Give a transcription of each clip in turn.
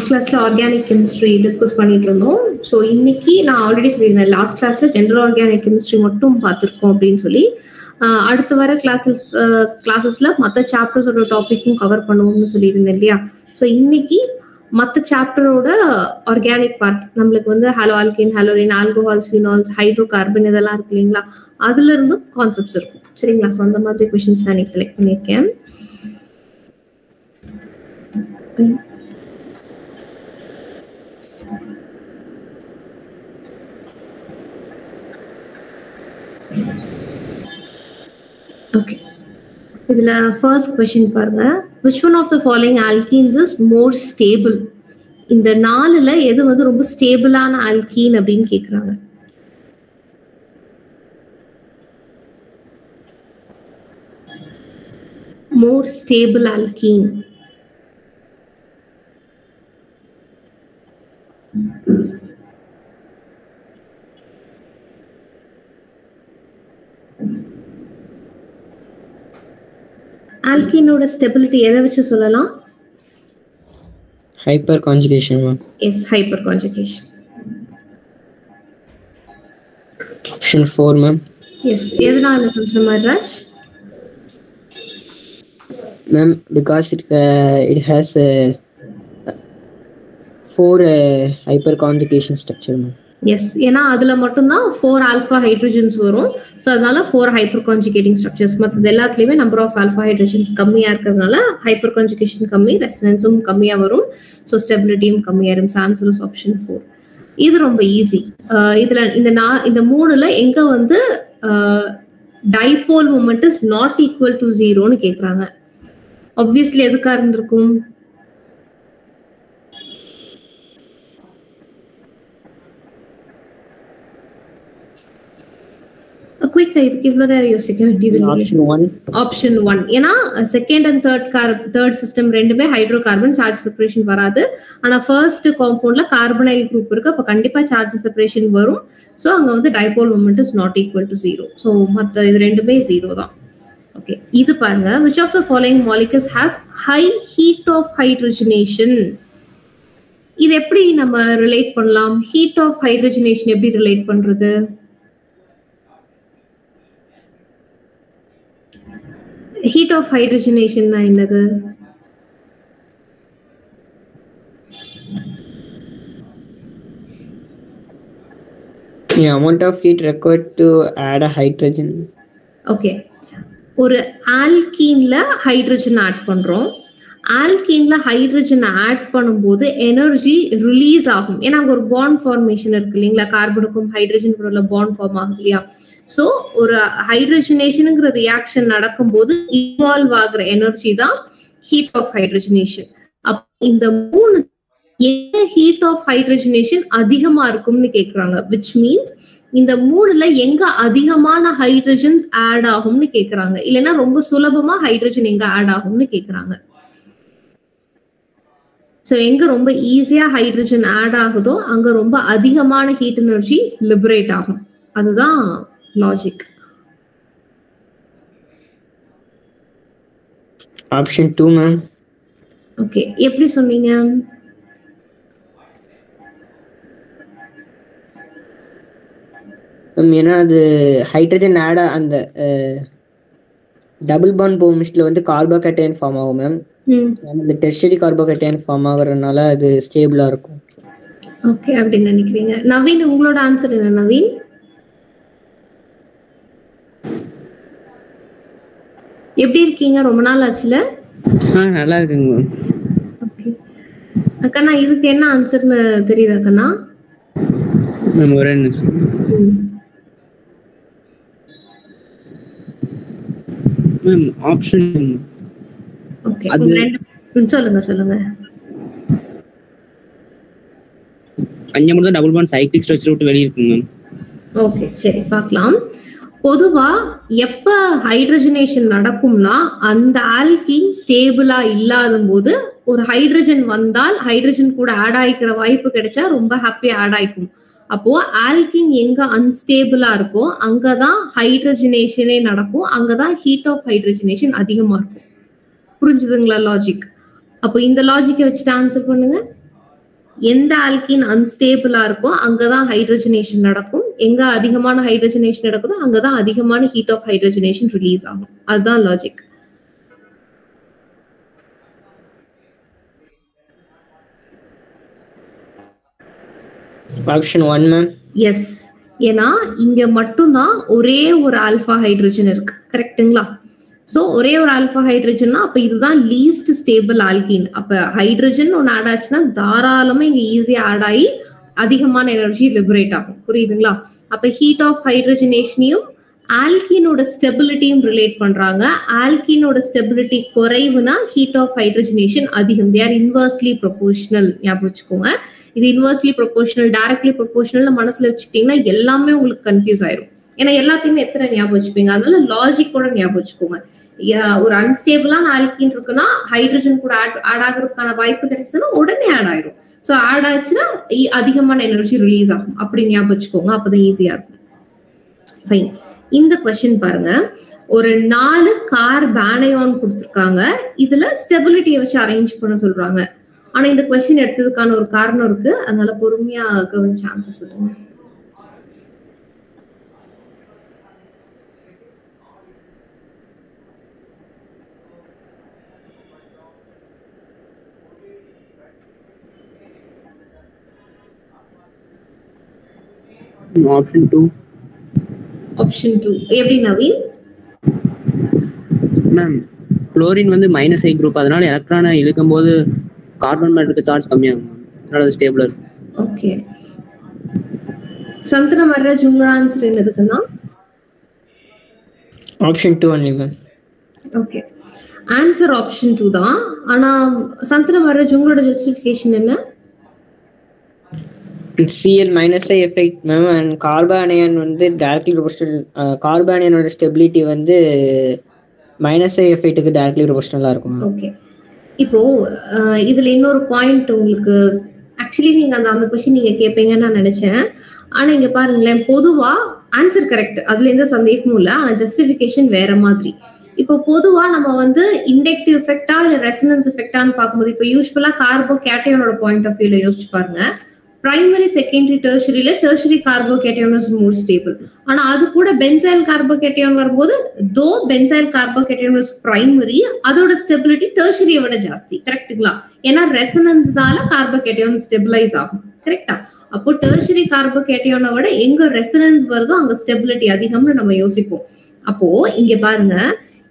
Last கிளாஸ்ல organic chemistry discuss பண்ணிட்டு இருந்தோம். ஸோ இன்னைக்கு நான் ஆல்ரெடி சொல்லியிருந்தேன் லாஸ்ட் கிளாஸ்ல ஜெனரல் ஆர்கானிக் கெமிஸ்ட்ரி மட்டும் பார்த்துருக்கோம் அப்படின்னு சொல்லி. அடுத்து வர கிளாஸஸ்ல மற்ற சாப்டர்ஸோட டாபிக்கும் கவர் பண்ணுவோம்னு சொல்லியிருந்தேன் இல்லையா. ஸோ இன்னைக்கு மற்ற சாப்டரோட ஆர்கானிக் பார்ட் நம்மளுக்கு வந்து halo alkyne, haloarene, alcohols, phenols, hydrocarbon இதெல்லாம் இருக்கு இல்லைங்களா, அதுல இருந்தும் கான்செப்ட்ஸ் இருக்கும். சரிங்களா. ஸோ அந்த மாதிரி கொஸ்டின்ஸ் நான் செலக்ட் பண்ணியிருக்கேன். ஓகே, இதுல ஃபர்ஸ்ட் क्वेश्चन பாருங்க. which one of the following alkenes is more stable? இந்த நாலுல எது வந்து ரொம்ப ஸ்டேபிளான ஆல்கீன் அப்படின்னு கேக்குறாங்க. more stable alkene. ஆல்கீனோட ஸ்டெபிலிட்டி எதை வச்சு சொல்லலாம்? Hyper conjugation ma'am. Yes, hyper conjugation. Option 4 ma'am. Yes, எதனால சொல்ற மாதிரி Raj? Ma'am because it has 4 hyper conjugation structure ma'am. Yes, ஏன்னா அதுல மட்டும்தான் 4 ஆல்பா ஹைட்ரஜன்ஸ் வரும். ஸோ அதனால 4 ஹைப்பர் கான்ஜுகேட்டிங் ஸ்ட்ரக்சர்ஸ். மற்றது எல்லாத்துலயுமே நம்பர் ஆஃப் ஆல்பா ஹைட்ரஜன்ஸ் கம்மியா இருக்கிறதுனால ஹைப்பர் கான்ஜுகேஷன் கம்மி, ரெசனன்ஸும் கம்மியா வரும். ஸோ ஸ்டெபிலிட்டியும் கம்மியா இருக்கும். Answer is option 4. இது ரொம்ப ஈஸி. இதுல இந்த மூணுல எங்க வந்து dipole moment is not equal to 0ன்னு கேக்குறாங்க. ஆப்வியஸ்லி எதுக்கா இருந்திருக்கும்? குயிக்கா இதுக்கு இவ்வளவு நேரம் யோசிக்க வேண்டியது இல்லை. ஆப்ஷன் 1. ஏன்னா செகண்ட் அண்ட் தேர்ட் சிஸ்டம் ரெண்டுமே ஹைட்ரோ கார்பன், சார்ஜ் செப்பரேஷன் வராது. ஆனா ஃபர்ஸ்ட் காம்பவுண்ட்ல கார்பனைல் குரூப் இருக்கு, அப்ப கண்டிப்பா சார்ஜ் செப்பரேஷன் வரும். ஸோ அங்க வந்து dipole moment is not equal to 0. So மற்ற இது ரெண்டுமே 0 தான். ஓகே, இது பாருங்க. which of the following molecules has high heat of hydrogenation? இது எப்படி நம்ம ரிலேட் பண்ணலாம்? ஹீட் ஆஃப் ஹைட்ரஜனேஷன் எப்படி ரிலேட் பண்றது? ஹீட் ஆஃப் ஹைட்ரஜனேஷன் என்னது? The amount of heat required to add a hydrogen. Okay, ஒரு ஆல்கீன்ல ஹைட்ரஜன் ஆட் பண்றோம். ஆல்கீன்ல ஹைட்ரஜன் ஆட் பண்ணும்போது எனர்ஜி ரிலீஸ் ஆகும். ஏன்னா அங்க ஒரு பாண்ட் ஃபார்மேஷன் இருக்கு இல்லைங்களா, கார்பனுக்கும் ஹைட்ரஜனுக்கும் உள்ள பாண்ட் ஃபார்ம் ஆகுது இல்லையா. ஸோ ஒரு ஹைட்ரஜனேஷனுங்கிற ரியாக்ஷன் நடக்கும்போது இன்வால்வ் ஆகுற எனர்ஜி தான் ஹீட் ஆஃப் ஹைட்ரஜனேஷன். அப்ப இந்த மூணு எந்த ஹீட் ஆஃப் ஹைட்ரஜனேஷன் அதிகமா இருக்கும்னு கேக்குறாங்க. விச் மீன்ஸ் இந்த மூணுல எங்க அதிகமான ஹைட்ரஜன்ஸ் ஆட் ஆகும்னு கேக்குறாங்க. இல்லைன்னா ரொம்ப சுலபமா ஹைட்ரஜன் எங்க ஆட் ஆகும்னு கேக்குறாங்க. ஸோ எங்க ரொம்ப ஈஸியா ஹைட்ரஜன் ஆட் ஆகுதோ அங்க ரொம்ப அதிகமான ஹீட் எனர்ஜி லிபரேட் ஆகும். அதுதான் லாஜிக். Option 2 ma'am. ஓகே, எப்படி சொன்னீங்க? ஏன்னா அது ஹைட்ரஜன் ஆட் அந்த டபுள் பாண்ட் போமிஸ்ட்ல வந்து கார்போகேட்டைன் ஃபார்ம் ஆகும் மேம். அந்த டெர்ஷரி கார்போகேட்டைன் ஃபார்ம் ஆகுறதுனால அது ஸ்டேபிளா இருக்கும். ஓகே, அப்படின்னு நினைக்கிறீங்க. நவீன், உங்களோட ஆன்சர் என்ன? நவீன், எப்படி இருக்கீங்க? ரொம்ப நாள் ஆச்சுல. நல்லா இருக்குங்க மேம். ஓகே அக்கா, இதுக்கு என்ன ஆன்சர்னு தெரியுதா கண்ணா? மேம் ஒரே நிமிஷம். Ma'am option. ஓகே, சொல்லுங்க சொல்லுங்க. அஞ்சு மட்டும் டபுள் பாண்ட் சைக்ளிக் ஸ்ட்ரக்சர் விட்டு வெளிய இருக்குங்க மேம். ஓகே, சரி பார்க்கலாம். பொதுவா எப்ப ஹைட்ரஜனேஷன் நடக்கும்னா அந்த ஆல்கீன் ஸ்டேபிளா இல்லாத போது ஒரு ஹைட்ரஜன் வந்தால் ஹைட்ரஜன் கூட ஆட் ஆயிக்கிற வாய்ப்பு கிடைச்சா ரொம்ப ஹாப்பியா ஆட் ஆயிக்கும். அப்போ ஆல்கீன் எங்க அன்ஸ்டேபிளா இருக்கோ அங்கதான் ஹைட்ரஜனேஷனே நடக்கும், அங்கதான் ஹீட் ஆஃப் ஹைட்ரஜனேஷன் அதிகமா இருக்கும். புரிஞ்சுதுங்களா லாஜிக்? அப்போ இந்த லாஜிக்கை வச்சுட்டு ஆன்சர் பண்ணுங்க. எந்த ஆல்கீன் அன்ஸ்டேபிளா இருக்கோ அங்கதான் ஹைட்ரஜனேஷன் நடக்கும். எங்க அதிகமான ஹைட்ரஜனேஷன் நடக்குதோ அங்கதான் அதிகமான ஹீட் ஆஃப் ஹைட்ரஜனேஷன் ரிலீஸ் ஆகும். அதுதான் லாஜிக். Option 1 ma'am. எஸ், ஏன்னா இங்க மட்டும்தான் ஒரே ஒரு ஆல்பா ஹைட்ரஜன் இருக்கு. கரெக்ட்டுங்களா? சோ ஒரே ஒரு ஆல்பா ஹைட்ரஜன்னா அப்ப இதுதான் லீஸ்ட் ஸ்டேபிள் ஆல்கீன். அப்ப ஹைட்ரஜன் ஒன்னு ஆட் ஆச்சுன்னா தாராளமா இங்க ஈஸியா ஆட் ஆகி அதிகமான எனர்ஜி லிபரேட் ஆகும். புரியுதுங்களா? அப்ப ஹீட் ஆஃப் ஹைட்ரஜனேஷனையும் ஆல்கீனோட ஸ்டெபிலிட்டியும் ரிலேட் பண்றாங்க. ஆல்கீனோட ஸ்டெபிலிட்டி குறைவுனா ஹீட் ஆஃப் ஹைட்ரஜனேஷன் அதிகம். They are inversely proportional. ஞாபகம் வச்சுக்கோங்க. இது இன்வர்ஸ்லி ப்ரொபோர்ஷனல், டைரக்ட்லி ப்ரொபோர்ஷனல் மனசுல வச்சுக்கிட்டீங்கன்னா எல்லாமே உங்களுக்கு கன்ஃபியூஸ் ஆயிரும். ஏன்னா எல்லாத்தையுமே எத்தனை ஞாபகம் வச்சுப்பீங்க. அதனால லாஜிக்கோட ஞாபகம் வச்சுக்கோங்க. ஒரு அன்ஸ்டேபிளான ஆல்கீன் இருக்குன்னா ஹைட்ரஜன் கூட ஆட் ஆகிறதுக்கான வாய்ப்பு கிடைச்சதுன்னா உடனே ஆட் ஆயிரும். ஸோ ஆட் ஆச்சுன்னா அதிகமான எனர்ஜி ரிலீஸ் ஆகும். அப்படி ஞாபகம் வச்சுக்கோங்க. அப்பதான் ஈஸியா இருக்கும். ஃபைன். இந்த கொஸ்டின் பாருங்க. ஒரு 4 கார்பானயான் கொடுத்துருக்காங்க. இதுல ஸ்டெபிலிட்டியை வச்சு அரேஞ்ச் பண்ண சொல்றாங்க. ஆனா இந்த கொஸ்டின் எடுத்ததுக்கான ஒரு காரணம் இருக்கு. அதனால பொறுமையா கவனிச்ச சான்சஸ் இருக்கும். ஆப்ஷன் 2. ஆப்ஷன் 2 எப்படி நவீன்? மேம் குளோரின் வந்து -I குரூப், அதனால எலக்ட்ரானை இழுக்கும் போது கார்பன் மேல இருக்க சார்ஜ் கம்மியாகும் மேம். அதனால அது ஸ்டேபிளா இருக்கும். ஓகே. சந்தன மர்ராஜ் உங்களோட ஆன்சர் என்னதுன்னா? Option 2 only ma'am. Okay. Answer option 2 தான். ஆனா சந்தன மர்ராஜ் உங்களோட ஜஸ்டிஃபிகேஷன் என்ன? Cl -I effect ma'am. And carbanion வந்து டைரக்ட்லி ப்ரொபோர்ஷனல். கார்பானியனோட ஸ்டெபிலிட்டி வந்து -I எஃபெக்ட்டுக்கு டைரக்ட்லி ப்ரொபோர்ஷனலா இருக்கும். ஓகே. இப்போ இதுல இன்னொரு பாயிண்ட் உங்களுக்கு ஆக்சுவலி நீங்க அந்த கொஸ்டின் நீங்க கேட்பீங்கன்னு நான் நினைச்சேன். ஆனா இங்க பாருங்களேன், பொதுவா ஆன்சர் கரெக்ட், அதுல எந்த சந்தேகமும் இல்ல. ஆனா ஜஸ்டிஃபிகேஷன் வேற மாதிரி. இப்போ பொதுவா நம்ம வந்து இண்டக்டிவ் எஃபெக்டா இல்ல ரெசனன்ஸ் எஃபெக்டான்னு பார்க்கும்போது இப்போ யூஸ்வலா கார்போ கேட்டையோனோட பாயிண்ட் ஆஃப் வியூல யோசிச்சு பாருங்க. பிரைமரி, செகண்டரி, டெர்ஷரியில tertiary carbocation is more stable. ஆனா அது கூட பென்சைல் கார்போகேட்டையான் வரும்போது though benzyl carbocation is primary, அதோட ஸ்டெபிலிட்டி டெர்ஷரியை விட ஜாஸ்தி. கரெக்ட்டுங்களா? ஏன்னா ரெசனன்ஸ்னால கார்போகேட்டையான் ஸ்டெபிலைஸ் ஆகும். கரெக்டா? அப்போ டெர்ஷரி கார்போகேட்டையானை விட எங்க ரெசனன்ஸ் வருதோ அங்க ஸ்டெபிலிட்டி அதிகம்னு நம்ம யோசிப்போம். அப்போ இங்க பாருங்க,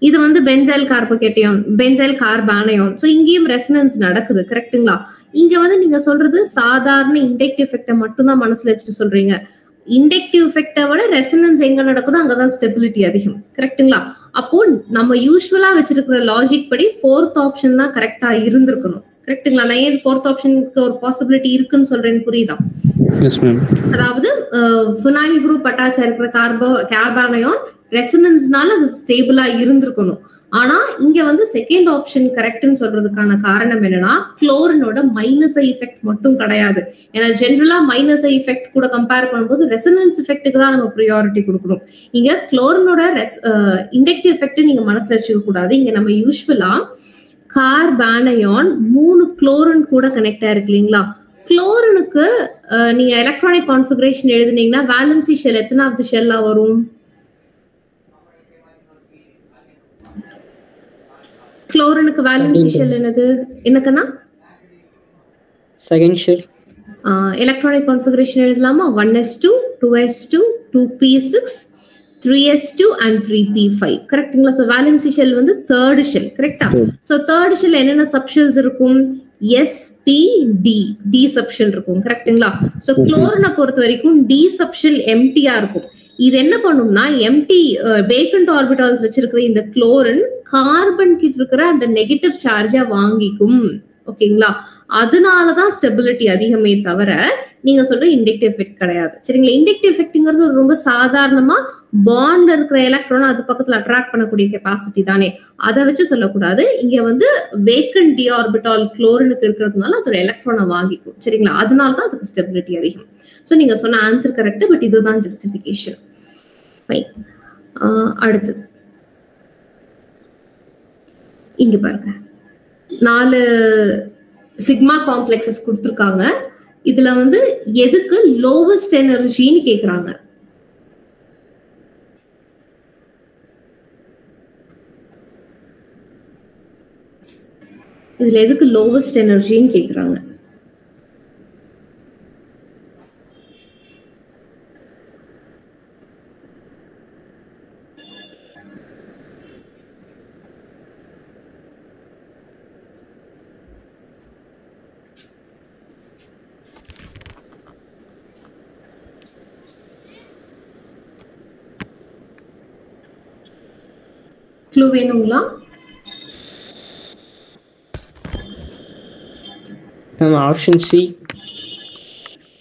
இது வந்து பென்சைல் கார்போகேட்டையான், பென்சைல் கார்பானயான். சோ இங்கேயும் ரெசனன்ஸ் நடக்குது. கரெக்ட்டுங்களா? இங்க வந்து நீங்க சொல்றது சாதாரண இண்டக்டிவ் எஃபெக்ட மட்டும் தான் மனசுல வச்சுட்டு சொல்றீங்க. இண்டக்டிவ் எஃபெக்ட விட ரெசனன்ஸ் எங்க நடக்குதோ அங்கதான் ஸ்டெபிலிட்டி அதிகம். கரெக்ட்டுங்களா? அப்போ நம்ம யூஸ்வலா வச்சிருக்கிற லாஜிக் படி 4th ஆப்ஷன் தான் கரெக்டா இருந்திருக்கணும். கரெக்ட்டுங்களா? நான் ஏன் 4th ஆப்ஷனுக்கு ஒரு பாசிபிலிட்டி இருக்குன்னு சொல்றேன்னு புரியுதா? அதாவது ஃபினைல் குரூப் அட்டாச் இருக்கிற கார்பானயான் ரெசனன்ஸ்னால அது ஸ்டேபிளா இருந்திருக்கணும். ஆனா இங்க வந்து செகண்ட் ஆப்ஷன் கரெக்ட்னு சொல்றதுக்கான காரணம் என்னன்னா, குளோரினோட -I எஃபெக்ட் மட்டும் கிடையாது. ஏன்னா ஜென்ரலா -I எஃபெக்ட் கூட கம்பேர் பண்ணும்போது ரெசனன்ஸ் எஃபெக்ட்டுக்கு தான் நம்ம ப்ரியாரிட்டி கொடுக்கணும். இங்க குளோரினோட இண்டக்டிவ் எஃபெக்ட் நீங்க மனசுல வச்சுக்க கூடாது. இங்க நம்ம யூஸ்வலா கார்பானயான் 3 குளோரின் கூட கனெக்ட் ஆயிருக்கு இல்லைங்களா? குளோரினுக்கு நீங்க எலக்ட்ரானிக் கான்ஃபிகரேஷன் எழுதுனீங்கன்னா வேலன்சி ஷெல் எத்தனாவது ஷெல்லா வரும்? குளோரினுக்கு வேலன்சி ஷெல் என்னதுன்னா செகண்ட் ஷெல். எலக்ட்ரானிக் கான்ஃபிகரேஷன் எழுதலாமா? 1s2 2s2 2p6 3s2 and 3p5. கரெக்ட்டுங்களா? சோ வேலன்சி ஷெல் வந்து தேர்ட் ஷெல். கரெக்டா? சோ தேர்ட் ஷெல் என்னென்ன சப்ஷெல்ஸ் இருக்கும்? spd டி சப்ஷெல் இருக்கும். கரெக்ட்டுங்களா? சோ குளோரினை பொறுத்த வரைக்கும் டி சப்ஷெல் எம்டியா இருக்கும். இது என்ன பண்ணும்னா, எம்டி வேக்கண்ட் ஆர்பிட்டால்ஸ் வச்சிருக்கிற இந்த குளோரின் கார்பன் கிட்ட இருக்கிற அந்த நெகட்டிவ் சார்ஜா வாங்கிக்கும். ஓகேங்களா? அதனாலதான் ஸ்டெபிலிட்டி அதிகமே தவிர நீங்க சொல்ற இண்டக்டிவ் எஃபெக்ட் கிடையாது. சரிங்களா? இண்டக்டிவ் எஃபெக்ட்ங்கிறது ஒரு ரொம்ப சாதாரணமா பாண்ட் இருக்கிற எலக்ட்ரான் அது பக்கத்துல அட்ராக்ட் பண்ணக்கூடிய கெப்பாசிட்டி தானே, அதை வச்சு சொல்லக்கூடாது. இங்க வந்து வேக்கண்ட் டி ஆர்பிட்டால் குளோரினுக்கு இருக்கிறதுனால அதோட எலக்ட்ரானை வாங்கிக்கும். சரிங்களா? அதனாலதான் அதுக்கு ஸ்டெபிலிட்டி அதிகம். சோ நீங்க சொன்ன ஆன்சர் கரெக்ட். பட் இதுதான் ஜஸ்டிபிகேஷன். அடுத்தது இங்க பாருங்க, 4 சிக்மா காம்ப்ளெக்ஸஸ் கொடுத்துருக்காங்க. இதுல வந்து எதுக்கு லோவஸ்ட் எனர்ஜின்னு கேக்குறாங்க. இதுல எதுக்கு லோவஸ்ட் எனர்ஜின்னு கேக்குறாங்க. க்ளூ வேணுங்களா? Option C.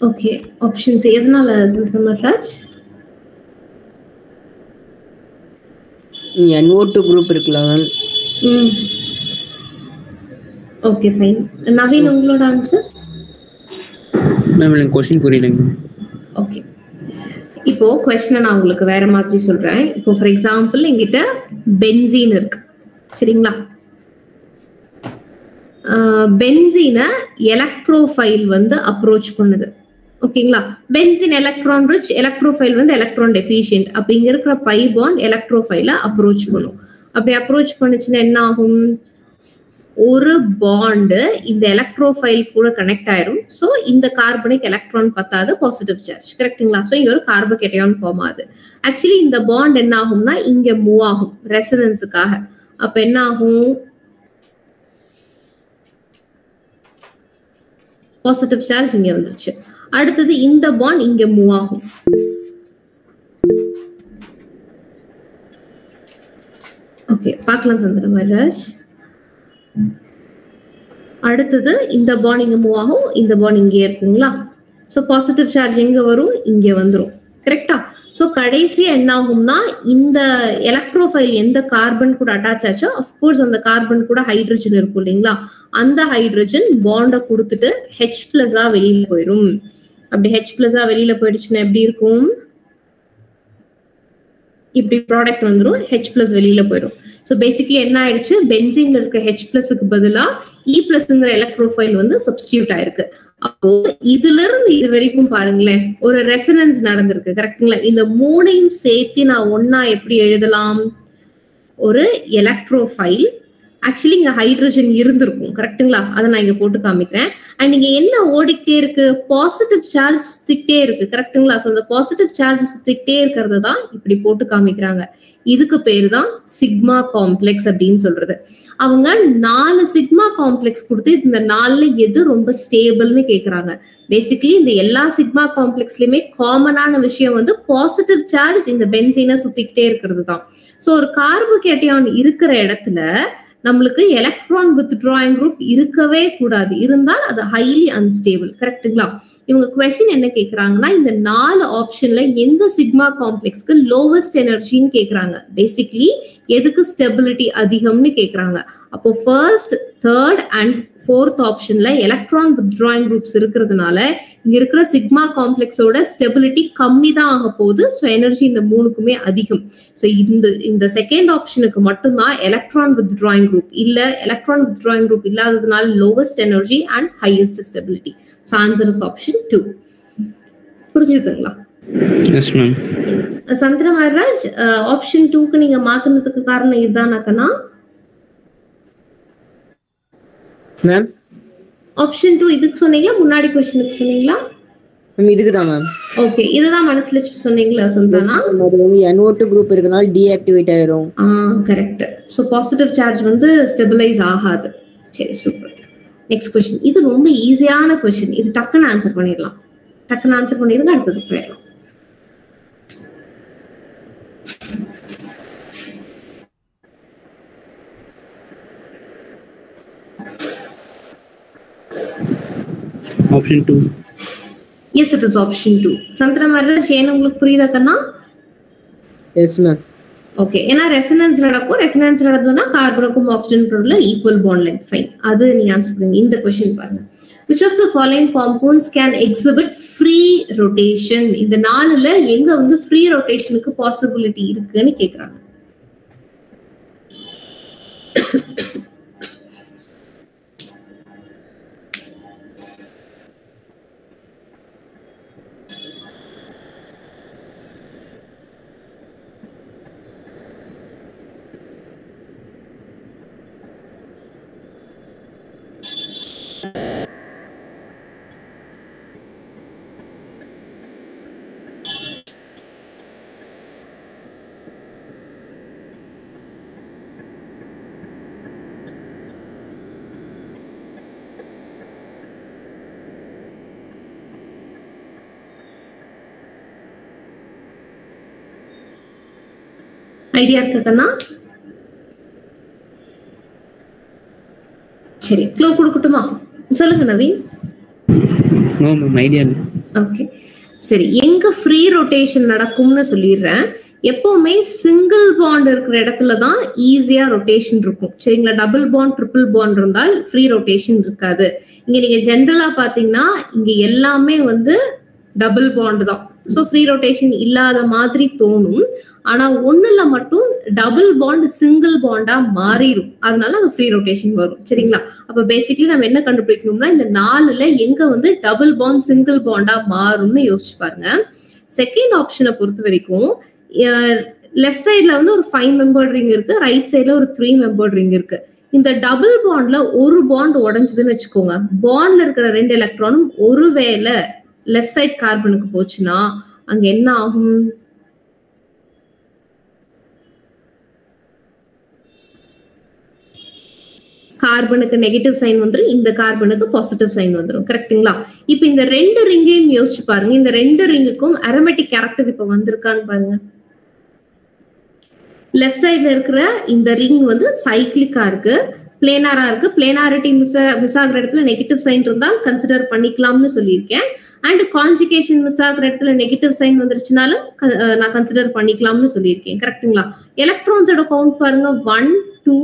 Okay, option C. எதனால சந்திரமராஜ்? NO2 குரூப் இருக்குல்ல மேம். Okay fine. நவீன் உங்களோட ஆன்சர்? மேம் எனக்கு क्वेश्चन புரியலங்க. ஓகே, இப்போ क्वेश्चन நான் உங்களுக்கு வேற மாதிரி சொல்றேன். இப்போ ஃபார் எக்ஸாம்பிள் என்கிட்ட பென்சீன் இருக்கு, சரிங்களா? பென்சீனை எலக்ட்ரோஃபைல் வந்து அப்ரோச் பண்ணுது, ஓகேங்களா? பென்சீன் எலக்ட்ரான் ரிச், எலக்ட்ரோஃபைல் வந்து எலக்ட்ரான் டெஃபிஷியன்ட். அப்ப இங்க இருக்கிற பை பாண்ட் எலக்ட்ரோஃபைல அப்ரோச் பண்ணும். அப்படி அப்ரோச் பண்ணுச்சுன்னா என்ன ஆகும்? ஒரு பாண்டு இந்த எலக்ட்ரோஃபைல் கூட கனெக்ட் ஆயிரும். ஸோ இந்த கார்பனிக் எலக்ட்ரான் பத்தாது, பாசிட்டிவ் சார்ஜ், கரெக்டுங்களா? ஸோ இங்க ஒரு கார்போகேட்டையான் ஃபார்ம் ஆகுது. ஆக்சுவலி இந்த பாண்ட் என்ன ஆகும்னா இங்க மூவ் ஆகும் ரெசனன்ஸுக்காக. அப்ப என்ன ஆகும்? பாசிட்டிவ் சார்ஜ் இங்க வந்துருச்சு. அடுத்தது இந்த பாண்ட் இங்க மூவ் ஆகும். ஓகே, பார்க்கலாம் சந்திரமராஜ். அடுத்தது இந்த பாண்ட் இங்க மூவ் ஆகும், இந்த பாண்ட் இங்கே இருக்குங்களா? ஸோ பாசிட்டிவ் சார்ஜ் எங்க வரும்? இங்க வந்துடும், கரெக்டா? ஸோ கடைசியா என்ன ஆகும்னா இந்த எலக்ட்ரோஃபைல் எந்த கார்பன் கூட அட்டாச் ஆச்சோ, அஃப்கோர்ஸ் அந்த கார்பன் கூட ஹைட்ரஜன் இருக்கும் இல்லைங்களா? அந்த ஹைட்ரஜன் பாண்டை கொடுத்துட்டு H+ வெளியில போயிடும். அப்படி H+ வெளியில போயிடுச்சுன்னா எப்படி இருக்கும்? இப்படி ப்ராடக்ட் வந்துடும், H+ வெளியில போயிடும். ஸோ பேசிக்கலி என்ன ஆயிடுச்சு? பென்சீன்ல இருக்க H+க்கு பதிலா E+ங்கிற எலக்ட்ரோஃபைல் வந்து சப்ஸ்டியூட் ஆயிருக்கு. அப்போ இதுல இருந்து இது வரைக்கும் பாருங்களேன், ஒரு ரெசனன்ஸ் நடந்திருக்கு, கரெக்டுங்களா? இந்த மூணையும் சேர்த்து நான் ஒன்னா எப்படி எழுதலாம்? ஒரு எலக்ட்ரோஃபைல், ஆக்சுவலி இங்க ஹைட்ரஜன் இருந்திருக்கும், கரெக்டுங்களா? அதை நான் இங்க போட்டு காமிக்கிறேன். அண்ட் இங்க என்ன ஓடிக்கிட்டே இருக்கு? பாசிட்டிவ் சார்ஜ் சுத்திக்கிட்டே இருக்கு, கரெக்டுங்களா? ஸோ அந்த பாசிட்டிவ் சார்ஜ் சுத்திக்கிட்டே இருக்கிறது தான் இப்படி போட்டு காமிக்கிறாங்க. இதுக்கு பேரு தான் சிக்மா காம்ப்ளெக்ஸ் அப்படின்னு சொல்றது. அவங்க 4 சிக்மா காம்ப்ளெக்ஸ் கொடுத்து இந்த 4ல எது ரொம்ப ஸ்டேபிள்னு கேக்குறாங்க. பேசிக்கலி இந்த எல்லா சிக்மா காம்ப்ளெக்ஸ்லயுமே காமனான விஷயம் வந்து பாசிட்டிவ் சார்ஜ் இந்த பென்சீனை சுத்திக்கிட்டே இருக்கிறது தான். ஸோ ஒரு கார்போகேட்டையான் இருக்கிற இடத்துல நம்மளுக்கு எலக்ட்ரான் வித்ட்ராயிங் குரூப் இருக்கவே கூடாது, இருந்தால் அது ஹைலி அன்ஸ்டேபிள், கரெக்டுங்களா? இவங்க क्वेश्चन என்ன கேக்குறாங்கன்னா இந்த 4 ஆப்ஷன்ல எந்த சிக்மா காம்ப்ளெக்ஸ்க்கு லோவஸ்ட் எனர்ஜின்னு கேக்குறாங்க. பேசிக்கலி எதுக்கு ஸ்டெபிலிட்டி அதிகம்னு கேக்குறாங்க. அப்போ ஃபர்ஸ்ட், தேர்ட் அண்ட் ஃபோர்த் ஆப்ஷன்ல எலக்ட்ரான் வித்ட்ராயிங் குரூப்ஸ் இருக்கிறதுனால இங்க இருக்கிற சிக்மா காம்ப்ளெக்ஸோட ஸ்டெபிலிட்டி கம்மி தான் ஆக போகுது. ஸோ எனர்ஜி இந்த மூணுக்குமே அதிகம். ஸோ இந்த செகண்ட் ஆப்ஷனுக்கு மட்டும்தான் எலக்ட்ரான் வித்ட்ராயிங் குரூப் இல்ல, எலக்ட்ரான் வித்ட்ராயிங் குரூப் இல்லாததுனால lowest energy and highest stability. So answer is option 2. புரிஞ்சுதுங்களா? Yes ma'am. எஸ். சந்திரமராஜ், ஆப்ஷன் 2க்கு நீங்க மாத்துனதுக்கு காரணம் இதுதானாக்கனா? மேம் ஆப்ஷன் 2 இதுக்கு சொன்னீங்களா, முன்னாடி क्वेश्चनக்கு சொன்னீங்களா? மேம் இதுக்கு தான் மேம். ஓகே, இதுதான் மனசுல வச்சு சொன்னீங்களா சந்தானா? அது வந்து NO2 குரூப் இருக்கனால டீஆக்டிவேட் ஆயிரும். கரெக்ட். சோ பாசிட்டிவ் சார்ஜ் வந்து ஸ்டெபிலைஸ் ஆகாது. சரி, சூப்பர். Next question. இது ரொம்ப ஈஸியான क्वेश्चन. இது டக்குன்னு ஆன்சர் பண்ணிடலாம். டக்குன்னு ஆன்சர் பண்ணிருங்க, அடுத்தது போயிடலாம். Option 2. Yes, it is option 2. Chandramaraj, ஏன்னு உங்களுக்கு புரியுதா கண்ணா? Yes ma'am. ஓகே, ஏன்னா ரெசனன்ஸ் நடக்கும். ரெசனன்ஸ் நடந்ததுன்னா கார்பனுக்கும் oxygen equal bond length. Fine, அது நீங்க ஆன்சர் பண்ணுங்க. இந்த क्वेश्चन பாருங்க. Which of the following compounds can exhibit free rotation? இந்த 4ல எங்க வந்து free rotationக்கு possibility இருக்குன்னு கேக்குறாங்க. ஐடியா இருக்குன்னா சரி க்ளூ கொடுக்கட்டுமா? சொல்லுங்க நவீன். நோ மேம், ஐடியா இல்லை. ஓகே சரி, எங்க ஃப்ரீ ரொட்டேஷன் நடக்கும்னு சொல்லிடுறேன். எப்பவுமே சிங்கிள் பாண்ட் இருக்கிற இடத்துல தான் ஈஸியா ரொட்டேஷன் இருக்கும். சரிங்களா? டபுள் பாண்ட் ட்ரிபிள் பாண்ட் இருந்தால் ஃப்ரீ ரொட்டேஷன் இருக்காது. இங்க நீங்க ஜென்ரலா பாத்தீங்கன்னா இங்க எல்லாமே வந்து டபுள் பாண்ட் தான். ஸோ ஃப்ரீ ரொட்டேஷன் இல்லாத மாதிரி தோணும். ஆனா ஒண்ணுல மட்டும் டபுள் பாண்ட் சிங்கிள் பாண்டா மாறிடும். அதனால அது ஃப்ரீ ரொட்டேஷன் வரும். சரிங்களா? அப்ப பேசிக்கலி நம்ம என்ன கண்டுபிடிக்கணும்னா இந்த 4ல எங்க வந்து டபுள் பாண்ட் சிங்கிள் பாண்டா மாறும்னு யோசிச்சு பாருங்க. செகண்ட் ஆப்ஷனை பொறுத்த வரைக்கும் லெஃப்ட் சைட்ல வந்து ஒரு 5 மெம்பர்ட் ரிங் இருக்கு, ரைட் சைட்ல ஒரு 3 மெம்பர்ட் ரிங் இருக்கு. இந்த டபுள் பாண்ட்ல ஒரு பாண்ட் உடைஞ்சதுன்னு வச்சுக்கோங்க, பாண்ட்ல இருக்கிற 2 எலக்ட்ரானும் ஒருவேளை லெஃப்ட் சைட் கார்பனுக்கு போச்சுன்னா அங்க என்ன ஆகும்? கார்பனுக்கு நெகட்டிவ் சைன் வந்துடும், இந்த கார்பனுக்கு பாசிட்டிவ் சைன் வந்துடும். கரெக்டுங்களா? இப்ப இந்த 2 ரிங்கையும் யோசிச்சு பாருங்க. இந்த 2 ரிங்குக்கும் அரோமேட்டிக் கேரக்டர் இப்ப வந்திருக்கான்னு பாருங்க. லெஃப்ட் சைட்ல இருக்கிற இந்த ரிங் வந்து சைக்கிளிக்கா இருக்கு, பிளேனாரா இருக்கு. பிளேனாரிட்டி மிஸ் ஆகிற இடத்துல நெகட்டிவ் சைன் இருந்தால் கன்சிடர் பண்ணிக்கலாம்னு சொல்லியிருக்கேன். அண்ட் கான்ஜுகேஷன் மிஸ் ஆகிற இடத்துல நெகட்டிவ் சைன் வந்துருச்சுனாலும் நான் கன்சிடர் பண்ணிக்கலாம்னு சொல்லியிருக்கேன். கரெக்டுங்களா? எலக்ட்ரான்ஸோட கவுண்ட் பாருங்க, 1 2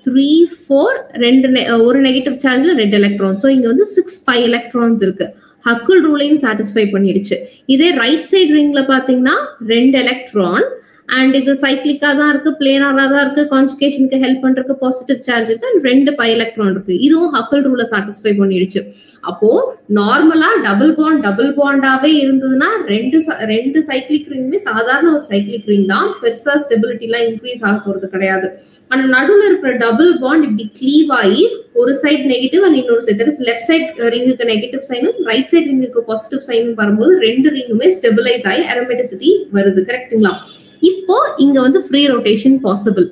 3 4, ஒரு நெகட்டிவ் சார்ஜ்ல 2 எலக்ட்ரான். ஸோ இங்க வந்து 6 பை எலக்ட்ரான்ஸ் இருக்கு. ஹக்கிள் ரூலையும் சாட்டிஸ்ஃபை பண்ணிடுச்சு. இதே ரைட் சைடு ரிங்ல பாத்தீங்கன்னா 2 எலக்ட்ரான் அண்ட் இது சைக்கிளிக்கா தான் இருக்கு, பிளேனாரா தான் இருக்கு, கான்ஜுகேஷனுக்கு ஹெல்ப் பண்றதுக்கு பாசிட்டிவ் சார்ஜ் இருக்கு அண்ட் 2 பை எலக்ட்ரான் இருக்கு. இதுவும் ஹக்கிள் ரூலை சாட்டிஸ்ஃபை பண்ணிடுச்சு. அப்போ நார்மலா டபுள் பாண்டாவே இருந்ததுன்னா ரெண்டு சைக்கிளிக் ரிங்குமே சாதாரண ஒரு சைக்கிளிக் ரிங் தான், பெருசா ஸ்டெபிலிட்டி எல்லாம் இன்க்ரீஸ் ஆக போறது கிடையாது. ஆனா நடுவுல இருக்கிற டபுள் பாண்ட் இப்படி கிளீவ் ஆகி ஒரு சைட் நெகட்டிவ் அண்ட் இன்னொரு சைட் லெஃப்ட் சைட் ரிங்குக்கு நெகட்டிவ் சைனும் ரைட் சைட் ரிங்குக்கு பாசிட்டிவ் சைனும் வரும்போது 2 ரிங்குமே ஸ்டெபிலைஸ் ஆகி அரோமேட்டிசிட்டி வருது. கரெக்டுங்களா? இப்போ இங்க வந்து ஃப்ரீ ரொட்டேஷன் பாசிபிள்.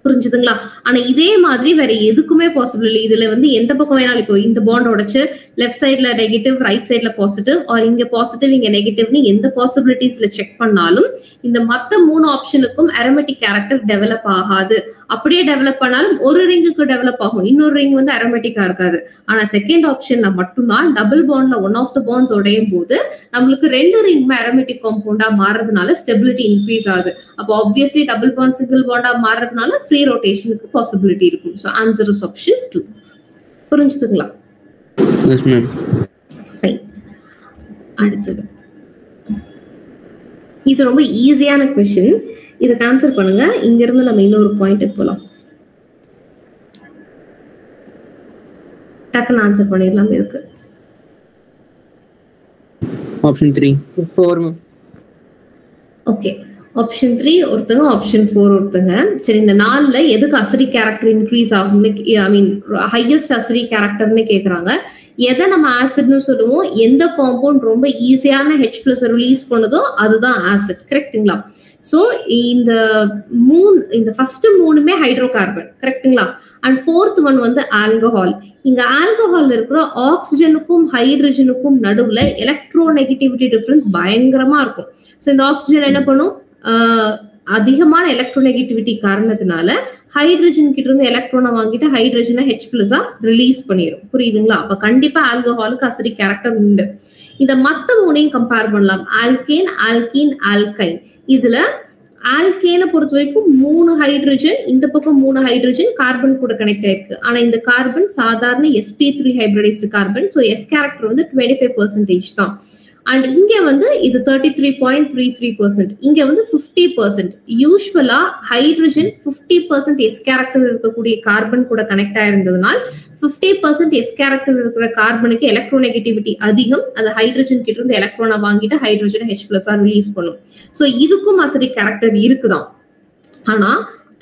புரிஞ்சுதுங்களா? ஆனா இதே மாதிரி வேற எதுக்குமே பாசிபிள் இல்லை. இதுல வந்து எந்த பக்கம் வேணாலும், இப்போ இந்த பாண்ட் உடைச்சு லெஃப்ட் சைட்ல நெகட்டிவ் ரைட் சைட்ல பாசிட்டிவ் ஆர் இங்க பாசிட்டிவ் இங்க நெகட்டிவ்னு எந்த பாசிபிலிட்டிஸ்ல செக் பண்ணாலும் இந்த மத்த 3 ஆப்ஷனுக்கும் அரோமேட்டிக் கேரக்டர் டெவலப் ஆகாது. அப்படியே டெவலப் பண்ணாலும் ஒரு ரிங்குக்கு டெவலப் ஆகும், இன்னொரு ரிங் வந்து அரோமேட்டிக்கா இருக்காது. ஆனா செகண்ட் ஆப்ஷன்ல மட்டும்தான் டபுள் பாண்ட்ல ஒன் ஆஃப் த பாண்ட்ஸ் உடையும் போது நம்மளுக்கு 2 ரிங்குமே அரோமேட்டிக் காம்பவுண்டா மாறதுனால ஸ்டெபிலிட்டி இன்க்ரீஸ் ஆகுது. அப்போ ஆப்வியஸ்லி டபுள் பாண்ட் சிங்கிள் பாண்டா மாறதுனால ஃப்ரீ ரொட்டேஷனுக்கு பாசிபிலிட்டி இருக்கும். So answer is option 2. புரிஞ்சுதுங்களா? Yes ma'am. ஃபைன். அடுத்தது இது ரொம்ப ஈஸியான क्वेश्चन. இதுக்கு ஆன்சர் பண்ணுங்க. இங்க இருந்து நம்ம இன்னொரு பாயிண்ட் போலாம். டக்குன்னு ஆன்சர் பண்ணிடலாம். இருக்கு ஆப்ஷன் 3 4. ஓகே, ஆப்ஷன் 3 ஒருத்தங்க, ஆப்ஷன் 4 ஒருத்தங்க. சரி, இந்த 4ல எதுக்கு அசிடிக் கேரக்டர் இன்க்ரீஸ் ஆகும்னு, ஐ மீன் ஹையஸ்ட் அசிடிக் கேரக்டர்னு கேக்குறாங்க. எதை நம்ம ஆசிட்னு சொல்லுவோம்? எந்த காம்பவுண்ட் ரொம்ப ஈஸியான H+ ரிலீஸ் பண்ணுதோ அதுதான் ஆசிட். கரெக்ட்டுங்களா? சோ இந்த ஃபர்ஸ்ட் 3மே ஹைட்ரோ கார்பன். கரெக்ட்டுங்களா? அண்ட் 4th ஒன் வந்து ஆல்கஹால். இங்க ஆல்கஹால்ல இருக்கிற ஆக்சிஜனுக்கும் ஹைட்ரஜனுக்கும் நடுவுல எலக்ட்ரோநெகட்டிவிட்டி டிஃபரன்ஸ் பயங்கரமா இருக்கும். சோ இந்த ஆக்சிஜன் என்ன பண்ணும்? அதிகமான எலக்ட்ரோநெகட்டிவிட்டி காரணத்தினால ஹைட்ரஜன் கிட்ட இருந்து எலக்ட்ரானை வாங்கிட்டு ஹைட்ரஜனை H+ ரிலீஸ் பண்ணிடும். புரியுதுங்களா? அப்ப கண்டிப்பா ஆல்கஹாலுக்கு அசிடிக் கேரக்டர் உண்டு. இந்த மத்த 3ஐயும் கம்பேர் பண்ணலாம். Alkane, alkene, alkyne. இதுல ஆல்கேனை பொறுத்த வரைக்கும் 3 ஹைட்ரஜன், இந்த பக்கம் 3 ஹைட்ரஜன் கார்பன் கூட கனெக்ட் ஆயிருக்கு. ஆனா இந்த கார்பன் சாதாரண sp3 hybridised carbon. So S character வந்து 25% தான். அண்ட் இங்க வந்து இது 33.33%, இங்க வந்து 50%. யூஸ்வலா ஹைட்ரஜன் 50% S கேரக்டர் இருக்கக்கூடிய கார்பன் கூட கனெக்ட் ஆயிருந்ததுனால் 50% S கேரக்டர் இருக்கிற கார்பனுக்கு எலக்ட்ரோநெகட்டிவிட்டி அதிகம். அது ஹைட்ரஜன் கிட்ட இருந்து எலக்ட்ரானை வாங்கிட்டு ஹைட்ரஜன் H+ ரிலீஸ் பண்ணும். சோ இதுக்கும் அசிடிக் கேரக்டர் இருக்குதான். ஆனா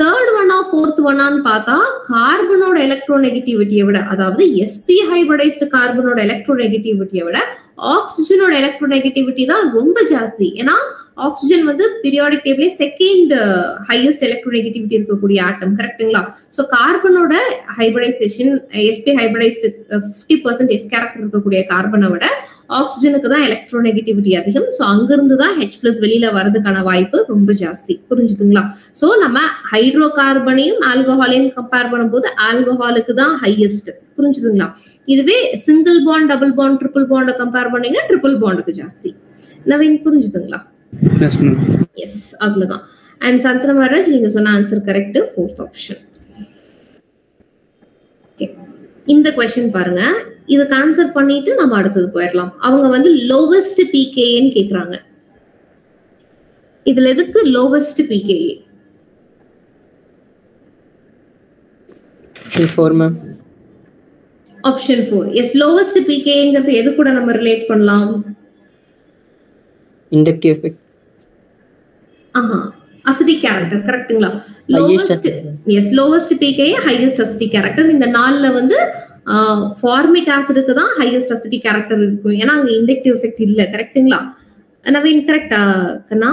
தேர்ட் ஒன்னா ஃபோர்த் ஒன்னான்னு பார்த்தா கார்பனோட எலக்ட்ரோநெகட்டிவிட்டியை விட, அதாவது sp ஹைபிரிடைஸ்டு கார்பனோட எலக்ட்ரோநெகட்டிவிட்டியை விட ஆக்சிஜனோட எலக்ட்ரோநெகட்டிவிட்டி தான் ரொம்ப ஜாஸ்தி. ஏன்னா ஆக்சிஜன் வந்து பீரியாடிக் டேபிளே செகண்ட் ஹையஸ்ட் எலக்ட்ரோநெகட்டிவிட்டி இருக்கக்கூடிய ஆட்டம். கரெக்ட்டுங்களா? சோ கார்பனோட hybridisation sp hybridised 50% S character இருக்கக்கூடிய கார்பனை விட ஆக்சிஜனுக்கு தான் எலக்ட்ரோநெகட்டிவிட்டி அதிகம். ஸோ அங்கிருந்து தான் H+ வெளியில வர்றதுக்கான வாய்ப்பு ரொம்ப ஜாஸ்தி. புரிஞ்சுதுங்களா? ஸோ நம்ம ஹைட்ரோ கார்பனையும் ஆல்கஹாலையும் கம்பேர் பண்ணும்போது ஆல்கஹாலுக்கு தான் ஹையஸ்ட். புரிஞ்சுதுங்களா? இதுவே single bond, double bond, triple பாண்டை கம்பேர் பண்ணீங்கன்னா ட்ரிபிள் பாண்டுக்கு ஜாஸ்தி. நவீன் புரிஞ்சுதுங்களா? எஸ், அவ்வளவுதான். அண்ட் சந்தன மகாராஜ் நீங்க சொன்ன ஆன்சர் கரெக்ட், 4th ஆப்ஷன். இந்த கொஸ்டின் பாருங்க, இதுக்கு ஆன்சர் பண்ணிட்டு நம்ம அடுத்தது போயிடலாம். அவங்க வந்து லோவஸ்ட் pKaன்னு கேக்குறாங்க. இதுல எதுக்கு lowest pKa? Option 4. Yes, lowest pKaங்கிறது எது கூட நம்ம ரிலேட் பண்ணலாம்? Inductive effect. Acidic character. கரெக்ட்டுங்களா? Lowest, yes, lowest pKa highest acidic character. இந்த நாள்ல வந்து ஃபார்மிக் ஆசிடுக்கு தான் ஹையஸ்ட் அசிடிக் கேரக்டர் இருக்கும். ஏன்னா அங்க இண்டக்டிவ் எஃபெக்ட் இல்ல. கரெக்ட்டுங்களா? நவீன் கரெக்டா கண்ணா?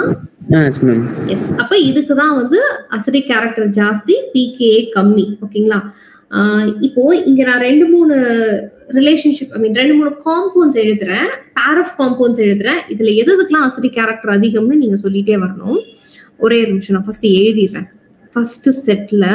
எஸ். அப்ப இதுக்கு தான் வந்து அசிடிக் கேரக்டர் ஜாஸ்தி, pKa கம்மி. ஓகேங்களா? இப்போ இங்க நான் 2-3 ரிலேஷன்ஷிப், ஐ மீன் 2-3 காம்பவுண்ட்ஸ் எழுதுறேன், பேர் ஆஃப் காம்பவுண்ட்ஸ் எழுதுறேன். இதுல எதுக்கெல்லாம் அசிடிக் கேரக்டர் அதிகம்னு நீங்க சொல்லிட்டே வரணும். ஒரே நிமிஷம், நான் ஃபர்ஸ்ட் எழுதிடுறேன். ஃபர்ஸ்ட் செட்ல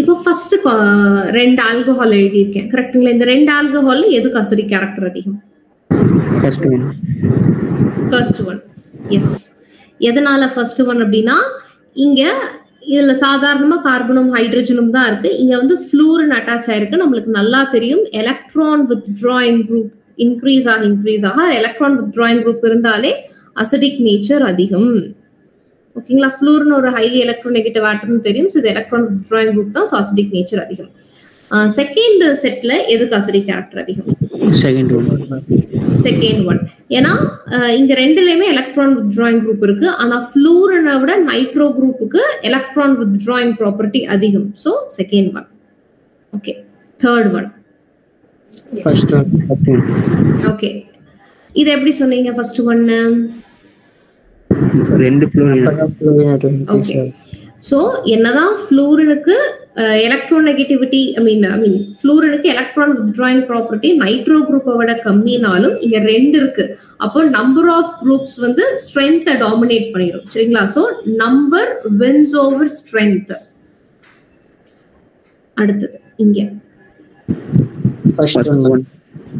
இப்போ ஃபர்ஸ்ட் 2 ஆல்கஹால் எழுதியிருக்கேன். கரெக்ட்டுங்களா? இந்த 2 ஆல்கஹால்ல எதுக்கு அசிடிக் கேரக்டர் அதிகம்? First one. எஸ். எதனால ஃபர்ஸ்ட் ஒன் அப்படின்னா, இங்க இதுல சாதாரணமா கார்பனும் ஹைட்ரஜனும் தான் இருக்கு. இங்க வந்து ஃப்ளூரின் அட்டாச் ஆயிருக்கு. நம்மளுக்கு நல்லா தெரியும், எலக்ட்ரான் வித்ட்ராயிங் குரூப் இன்க்ரீஸ் ஆக எலக்ட்ரான் வித்ட்ராயிங் குரூப் இருந்தாலே அசிடிக் நேச்சர் அதிகம். ஓகேங்களா? ஃப்ளூரின் ஒரு ஹைலி எலக்ட்ரோநெகட்டிவ் ஆட்டம்னு தெரியும். இது எலக்ட்ரான் வித்ட்ராயிங் குரூப் தான், சோ அசிடிக் நேச்சர் அதிகம். செகண்ட் செட்ல எதுக்கு அசிடிக் கேரக்டர் அதிகம்? Second one. ஏன்னா இங்க ரெண்டுலயுமே எலக்ட்ரான் வித்ட்ராயிங் குரூப் இருக்கு. ஆனா ஃப்ளூரினை விட நைட்ரோ குரூப்புக்கு எலக்ட்ரான் வித்ட்ராயிங் ப்ராப்பர்ட்டி அதிகம். So second one. Okay. Third one. First one. Okay. இது எப்படி சொன்னீங்க ஃபர்ஸ்ட் ஒன்? ரெண்டு ஃப்ளூரின். ஓகே. சோ என்னதான் ஃப்ளூரினுக்கு எலக்ட்ரோநெகட்டிவிட்டி, ஐ மீன் ஃப்ளூரினுக்கு எலக்ட்ரான் வித்ட்ராயிங் ப்ராப்பர்ட்டி நைட்ரோ குரூப்பை விட கம்மினாலும் இங்க 2 இருக்கு. அப்போ நம்பர் ஆஃப் குரூப்ஸ் வந்து ஸ்ட்ரென்த்தை டாமினேட் பண்ணிடும். சரிங்களா? So number wins over strength. அடுத்தது இங்க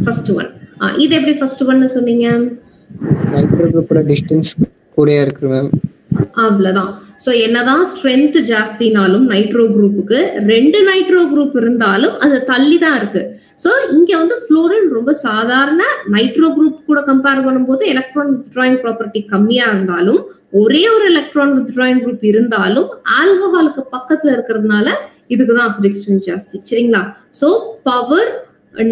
ஃபர்ஸ்ட் ஒன். இது எப்படி ஃபர்ஸ்ட் ஒன்னு சொன்னீங்க? நைட்ரோ குரூப்போட டிஸ்டன்ஸ் கூடயே இருக்கு மேம். அவ்வளவுதான். சோ என்னதான் ஸ்ட்ரென்த் ஜாஸ்தினாலும் நைட்ரோ குரூப்புக்கு 2 நைட்ரோ குரூப் இருந்தாலும் அது தள்ளி தான் இருக்கு. சோ இங்க வந்து ஃப்ளூரின் ரொம்ப சாதாரண நைட்ரோ குரூப் கூட கம்பேர் பண்ணும்போது எலக்ட்ரான் வித்ட்ராயிங் ப்ராப்பர்ட்டி கம்மியா இருந்தாலும், ஒரே ஒரு எலக்ட்ரான் வித்ட்ராயிங் குரூப் இருந்தாலும் ஆல்கஹாலுக்கு பக்கத்துல இருக்கிறதுனால இதுக்குதான் அசிடிக் ஸ்ட்ரென்த் ஜாஸ்தி. சரிங்களா? சோ பவர்,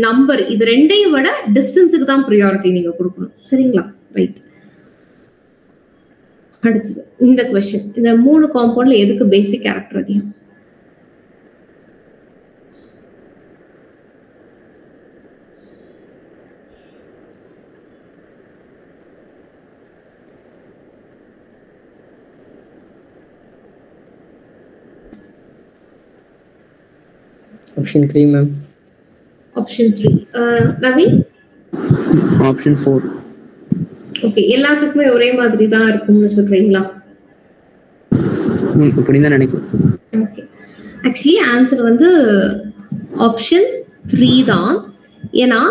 நம்பர், இது ரெண்டையும் விட டிஸ்டன்ஸுக்கு தான் ப்ரியாரிட்டி நீங்க கொடுக்கணும். சரிங்களா? ரைட். அடுத்தது இந்த क्वेश्चन, இந்த 3 காம்பவுண்ட்ல எதுக்கு பேசிக் கேரக்டர் அதிகம்? Option 3 ma'am. Option 3. Naveen? Option 4. Okay. எல்லாத்துக்குமே ஒரே மாதிரி தான் இருக்கும்னு சொல்றீங்களா? அப்படின்னு தான் நினைக்கிறேன். ஓகே, ஆக்சுவலி ஆன்சர் வந்து ஆப்ஷன் 3 தான். ஏன்னா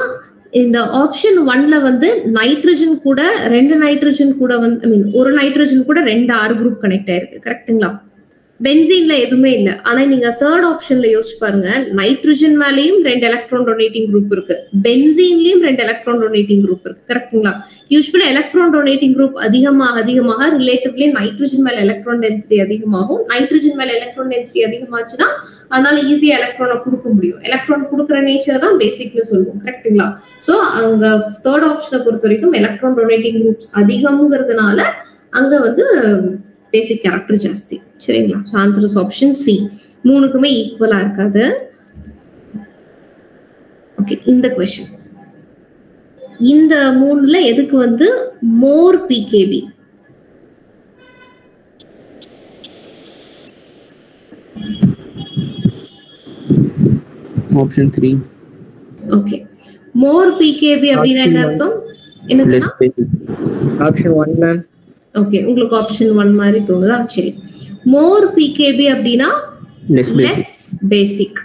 இந்த ஆப்ஷன் 1ல வந்து நைட்ரஜன் கூட 2 நைட்ரஜன் கூட வந்து ஐ மீன் ஒரு நைட்ரஜன் கூட 2 R குரூப் கனெக்ட் ஆயிருக்கு. கரெக்ட்டுங்களா? பென்சீன்ல எதுவுமே இல்லை. ஆனா நீங்க தேர்ட் ஆப்ஷன்ல யோசிச்சு பாருங்க, நைட்ரஜன் மேலேயும் 2 எலக்ட்ரான் டொனேட்டிங் குரூப் இருக்கு, பென்சீன்லயும் 2 எலக்ட்ரான் டொனேட்டிங் குரூப் இருக்கு. கரெக்ட்டுங்களா? யூஸ்வலா எலக்ட்ரான் டொனேட்டிங் குரூப் அதிகமாக ரிலேட்டிவ்லி நைட்ரஜன் மேல எலக்ட்ரான் டென்சிட்டி அதிகமாகும். நைட்ரஜன் மேல எலக்ட்ரான் டென்சிட்டி அதிகமாச்சுன்னா அதனால ஈஸியா எலக்ட்ரானை கொடுக்க முடியும். எலக்ட்ரான் கொடுக்குற நேச்சர் தான் பேசிக்னு சொல்லுவோம். கரெக்ட்டுங்களா? சோ அவங்க தேர்ட் ஆப்ஷனை பொறுத்த வரைக்கும் எலக்ட்ரான் டொனேட்டிங் குரூப்ஸ் அதிகம்ங்கிறதுனால அங்க வந்து பேசிக் கேரக்டர் ஜாஸ்தி. சரிங்களா? So answer is option C. மூணுக்குமே ஈக்குவலா இருக்காது. ஓகே, இந்த क्वेश्चन இந்த மூணுல எதுக்கு வந்து more pKb? Option 3. Okay, more pKb அப்படினா என்ன அர்த்தம்? என்னன்னா ஆப்ஷன் 1 மேம். ஓகே, உங்களுக்கு ஆப்ஷன் 1 மாதிரி தோணுதா? சரி, மோர் பிகேபி அப்படினா லெஸ் பேசிக்.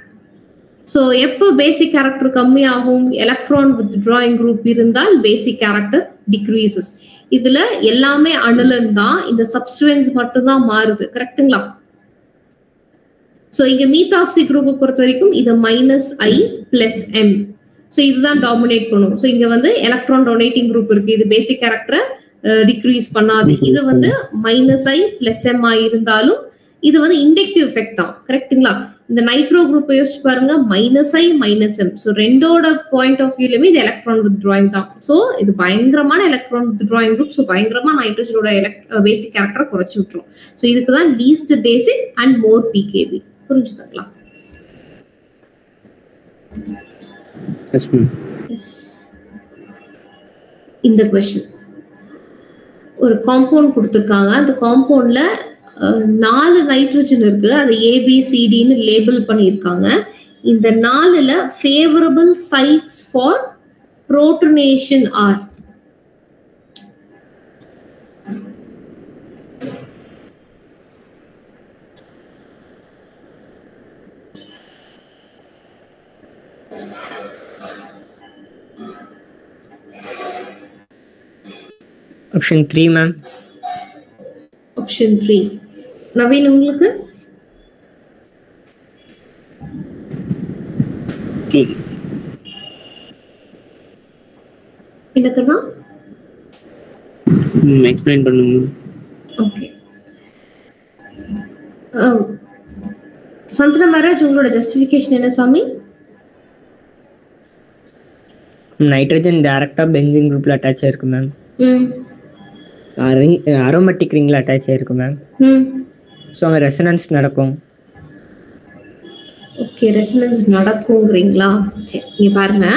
சோ எப்போ பேசிக் கேரக்டர் கம்மி ஆகும்? எலக்ட்ரான் வித்ட்ராயிங் குரூப் இருந்தால் பேசிக் கேரக்டர் டிக்ரீசஸ். இதுல எல்லாமே அணுலன் தான், இந்த சப்ஸ்டிடன்ஸ் மட்டும் தான் மாறுது. கரெக்ட்டுங்களா? சோ இங்க மீத்தாக்சி குரூப்பை பொறுத்த வரைக்கும் இது -I + M. சோ இதுதான் டாமினேட் பண்ணும். சோ இங்க வந்து எலக்ட்ரான் டொனேட்டிங் குரூப் இருக்கு, இது பேசிக் கேரக்டரை டிக்ரீஸ் பண்ணாது. இது வந்து -I + M இருந்தாலும் இது வந்து இண்டக்டிவ் எஃபெக்ட் தான். கரெக்ட்டுங்களா? இந்த நைட்ரோ குரூப் யோசிச்சு பாருங்க, -I -M. சோ ரெண்டோட பாயிண்ட் ஆஃப் வியூலயுமே இது எலக்ட்ரான் வித்ட்ராயிங் தான். சோ இது பயங்கரமான எலக்ட்ரான் வித்ட்ராயிங் குரூப். சோ பயங்கரமா நைட்ரஜனோட பேசிக் கேரக்டரை குறைச்சு விட்டுரும். சோ இதுக்கு தான் least basic and more pKb. புரிஞ்சுதுங்களா? இந்த क्वेश्चन ஒரு காம்பவுண்ட் கொடுத்திருக்காங்க. அந்த காம்பவுண்ட்ல 4 நைட்ரஜன் இருக்கு. அது ABCDன்னு லேபிள் பண்ணியிருக்காங்க. இந்த 4ல favourable sites for protonation are. Option 3 ma'am. Option 3. Naveen உங்களுக்கு? என்னக்கண்ணா? எக்ஸ்பிளைன் பண்ணுங்க. ஓகே, சந்தன மகாராஜ் உங்களோட ஜஸ்டிஃபிகேஷன் என்ன சாமி? நைட்ரஜன் டைரக்டா பென்சீன் குரூப்ல அட்டாச் ஆயிருக்கு மேம். அரோமேட்டிக் ரிங்ல அட்டாச் ஆயிருக்கு மேம். சோ அங்க ரெசனன்ஸ் நடக்கும். ஓகே, ரெசனன்ஸ் நடக்கும்ங்கறீங்களா? சரி, இங்க பாருங்க,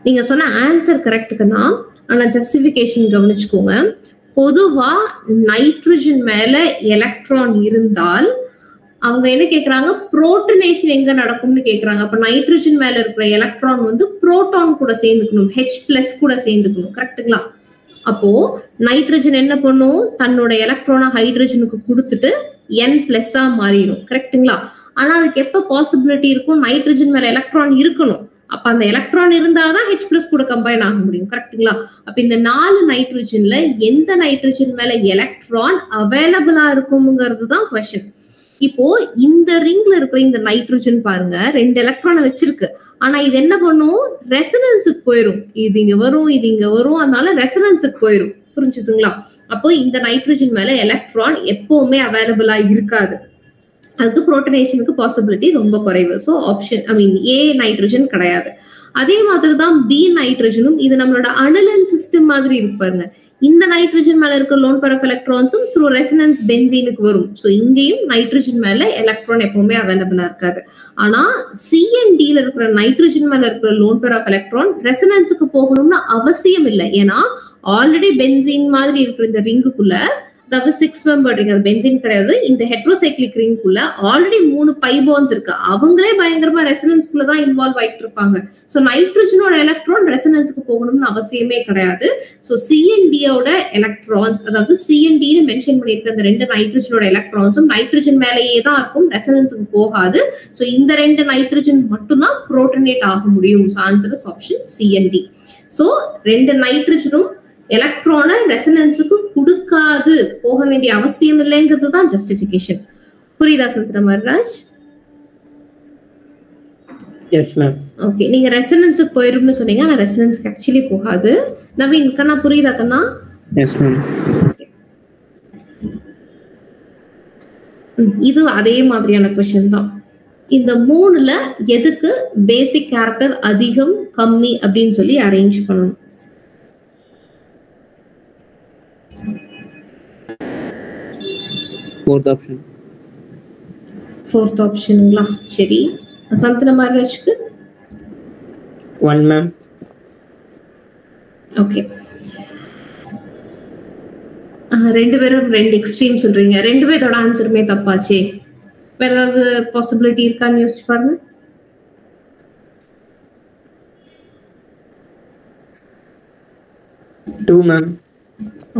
நீங்க சொன்ன ஆன்சர் கரெக்ட்டுக்குன்னா, ஆனா ஜஸ்டிஃபிகேஷன் கவனிச்சுக்கோங்க. பொதுவா நைட்ரஜன் மேல எலக்ட்ரான் இருந்தால் அவங்க என்ன கேக்குறாங்க, புரோட்டனேஷன் எங்க நடக்கும்னு கேக்குறாங்க. அப்ப நைட்ரஜன் மேல இருக்கிற எலக்ட்ரான் வந்து புரோட்டான் கூட சேர்ந்துக்கணும், H+ கூட சேர்ந்துக்கணும். கரெக்ட்டுங்களா? அப்போ நைட்ரஜன் என்ன பண்ணும், தன்னோட எலக்ட்ரானை ஹைட்ரஜனுக்கு கொடுத்துட்டு N+ மாறிடும். கரெக்ட்டுங்களா? ஆனா அதுக்கு எப்ப பாசிபிலிட்டி இருக்கும், நைட்ரஜன் மேல எலக்ட்ரான் இருக்கணும். அப்ப அந்த எலக்ட்ரான் இருந்தாதான் H+ கூட கம்பைன் ஆக முடியும். கரெக்ட்டுங்களா? அப்ப இந்த 4 நைட்ரஜன்ல எந்த நைட்ரஜன் மேல எலக்ட்ரான் அவைலபிளா இருக்கும்ங்கிறது தான் क्वेश्चन. இப்போ இந்த ரிங்ல இருக்கிற இந்த நைட்ரஜன் பாருங்க, 2 எலக்ட்ரானை வச்சிருக்கு. ஆனா இது என்ன பண்ணும், ரெசனன்ஸுக்கு போயிடும். இது இங்க வரும், இது இங்க வரும், அதனால ரெசனன்ஸுக்கு போயிடும். புரிஞ்சுதுங்களா? அப்போ இந்த நைட்ரஜன் மேல எலக்ட்ரான் எப்பவுமே அவைலபிளா இருக்காது. அதுக்கு புரோட்டனேஷனுக்கு பாசிபிலிட்டி ரொம்ப குறைவு. ஸோ ஆப்ஷன் ஏ நைட்ரஜன் கிடையாது. அதே மாதிரி தான் பி நைட்ரஜனும். இது நம்மளோட அனலன் சிஸ்டம் மாதிரி இருக்கு பாருங்க. இந்த நைட்ரஜன் மேல இருக்க லோன் பேர் ஆஃப் எலக்ட்ரான்ஸும் த்ரூ ரெசனன்ஸ் பென்சீனுக்கு வரும். ஸோ இங்கேயும் நைட்ரஜன் மேல எலக்ட்ரான் எப்பவுமே அவைலபிளா இருக்காது. ஆனா CNDல இருக்கிற நைட்ரஜன் மேல இருக்கிற லோன் பேர் ஆஃப் எலக்ட்ரான் ரெசனன்ஸுக்கு போகணும்னு அவசியம் இல்லை. ஏன்னா ஆல்ரெடி பென்சீன் மாதிரி இருக்கிற இந்த ரிங்குக்குள்ள அதாவது 6 மெம்பர் ரிங், அது பென்சீன் கிடையாது. இந்த ஹெட்ரோசைக்ளிக் ரிங்குள்ள ஆல்ரெடி 3 பை பாண்ட்ஸ் இருக்கு, அவங்களே பயங்கரமா ரெசனன்ஸ்குள்ள தான் இன்வால்வ் ஆயிட்டு இருப்பாங்க. ஸோ நைட்ரஜனோட எலக்ட்ரான் ரெசனன்ஸ்க்கு போகணும்னு அவசியமே கிடையாது. ஸோ சிஎன்டியோட எலக்ட்ரான்ஸ், அதாவது சிஎன்டின்னு மென்ஷன் பண்ணிருக்க அந்த 2 நைட்ரஜனோட எலக்ட்ரான்ஸும் நைட்ரஜன் மேலேயே தான் இருக்கும், ரெசனன்ஸுக்கு போகாது. ஸோ இந்த 2 நைட்ரஜன் மட்டும்தான் புரோட்டனேட் ஆக முடியும். So answer is option CNT. So 2 நைட்ரஜனும் எலக்ட்ரானை ரெசனன்ஸுக்கு கொடுக்காது, போக வேண்டிய அவசியம் இல்லைங்கிறது தான் ஜஸ்டிபிகேஷன். புரியுதா சந்திரமராஜ்? S ma'am. ஓகே, நீங்க ரெசனன்ஸுக்கு போயிரும்னு சொன்னீங்க, ஆனா ரெசனன்ஸ்க்கு ஆக்சுவலி போகாது. நவீன் கண்ணா புரியுதா கண்ணா? Yes ma'am. இது அதே மாதிரியான क्वेश्चन தான். இந்த 3ல எதுக்கு பேசிக் கேரக்டர் அதிகம் கம்மி அப்படின்னு சொல்லி அரேஞ்ச் பண்ணணும். ஃபோர்த் ஆப்ஷனுங்களா? சரி, சந்திரமராஜ்க்கு 1 மேம். ஓகே, 2 பேரும் 2 எக்ஸ்ட்ரீம் சொல்றீங்க. 2 பேரோட ஆன்சருமே தப்பாச்சே. வேற ஏதாவது பாசிபிலிட்டி இருக்கான்னு யோசிச்சு பாருங்க. மேம்.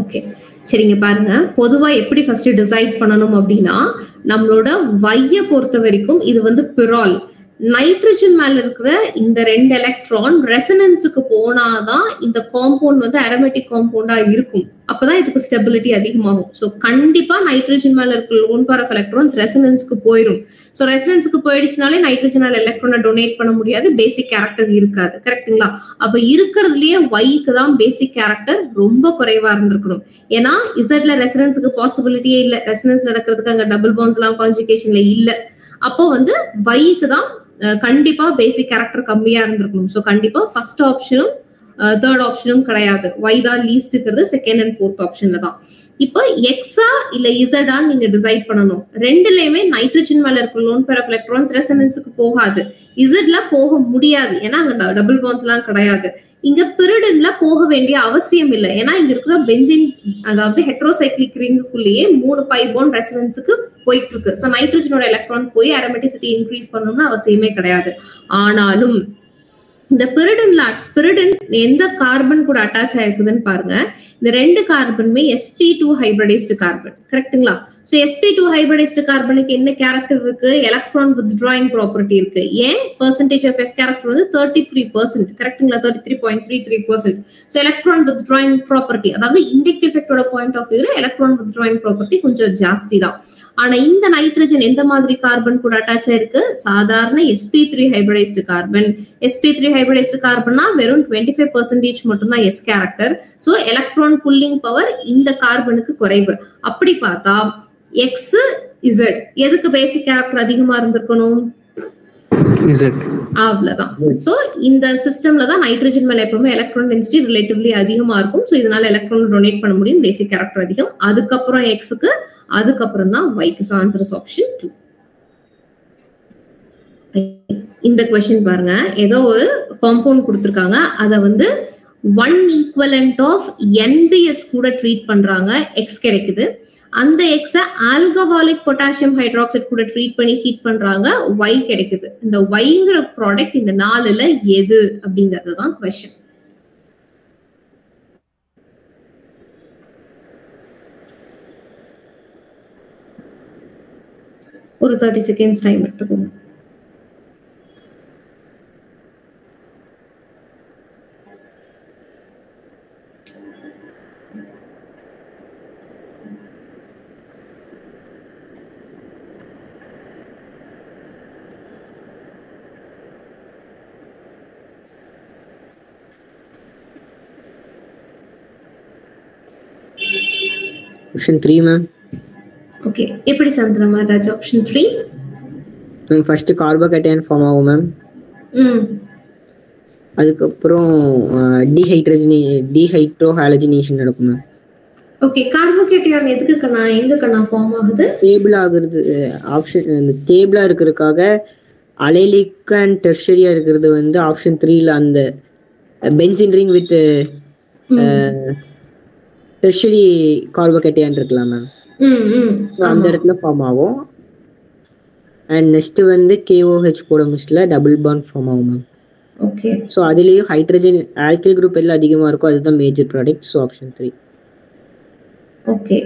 ஓகே, சரிங்க. பாருங்க, பொதுவா எப்படி ஃபர்ஸ்ட் டிசைட் பண்ணணும் அப்படின்னா, நம்மளோட வைய பொறுத்த வரைக்கும் இது வந்து பிரால். நைட்ரஜன் மேல இருக்கிற இந்த 2 எலக்ட்ரான் ரெசனன்ஸுக்கு போனாதான் இந்த காம்பவுண்ட் வந்து அரோமேட்டிக் காம்பவுண்டா இருக்கும், அப்பதான் இதுக்கு ஸ்டெபிலிட்டி அதிகமாகும். ஸோ கண்டிப்பா நைட்ரஜன் மேல இருக்கிற லோன் பேர் ஆஃப் எலக்ட்ரான்ஸ் ரெசனன்ஸ்க்கு போயிடும். ஸோ ரெசனன்ஸ்க்கு போயிடுச்சுனாலே நைட்ரஜனால எலக்ட்ரானை டொனேட் பண்ண முடியாது, பேசிக் கேரக்டர் இருக்காது. கரெக்டுங்களா? அப்ப இருக்கிறதுலயே ஒய்க்கு தான் பேசிக் கேரக்டர் ரொம்ப குறைவா இருந்திருக்கணும். ஏன்னா இசட்ல ரெசனன்ஸுக்கு பாசிபிலிட்டியே இல்ல, ரெசனன்ஸ் நடக்கிறதுக்கு அங்க டபுள் பாண்ட்ஸ் எல்லாம் கான்ஜுகேஷன்ல இல்ல. அப்போ வந்து ஒய்க்கு தான் கண்டிப்பா பேசிக் கேரக்டர் கம்மியா இருந்திருக்கணும். ஸோ கண்டிப்பா ஃபர்ஸ்ட் ஆப்ஷனும் தேர்ட் ஆப்ஷனும் கிடையாது, ஒய் தான் லீஸ்ட் இருக்கிறது செகண்ட் அண்ட் ஃபோர்த் ஆப்ஷன்ல தான். இப்போ எக்ஸா இல்ல இசடான்னு நீங்க டிசைட் பண்ணணும். 2லயுமே நைட்ரஜன் மேல இருக்கிற லோன் பேர் ஆஃப் எலக்ட்ரான்ஸ் ரெசனன்ஸுக்கு போகாது, இசட்ல போக முடியாது, ஏன்னா அங்க டபுள் பாண்ட்ஸ் எல்லாம் கிடையாது. இங்க பிரிடன்ல போக வேண்டிய அவசியம் இல்லை, ஏன்னா இங்க இருக்கிற பென்சின் அதாவது ஹெட்ரோசைக்ளிக் ரிங்குக்குள்ளேயே 3 பை பாண்ட் ரெசனன்ஸுக்கு போயிட்டு இருக்கு. ஸோ நைட்ரஜனோட எலக்ட்ரான் போய் அரோமேட்டிசிட்டி இன்க்ரீஸ் பண்ணணும்னு அவசியமே கிடையாது. ஆனாலும் இந்த பிரிடன் எந்த கார்பன் கூட அட்டாச் ஆயிருக்குதுன்னு பாருங்க. இந்த 2 கார்பனுமே sp2 ஹைபிரிடைஸ்டு கார்பன். கரெக்ட்டுங்களா? ஸோ sp2 ஹைபிரிடைஸ்டு கார்பனுக்கு என்ன கேரக்டர் இருக்கு? எலக்ட்ரான் வித்ட்ராயிங் ப்ராப்பர்ட்டி இருக்கு. ஏன்? பெர்சன்டேஜ் ஆஃப் s கேரக்டர் வந்து 33%. கரெக்ட்டுங்களா? 33.33%. ஸோ எலக்ட்ரான் வித்ட்ராயிங் ப்ராப்பர்ட்டி, அதாவது இண்டக்டிவ் எஃபெக்டோட பாயிண்ட் ஆஃப் வியூல எலக்ட்ரான் வித்ட்ராயிங் ப்ராப்பர்ட்டி கொஞ்சம் ஜாஸ்தி தான். ஆனா இந்த நைட்ரஜன் எந்த மாதிரி கார்பன் கூட அட்டாச் ஆயிருக்கு? சாதாரண sp3 hybridised carbon. sp3 hybridised கார்பன்னா வெறும் 25% மட்டும் தான் S character. So electron pulling power இந்த கார்பனுக்கு குறைவு. அப்படி பார்த்தா எக்ஸ் இசட் எதுக்கு பேசிக் கேரக்டர் அதிகமா இருந்திருக்கணும்? அவ்வளவுதான். சோ இந்த சிஸ்டம்ல தான் நைட்ரஜன் மேல எப்பவுமே எலக்ட்ரான் டென்சிட்டி ரிலேட்டிவ்லி அதிகமா இருக்கும். சோ இதனால எலக்ட்ரான் டொனேட் பண்ண முடியும், பேசிக் கேரக்டர் அதிகம். அதுக்கப்புறம் எக்ஸுக்கு, அதுக்கப்புறம் தான் ஒய்க்கு. So answer is option 2. இந்த क्वेश्चन பாருங்க, ஏதோ ஒரு காம்பவுண்ட் கொடுத்திருக்காங்க, அத வந்து 1 ஈக்குவலன்ட் ஆஃப் NBS கூட ட்ரீட் பண்றாங்க, எக்ஸ் கிடைக்குது. அந்த எக்ஸ ஆல்கஹாலிக் பொட்டாசியம் ஹைட்ராக்சைடு கூட ட்ரீட் பண்ணி ஹீட் பண்றாங்க, ஒய் கிடைக்குது. இந்த ஒய்ங்கிற ப்ராடக்ட் இந்த 4ல எது அப்படிங்கிறது தான் क्वेश्चन. ஒரு 30 செகண்ட்ஸ் டைம் எடுத்துக்கோங்க. Option 3 ma'am. ஓகே, எப்படி சந்திரமராஜ் ஆப்ஷன் 3? ஃபர்ஸ்ட் கார்போகேட்டையான் ஃபார்ம் ஆகும் மேம். அதுக்கப்புறம் டீஹைட்ரோஹாலஜினேஷன் நடக்கும் மேம். ஓகே, கார்போகேட்டையான் எதுக்கு கண்ணா, எங்க கண்ணா ஃபார்ம் ஆகுது? ஸ்டேபிள் ஆகுறது. ஆப்ஷன் ஸ்டேபிளா இருக்கிறதுக்காக அலைலிக் அண்ட் டெர்ஷரியா இருக்கிறது வந்து ஆப்ஷன் 3ல அந்த பென்சீன் ரிங் வித் டெர்ஷரி கார்போகேட்டையான் இருக்கலாம் மேம். ஸோ அந்த இடத்துல ஃபார்ம் ஆகும். அண்ட் நெக்ஸ்ட் வந்து KOH போடோமிஸ்ல டபுள் பாண்ட் ஃபார்ம் ஆகும் மேம். ஓகே. ஸோ அதுலேயும் ஹைட்ரஜன் ஆல்கைல் குரூப் எல்லாம் அதிகமாக இருக்கும், அதுதான் major product. So option 3. Okay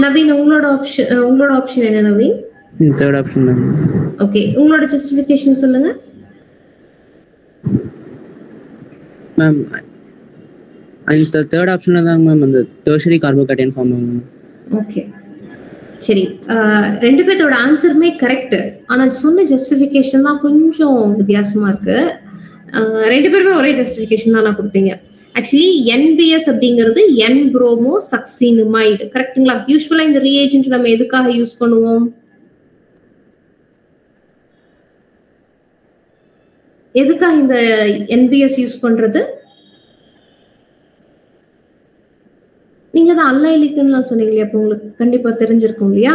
Naveen, உங்களோட ஆப்ஷன் என்ன நவீன்? தேர்ட் ஆப்ஷன் தான். ஓகே, உங்களோட ஜஸ்டிஃபிகேஷன் சொல்லுங்க மேம். அந்த தேர்ட் ஆப்ஷன்ல தான் மேம் அந்த டெர்ஷரி கார்போகேட்டையான் ஃபார்ம் ஆகும். ஓகே சரி, ரெண்டு பேர்த்தோட ஆன்சருமே கரெக்ட். ஆனா சொன்ன ஜஸ்டிஃபிகேஷன் தான் கொஞ்சம் வித்தியாசமா இருக்கு. ரெண்டு பேருமே ஒரே ஜஸ்டிஃபிகேஷன் தான் கொடுத்தீங்க. ஆக்சுவலி NBS அப்படிங்கிறது N-புரோமோ சக்சினிமைடு, கரெக்ட்டுங்களா? யூஸ்வலா இந்த ரியேஜென்ட் நம்ம எதுக்காக யூஸ் பண்ணுவோம்? எதுக்காக இந்த NBS யூஸ் பண்றது? நீங்க தான் அல்லைலிக்குன்னு சொன்னீங்களே, அப்ப உங்களுக்கு கண்டிப்பா தெரிஞ்சிருக்கும் இல்லையா?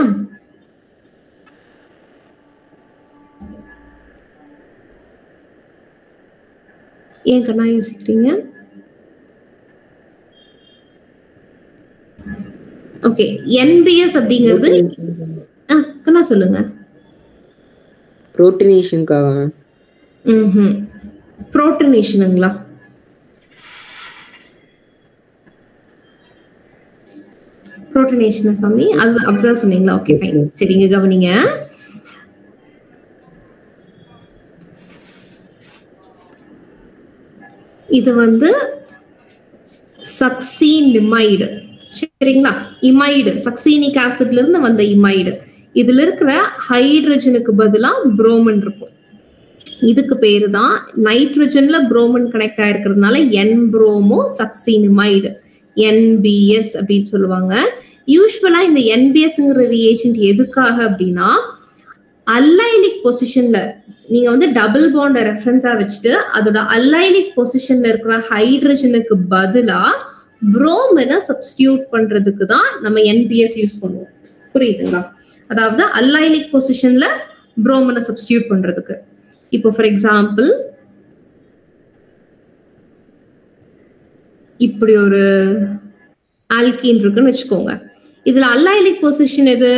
ஏன் கண்ணா யோசிக்கிறீங்க? ஓகே, NBS அப்படிங்கிறது கண்ணா சொல்லுங்க. புரோட்டீனேஷனுக்காக. புரோட்டீனேஷனுங்களா? புரோட்டீனேஷன் சாமி, அது அப்படிதான் சொன்னீங்களா? Okay fine. சரிங்க, கவனிங்க. இது வந்து சக்சீனிமைடு, சரிங்களா? இமைடு, சக்சீனிக் ஆசிட்ல இருந்து வந்த இமைடு. இதுல இருக்கிற ஹைட்ரஜனுக்கு பதிலா புரோமன் இருக்கும். இதுக்கு பேரு தான் நைட்ரஜன்ல புரோமன் கனெக்ட் ஆயிருக்கிறதுனால N-புரோமோ சக்சீனிமைடு, NBS அப்படின்னு சொல்லுவாங்க. யூஸ்வலா இந்த NBSங்கிற ரியேஜென்ட் எதுக்காக அப்படின்னா, அல்லைலிக் பொசிஷன்ல நீங்க வந்து டபுள் பாண்ட் ரெஃபரன்ஸா வச்சுட்டு அதோட அல்லைலிக் பொசிஷன்ல இருக்கிற ஹைட்ரஜனுக்கு பதிலா புரோமனை சப்ஸ்டிடியூட் பண்றதுக்கு தான் நம்ம NBS யூஸ் பண்ணுவோம். புரியுதுங்களா? அதாவது அல்லைலிக் பொசிஷன்ல புரோமனை சப்ஸ்டிடியூட் பண்றதுக்கு. இப்போ ஃபார் எக்ஸாம்பிள் இப்படி ஒரு ஆல்கீன் இருக்குன்னு வச்சுக்கோங்க. இதுல அல்லைலிக் பொசிஷன் எது?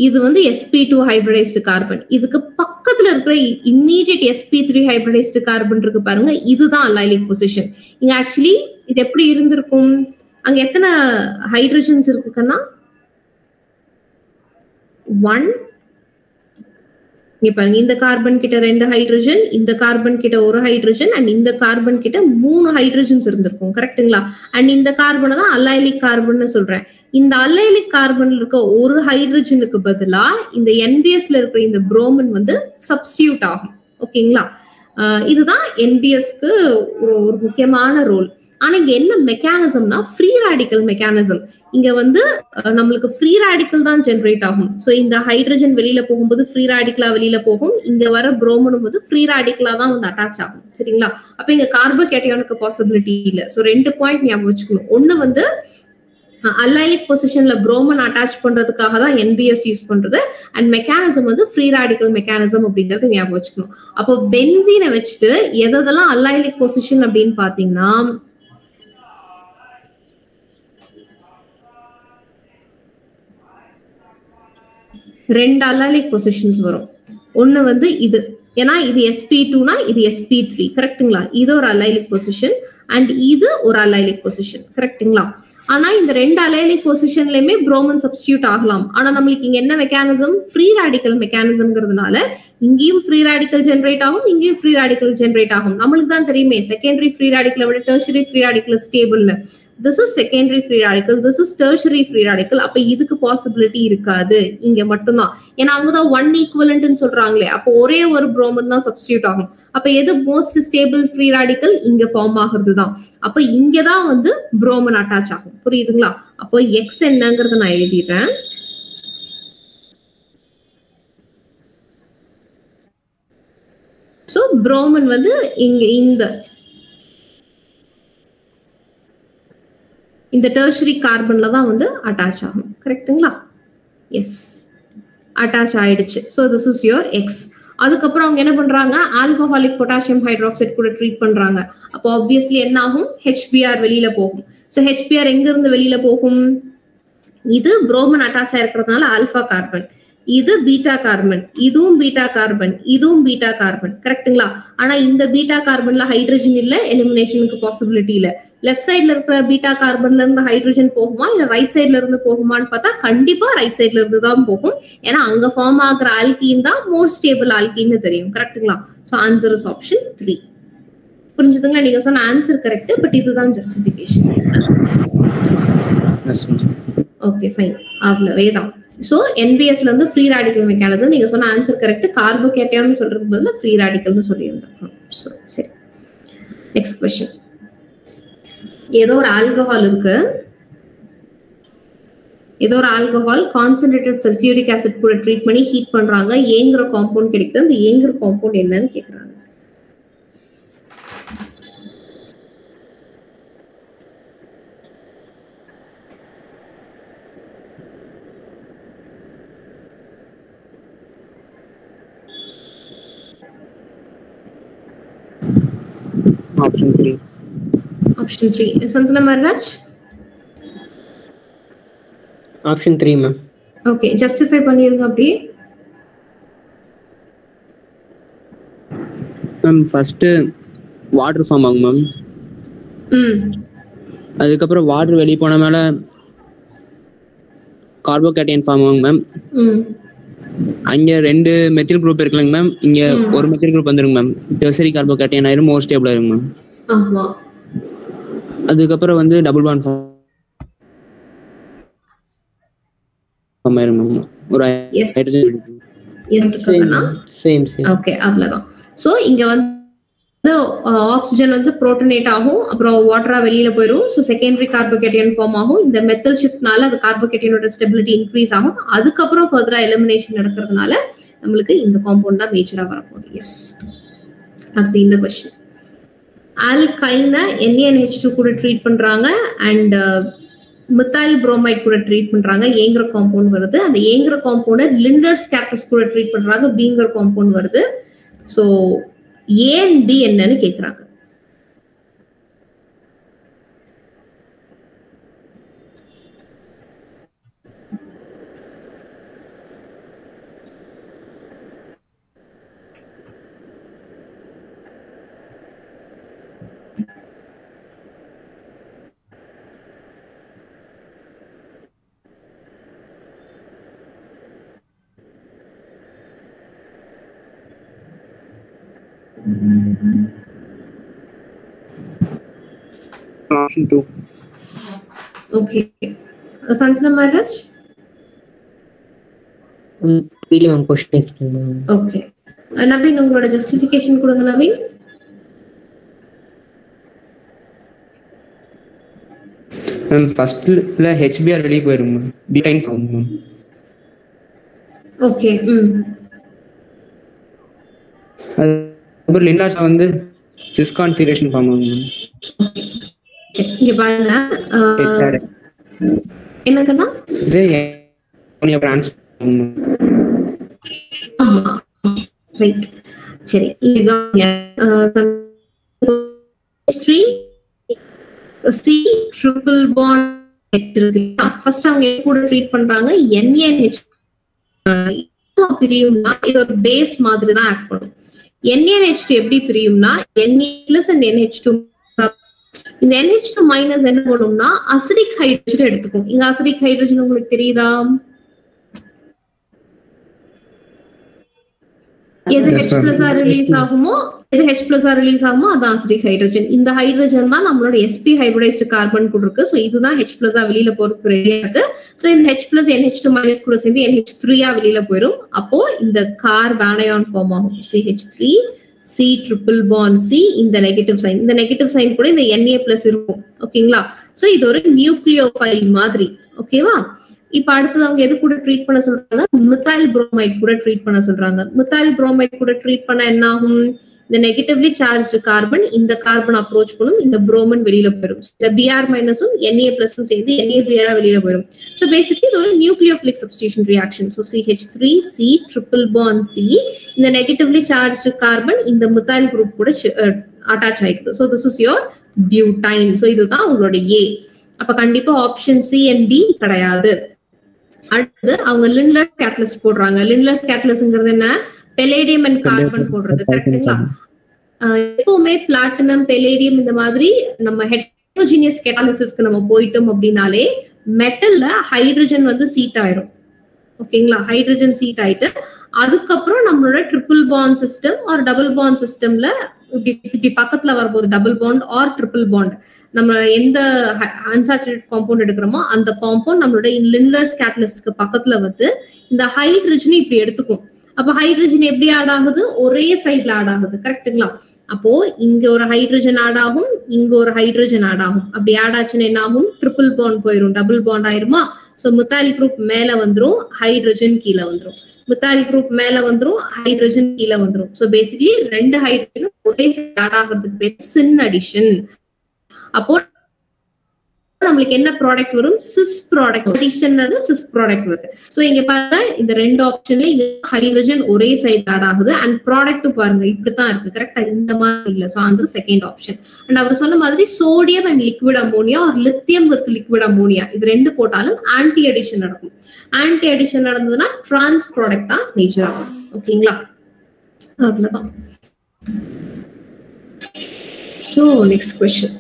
இது வந்து sp2 ஹைபிரிடைஸ்டு கார்பன். இதுக்கு பக்கத்துல இருக்கிற இம்மீடியட் sp3 ஹைபிரிடைஸ்டு கார்பன் இருக்கு பாருங்க, இதுதான் அல்லைலிக் பொசிஷன். இங்க ஆக்சுவலி இது எப்படி இருந்திருக்கும்? அங்க எத்தனை ஹைட்ரஜன்ஸ் இருக்குன்னா 1. பாருங்க, இந்த கார்பன் கிட்ட 2 ஹைட்ரஜன், இந்த கார்பன் கிட்ட 1 ஹைட்ரஜன், அண்ட் இந்த கார்பன் கிட்ட 3 ஹைட்ரஜன்ஸ் இருந்திருக்கும், கரெக்ட்டுங்களா? அண்ட் இந்த கார்பனை தான் அல்லைலிக் கார்பன் சொல்றேன். இந்த அல்லைலிக் கார்பன்ல இருக்க 1 ஹைட்ரஜனுக்கு பதிலா இந்த NBSல இருக்கிற இந்த புரோமன் வந்து சப்ஸ்டிடியூட் ஆகும். ஓகேங்களா? இதுதான் NBSக்கு ஒரு முக்கியமான ரோல். ஆனா இங்க என்ன மெக்கானிசம்னா ஃப்ரீ ரேடிக்கல் மெக்கானிசம். இங்க வந்து நம்மளுக்கு ஃப்ரீ ரேடிக்கல் தான் ஜெனரேட் ஆகும். சோ இந்த ஹைட்ரஜன் வெளியில போகும்போது ஃப்ரீ ரேடிக்கலா வெளியில போகும். இங்க வர புரோமனும் வந்து ஃப்ரீ ரேடிக்கலா தான் வந்து அட்டாச் ஆகும். சரிங்களா? அப்ப இங்க கார்போகேட்டையானுக்கு பாசிபிலிட்டி இல்ல. சோ 2 பாயிண்ட் ஞாபகம் வச்சுக்கணும். ஒண்ணு வந்து அல்லைலிக் பொசிஷன்ல புரோமன் அட்டாச் பண்றதுக்காக தான் NBS யூஸ் பண்றது. அண்ட் மெக்கானிசம் வந்து ஃப்ரீ ரேடிக்கல் மெக்கானிசம் அப்படிங்கறது ஞாபகம் வச்சுக்கணும். அப்போ பென்சீனை வச்சுட்டு எதெல்லாம் அல்லைலிக் பொசிஷன் அப்படின்னு பாத்தீங்கன்னா, ரெண்டு அல்லைலிக் பொசிஷன்ஸ் வரும். ஒண்ணு வந்து இது, ஏன்னா இது sp2னா இது sp3, கரெக்ட்டுங்களா? இது ஒரு அல்லைலிக் பொசிஷன் அண்ட் இது ஒரு அல்லைலிக் பொசிஷன், கரெக்ட்டுங்களா? ஆனா இந்த 2 அல்லைலிக் பொசிஷன்லயுமே புரோமன் சப்ஸ்டிடியூட் ஆகலாம். ஆனா நம்மளுக்கு இங்க என்ன மெக்கானிசம்? ஃப்ரீ ரேடிக்கல் மெக்கானிசம்ங்கிறதுனால இங்கேயும் ஃப்ரீ ரேடிக்கல் ஜெனரேட் ஆகும், இங்கேயும் ஃப்ரீ ரேடிக்கல் ஜெனரேட் ஆகும். நம்மளுக்கு தான் தெரியுமே செகண்டரி ஃப்ரீ ரேடிக்கலை விட டெர்ஷரி ஃப்ரீ ரேடிக்கல் ஸ்டேபிள்னு. This is secondary free radical, this is tertiary free radical. அப்ப இதுக்கு பாசிபிலிட்டி இருக்காது இங்க மட்டும்தான். ஏன்னா அவங்கதான் 1 ஈக்குவலன்ட்னு சொல்றாங்களே, அப்போ ஒரே ஒரு புரோமன் தான் சப்ஸ்டிடியூட் ஆகும். அப்ப எது மோஸ்ட் ஸ்டேபிள் ஃப்ரீ ரேடிக்கல்? இங்க ஃபார்ம் ஆகுறது தான். அப்ப இங்கதான் வந்து புரோமன் அட்டாச் ஆகும். புரியுதுங்களா? அப்போ X என்னங்கறத நான் எழுதிடுறேன். சோ புரோமன் வந்து இங்க இந்த டெர்ஷரி கார்பன்ல தான் வந்து அட்டாச் ஆகும், கரெக்ட்டுங்களா? எஸ், அட்டாச் ஆயிடுச்சு. So this is your X. அதுக்கப்புறம் அவங்க என்ன பண்றாங்க? ஆல்கஹாலிக் பொட்டாசியம் ஹைட்ராக்சைடு கூட ட்ரீட் பண்றாங்க. அப்போ ஆப்வியஸ்லி என்ன ஆகும்? HBr வெளியில போகும். ஸோ HBr எங்க இருந்து வெளியில போகும்? இது புரோமன் அட்டாச் ஆயிருக்கிறதுனால ஆல்பா கார்பன், இது பீட்டா கார்பன், இதுவும் பீட்டா கார்பன், இதுவும் பீட்டா கார்பன். கரெக்ட்டுங்களா? ஆனா இந்த பீட்டா கார்பன்ல ஹைட்ரஜன் இல்ல, எலிமினேஷனுக்கு பாசிபிலிட்டி இல்ல. லெஃப்ட் சைட்ல இருக்கிற பீட்டா கார்பன்ல இருந்து ஹைட்ரஜன் போகுமா இல்ல ரைட் சைட்ல இருந்து போகுமான்னு பார்த்தா கண்டிப்பா ரைட் சைட்ல இருந்து தான் போகும். ஏன்னா அங்க ஃபார்ம் ஆகிற ஆல்கீன் தான் மோர் ஸ்டேபிள் ஆல்கீன்னு தெரியும். கரெக்ட்டுங்களா? So answer is option 3. புரிஞ்சுதுங்களா? நீங்க சொன்ன ஆன்சர் கரெக்ட், பட் இதுதான் ஜஸ்டிபிகேஷன். ஓகே ஃபைன், அவ்வளவே தான். ஸோ என்பிஎஸ்ல இருந்து ஃப்ரீ ரேடிக்கல் மெக்கானிசம் நீங்க சொன்ன ஆன்சர் கரெக்ட். கார்போகேட்டையான் சொல்றது பதிலா ஃப்ரீ ரேடிக்கல்னு சொல்லியிருந்தோம். சரி, நெக்ஸ்ட் क्वेश्चन. ஏதோ ஒரு ஆல்கஹால் இருக்கு, ஏதோ ஒரு ஆல்கஹால் கான்சென்ட்ரேட்டட் சல்ஃபியூரிக் ஆசிட் கூட ட்ரீட் பண்ணி ஹீட் பண்றாங்க, ஏங்குற காம்பவுண்ட் கிடைக்குது. அந்த ஏங்குற காம்பவுண்ட் என்னன்னு கேக்குறாங்க. Option 3. Option 3. Santana Maharaj? Option 3 ma'am. Okay, justify பண்ணிருங்க அப்படியே. மேம் ஃபர்ஸ்ட் வாட்டர் ஃபார்ம் ஆகும் மேம். அதுக்கப்புறம் வாட்டர் வெளியே போன மேல கார்போகேட்டையன் ஃபார்ம் ஆகும் மேம். அங்க 2 மெத்தில் குரூப் இருக்குங்க மேம், இங்க ஒரு மெத்தில் குரூப் வந்துருங்க மேம். டெர்சரி கார்போகேட்டையன் ஆயிரும், மோர் ஸ்டேபிள் ஆயிரும் மேம். ஆமா. அதுக்கப்புறம் வந்து டபுள் பாண்ட் ஃபார்ம் ஆயிரும் மேம். ஒரு ஹைட்ரஜன் இருக்குதுனா சேம். ஓகே, அவ்வளவுதான். சோ இங்க வந்து ஆக்சிஜன் வந்து புரோட்டனேட் ஆகும், அப்புறம் வாட்டரா வெளியில போயிடும். ஸோ செகண்டரி கார்போகேட்டையன் ஃபார்ம் ஆகும். இந்த மெத்தல் ஷிஃப்ட்னால அது கார்போகேட்டையனோட ஸ்டெபிலிட்டி இன்க்ரீஸ் ஆகும். அதுக்கப்புறம் ஃபர்தரா எலிமினேஷன் நடக்கிறதுனால நம்மளுக்கு இந்த காம்பவுண்ட் தான் மேஜரா வரப்போகுது. எஸ். அடுத்து இந்த क्वेश्चन. ஆல்கைனை NaNH2 கூட ட்ரீட் பண்றாங்க அண்ட் மித்தைல் புரோமைட் கூட ட்ரீட் பண்றாங்க, ஏங்குற காம்பவுண்ட் வருது. அந்த ஏங்குற காம்பவுண்ட் லிண்டர்ஸ் கேட்டஸ் கூட ட்ரீட் பண்றாங்க, பீங்கர் காம்பவுண்ட் வருது. ஸோ A and B என்னன்னு கேக்குறாங்க. Option 2. Okay. Santana Maharaj? really one question is Okay. Naveen, உங்களோட ஜஸ்டிஃபிகேஷன் கொடுங்க நவீன். ஃபர்ஸ்ட்ல HBr வெளிய போயிரும், பீட்டைன் ஃபார்ம். ஓகே. அப்புறம் லிண்டாஸ் வந்து சிஸ் கான்ஃபிகரேஷன் ஃபார்ம் ஆகும். இங்க பாருங்க, என்னக்கன்னா இது அமோனியா பிரான்ச். ஆமா, ரைட். சரி, இங்க 3 C ட்ரிபிள் பாண்ட் ஃபர்ஸ்ட் அவங்க கூட ட்ரீட் பண்றாங்க. NaNH பிரியும்னா இது ஒரு பேஸ் மாதிரி தான் ஆக்ட் பண்ணும். NaNH2 எப்படி பிரியும்னா Na plus and NH2. இந்த NH2 மைனஸ் என்ன பண்ணும்னா அசிடிக் ஹைட்ரஜன் எடுத்துக்கும். இங்க அசிடிக் ஹைட்ரஜன் உங்களுக்கு தெரியுதா? எது H plus ரிலீஸ் ஆகுமோ அதான் அசிடிக் ஹைட்ரஜன். இந்த ஹைட்ரஜன் தான் நம்மளோட sp ஹைபிரிடைஸ்டு கார்பன் கூட இருக்கு. சோ இதுதான் H plus வெளியில போறதுக்கு ரெடியா இருக்கு. சோ இந்த H plus NH2 minus கூட சேர்ந்து NH3 வெளியில போயிடும். அப்போ இந்த கார்பானயான் ஃபார்ம் ஆகும். CH3 C triple bond C, இந்த நெகட்டிவ் சைன், இந்த நெகட்டிவ் சைன் கூட இந்த Na plus இருக்கும். ஓகேங்களா? சோ இது ஒரு நியூக்ளியோஃபைல் மாதிரி. ஓகேவா? இப்ப அடுத்தது அவங்க எது கூட ட்ரீட் பண்ண சொல்றாங்க? மித்தைல் புரோமைட் கூட ட்ரீட் பண்ண சொல்றாங்க. மித்தைல் புரோமைட் கூட ட்ரீட் பண்ண என்ன ஆகும்? இந்த நெகட்டிவ்லி சார்ஜ்டு கார்பன் இந்த கார்பன் அப்ரோச் பண்ணும், இந்த புரோமன் வெளியில போயிடும். இந்த Br மைனஸும் Na பிளஸும் சேர்ந்து NaBr வெளியில போயிடும். ஸோ பேசிக்கலி இது ஒரு nucleophilic substitution reaction. So CH3 C triple bond C, இந்த நெகட்டிவ்லி சார்ஜ்டு கார்பன் இந்த மித்தைல் குரூப் கூட அட்டாச் ஆயிக்குது. So this is your butyne. So இதுதான் உங்களோட A. அப்ப கண்டிப்பா ஆப்ஷன் சி அண்ட் டி கிடையாது. அடுத்து அவங்க லின்லர் கேட்டலிஸ்ட் போடுறாங்க. லின்லர் கேட்டலிஸ்ட்ங்கிறது என்ன? பெலேடியம் அண்ட் கார்பன் போடுறது. கரெக்ட்டுங்களா? எப்பவுமே பிளாட்டினம், பெலேடியம் இந்த மாதிரி நம்ம ஹெட்ரோஜினியஸ் கேட்டலிசிஸ்க்கு நம்ம போயிட்டோம் அப்படின்னாலே மெட்டல்ல ஹைட்ரஜன் வந்து சீட் ஆயிரும். ஓகேங்களா? ஹைட்ரஜன் சீட் ஆயிட்டு அதுக்கப்புறம் நம்மளோட triple bond system or double bond சிஸ்டம்ல இப்படி பக்கத்துல வரும்போது double bond or triple bond நம்ம எந்த அன்சாச்சுரேட்டட் காம்பவுண்ட் எடுக்கிறோமோ அந்த காம்பவுண்ட் நம்மளோட லின்லர்ஸ் கேட்டலிஸ்ட்க்கு பக்கத்துல வந்து இந்த ஹைட்ரஜனை இப்படி எடுத்துக்கும். அப்ப ஹைட்ரஜன் எப்படி ஆட் ஆகுது? ஒரே சைட்ல ஆட் ஆகுது. கரெக்ட்டுங்களா? அப்போ இங்க ஒரு ஹைட்ரஜன் ஆட் ஆகும், இங்க ஒரு ஹைட்ரஜன் ஆட் ஆகும். அப்படி ஆட் ஆச்சுன்னா என்ன ஆகும்? ட்ரிபிள் பாண்ட் போயிடும், டபுள் பாண்ட் ஆயிருமா? சோ மித்தாயில் குரூப் மேல வந்துரும், ஹைட்ரஜன் கீழே வந்துரும். மித்தாயில் குரூப் மேல வந்துரும், ஹைட்ரஜன் கீழே வந்துரும். சோ பேசிக்கலி ரெண்டு ஹைட்ரஜன் ஒரே சைடு ஆட் ஆகிறதுக்கு பேர் சின் அடிஷன். அப்போ நம்மளுக்கு என்ன ப்ராடக்ட் வரும்? Cis product. Addition cis product வருது. சோ இங்க பாருங்க இந்த ரெண்டு ஆப்ஷன்ல இங்க ஹைட்ரஜன் ஒரே சைடு ஆட் ஆகுது அண்ட் ப்ராடக்ட் பாருங்க இப்படித்தான் இருக்கு. கரெக்டா? இந்த மாதிரி இல்ல. So answer second option. And அவர் சொன்ன மாதிரி sodium and liquid ammonia or lithium with liquid ammonia இது ரெண்டு போட்டாலும் ஆன்டி அடிஷன் நடக்கும். ஆன்டி அடிஷன் நடந்ததுன்னா டிரான்ஸ் ப்ராடக்ட் தான் மேஜர் ஆகும். ஓகேங்களா? அவ்வளவுதான். So next question.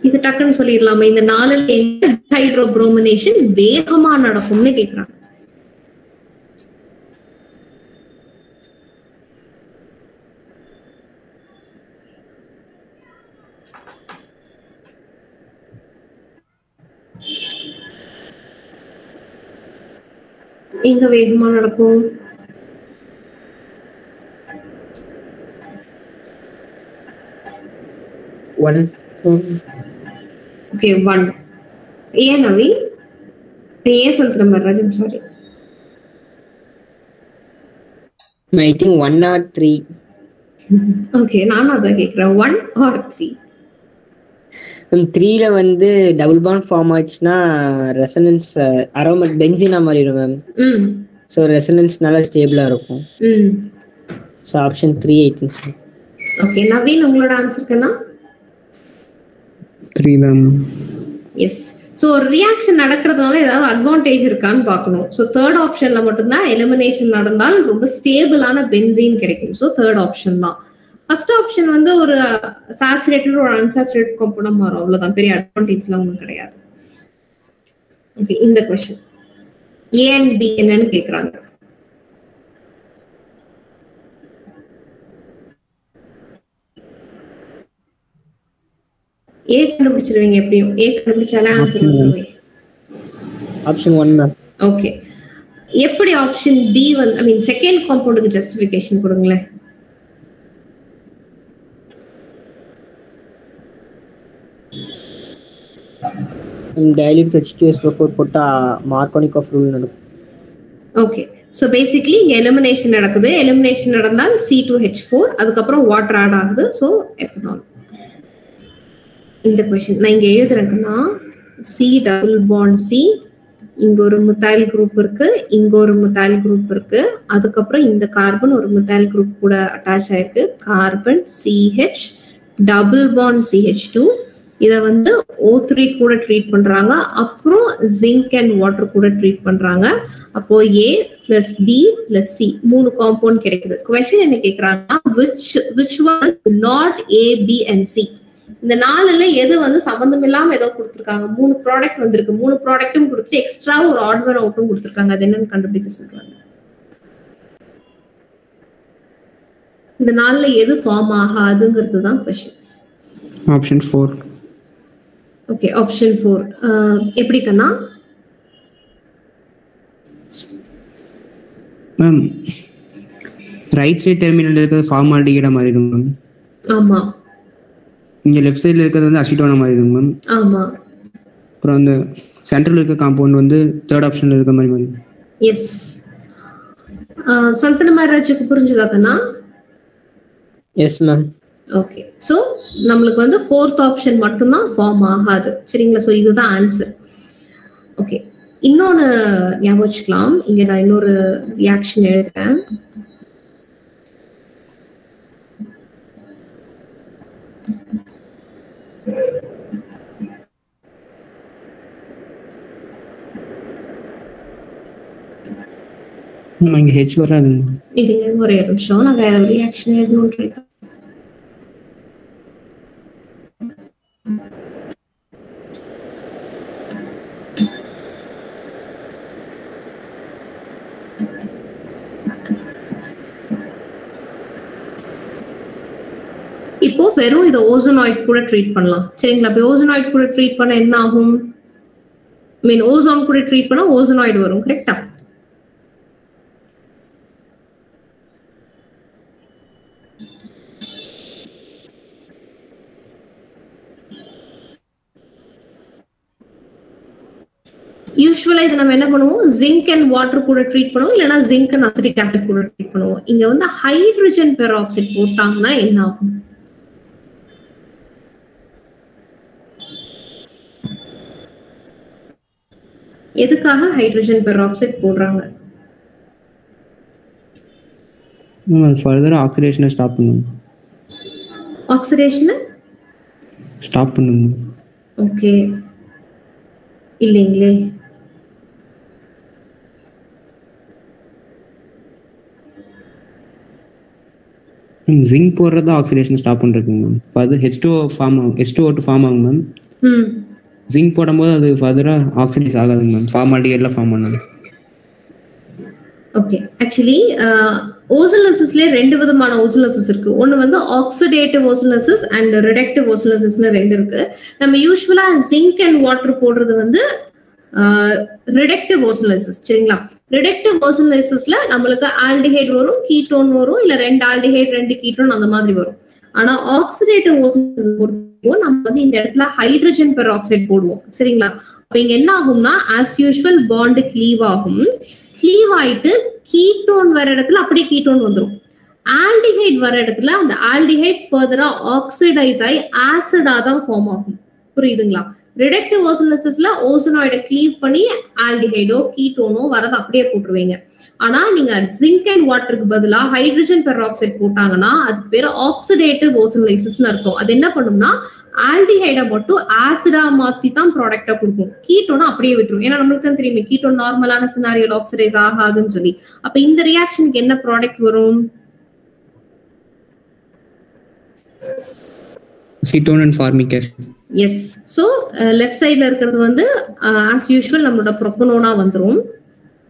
இது டக்குன்னு சொல்லிடலாமா? இந்த 4ல எந்த ஹைட்ரோப்ரோமினேஷன் வேகமா நடக்கும்னு கேக்குறாங்க. எங்க வேகமா நடக்கும்? ஓகே 1. ஏன் நவி? ஏன் சொல்ற மாதிரி Rajam? Sorry. I think 1 or 3. Okay நானும் அதான் கேக்குறேன். 1 or 3? 3ல வந்து டபுள் பாண்ட் ஃபார்ம் ஆச்சுன்னா ரெசனன்ஸ் அரோமேட் பென்சீனா மாறிடும் மேம். சோ ரெசனன்ஸ் நல்லா ஸ்டேபிளா இருக்கும். So option 3 I think. Okay Naveen உங்களோட ஆன்சர் என்ன? 3 தான். எஸ். சோ ரியாக்ஷன் நடக்கிறதுனால ஏதாவது அட்வான்டேஜ் இருக்கான்னு பார்க்கணும். சோ தேர்ட் ஆப்ஷன்ல மட்டும்தான் எலிமினேஷன் நடந்தால் ரொம்ப ஸ்டேபிளான பென்சீன் கிடைக்கும். சோ தேர்ட் ஆப்ஷன் தான். ஃபர்ஸ்ட் ஆப்ஷன் வந்து ஒரு சாச்சுரேட்டட் ஒரு அன்சாச்சுரேட்டட் காம்பவுண்டா மாறும். அவ்வளவுதான். பெரிய அட்வான்டேஜ்லாம் ஒன்றும் கிடையாது. ஓகே இந்த क्वेश्चन ஏ அண்ட் பி என்னன்னு கேக்குறாங்க. ஏ கண்டுபிடிச்சிருவீங்க எப்படியும். ஏ கண்டுபிடிச்சாலே ஆன்சர் வந்துருவீங்க. Option 1 ma'am. ஓகே எப்படி ஆப்ஷன் பி வந்து ஐ மீன் செகண்ட் காம்பவுண்டுக்கு ஜஸ்டிஃபிகேஷன் கொடுங்களேன். டைல்யூட் H2SO4 போட்டா மார்கோனிகோஃப் ரூல் நடக்கும். ஓகே சோ பேசிக்கலி இங்க எலிமினேஷன் நடக்குது. எலிமினேஷன் நடந்தால் C2H4 அதுக்கப்புறம் வாட்டர் ஆட் ஆகுது. So ethanol. இந்த क्वेश्चन நான் இங்க எழுதுறேன்னா C டபுள் பாண்ட் C இங்க ஒரு மித்தைல் குரூப் இருக்கு, இங்க ஒரு மித்தைல் குரூப் இருக்கு, அதுக்கப்புறம் இந்த கார்பன் ஒரு மித்தைல் குரூப் கூட அட்டாச் ஆயிருக்கு. Carbon CH double bond CH2 இத வந்து O3 கூட ட்ரீட் பண்றாங்க. அப்புறம் ஜிங்க் அண்ட் வாட்டர் கூட ட்ரீட் பண்றாங்க. அப்போ A plus B plus C 3 compound கிடைக்குது. क्वेश्चन என்ன கேக்குறாங்க? which one is not A B and C? இந்த 4ல எது வந்து சம்பந்தம் இல்லாம ஏதோ கொடுத்திருக்காங்க. 3 ப்ராடக்ட் வந்திருக்கு. 3 ப்ராடக்ட்டும் கொடுத்து எக்ஸ்ட்ரா ஒரு ஆட் ஒன் அவுட்டும் கொடுத்திருக்காங்க. அது என்னன்னு கண்டுபிடிக்க சொல்றாங்க. இந்த 4ல எது ஃபார்ம் ஆகாதுங்கிறது தான் क्वेश्चन. ஆப்ஷன் 4. ஓகே ஆப்ஷன் 4 எப்படி கண்ணா? மேம் ரைட் சைடு டெர்மினல் இருக்கிறது ஃபார்மால்டிஹைடா மாறிடும் மேம். ஆமா. இங்க லெஃப்ட் சைடுல இருக்கிறது வந்து அசிட்டோனா மாறிடும் மேம். ஆமா. அப்புறம் அந்த சென்டர்ல இருக்க காம்பவுண்ட் வந்து தேர்ட் ஆப்ஷன்ல இருக்க மாதிரி மாறிடும். எஸ். சந்தன மகாராஜுக்கு புரிஞ்சுதா கண்ணா? Yes ma'am. ஓகே சோ நமக்கு வந்து ஃபோர்த் ஆப்ஷன் மட்டும் தான் ஃபார்ம் ஆகாது. சரிங்களா? சோ இதுதான் ஆன்சர். ஓகே இன்னொன்னு ஞாபகம் வச்சுக்கலாம். இங்க நான் இன்னொரு ரியாக்ஷன் எழுதுறேன். இங்க H வராதுங்க. இதுங்க ஒரே ஒரு நிமிஷம், நான் வேற ரியாக்ஷன் எழுதணும் ட்ரை பண்ணேன். இப்போ வெறும் இதை ஓசோனாய்ட் கூட ட்ரீட் பண்ணலாம் சரிங்களா. இப்போ ஓசோனாய்ட் கூட ட்ரீட் பண்ண என்ன ஆகும்? மீன் ஓசோன் கூட ட்ரீட் பண்ணா ஓசோனாய்டு வரும் கரெக்டா. யூஸ்வலா இதை நம்ம என்ன பண்ணுவோம், ஜிங்க் அண்ட் வாட்டர் கூட ட்ரீட் பண்ணுவோம், இல்லைன்னா ஜிங்க் அண்ட் அசிட்டிக் ஆசிட் கூட ட்ரீட் பண்ணுவோம். இங்க வந்து ஹைட்ரஜன் பெராக்சைடு போட்டாங்கன்னா என்ன ஆகும்? எதுக்காக ஹைட்ரஜன் பெராக்சைடு போடுறாங்க? ஃபர்தர் ஆக்சிடேஷனை ஸ்டாப் பண்ணுங்க. ஆக்சிடேஷனை ஸ்டாப் பண்ணுங்க. ஓகே இல்லைங்களே. ஜிங்க் போடுறதா ஆக்சிடேஷன் ஸ்டாப் பண்றதுங்க மேம். ஃபர்தர் H2O2 ஃபார்ம் ஆகும் மேம். ஜிங்க் போடும்போது அது ஃபர்தரா ஆக்சிடைஸ் ஆகாதுங்க மேம். ஃபார்மால்டிஹைட்ல ஃபார்ம் பண்ணாங்க. ஓகே ஆக்சுவலி ஓசோலிசிஸ்ல ரெண்டு விதமான ஓசோலிசிஸ் இருக்கு. ஒன்னு வந்து ஆக்சிடேட்டிவ் ஓசோலிசிஸ் அண்ட் ரிடக்டிவ் ஓசோலிசிஸ்னு ரெண்டு இருக்கு. நம்ம யூஸ்வலா ஜிங்க் அண்ட் வாட்டர் போடுறது வந்து ரிடக்டிவ் ஓசோலிசிஸ் சரிங்களா. ரிடக்டிவ் ஓசோலிசிஸ்ல நம்மளுக்கு ஆல்டிஹைட் வரும், கீட்டோன் வரும், இல்ல ரெண்டு ஆல்டிஹைட் ரெண்டு கீட்டோன் அந்த மாதிரி வரும். ஆனா ஆக்சிடேட்டிவ் ஓசோலிசிஸ் பொறுத்தவரைக்கும் நம்ம வந்து இந்த இடத்துல ஹைட்ரஜன் பெராக்சைடு போடுவோம் சரிங்களா. அப்ப இங்க என்ன ஆகும்னா ஆஸ் யூஸ்வல் பாண்ட் கிளீவ் ஆகும். கிளீவ் ஆயிட்டு கீட்டோன் வர இடத்துல அப்படியே கீட்டோன் வந்துடும். ஆல்டிஹைட் வர இடத்துல அந்த ஆல்டிஹைட் ஃபர்தரா ஆக்சிடைஸ் ஆகி ஆசிடா தான் ஃபார்ம் ஆகும். புரியுதுங்களா. ரிடக்டிவ் ஓசோலிசிஸ்ல ஓசோனாய்டை கிளீவ் பண்ணி ஆல்டிஹைடோ கீட்டோனோ வரது அப்படியே போட்டுருவீங்க. ஆனா நீங்க ஜிங்க் அண்ட் வாட்டருக்கு பதிலா ஹைட்ரஜன் பெராக்சைடு போட்டாங்கன்னா அது பேரு ஆக்சிடேட்டிவ் ஓசோலிசிஸ்னு அர்த்தம். அது என்ன பண்ணும்னா ஆல்டிஹைடை மட்டும் ஆசிடா மாத்தி தான் ப்ராடக்டா கொடுக்கும். கீட்டோனா அப்படியே விட்டுரும். ஏன்னா நம்மளுக்கு தெரியுமே கீட்டோன் நார்மலான சினாரியோல ஆக்சிடைஸ் ஆகாதுன்னு சொல்லி. அப்ப இந்த ரியாக்ஷனுக்கு என்ன ப்ராடக்ட் வரும்? Ketone and formic acid. Yes. So left சைடுல இருக்கிறது வந்து as usual நம்மளோட ப்ரோபனோனா வந்துரும்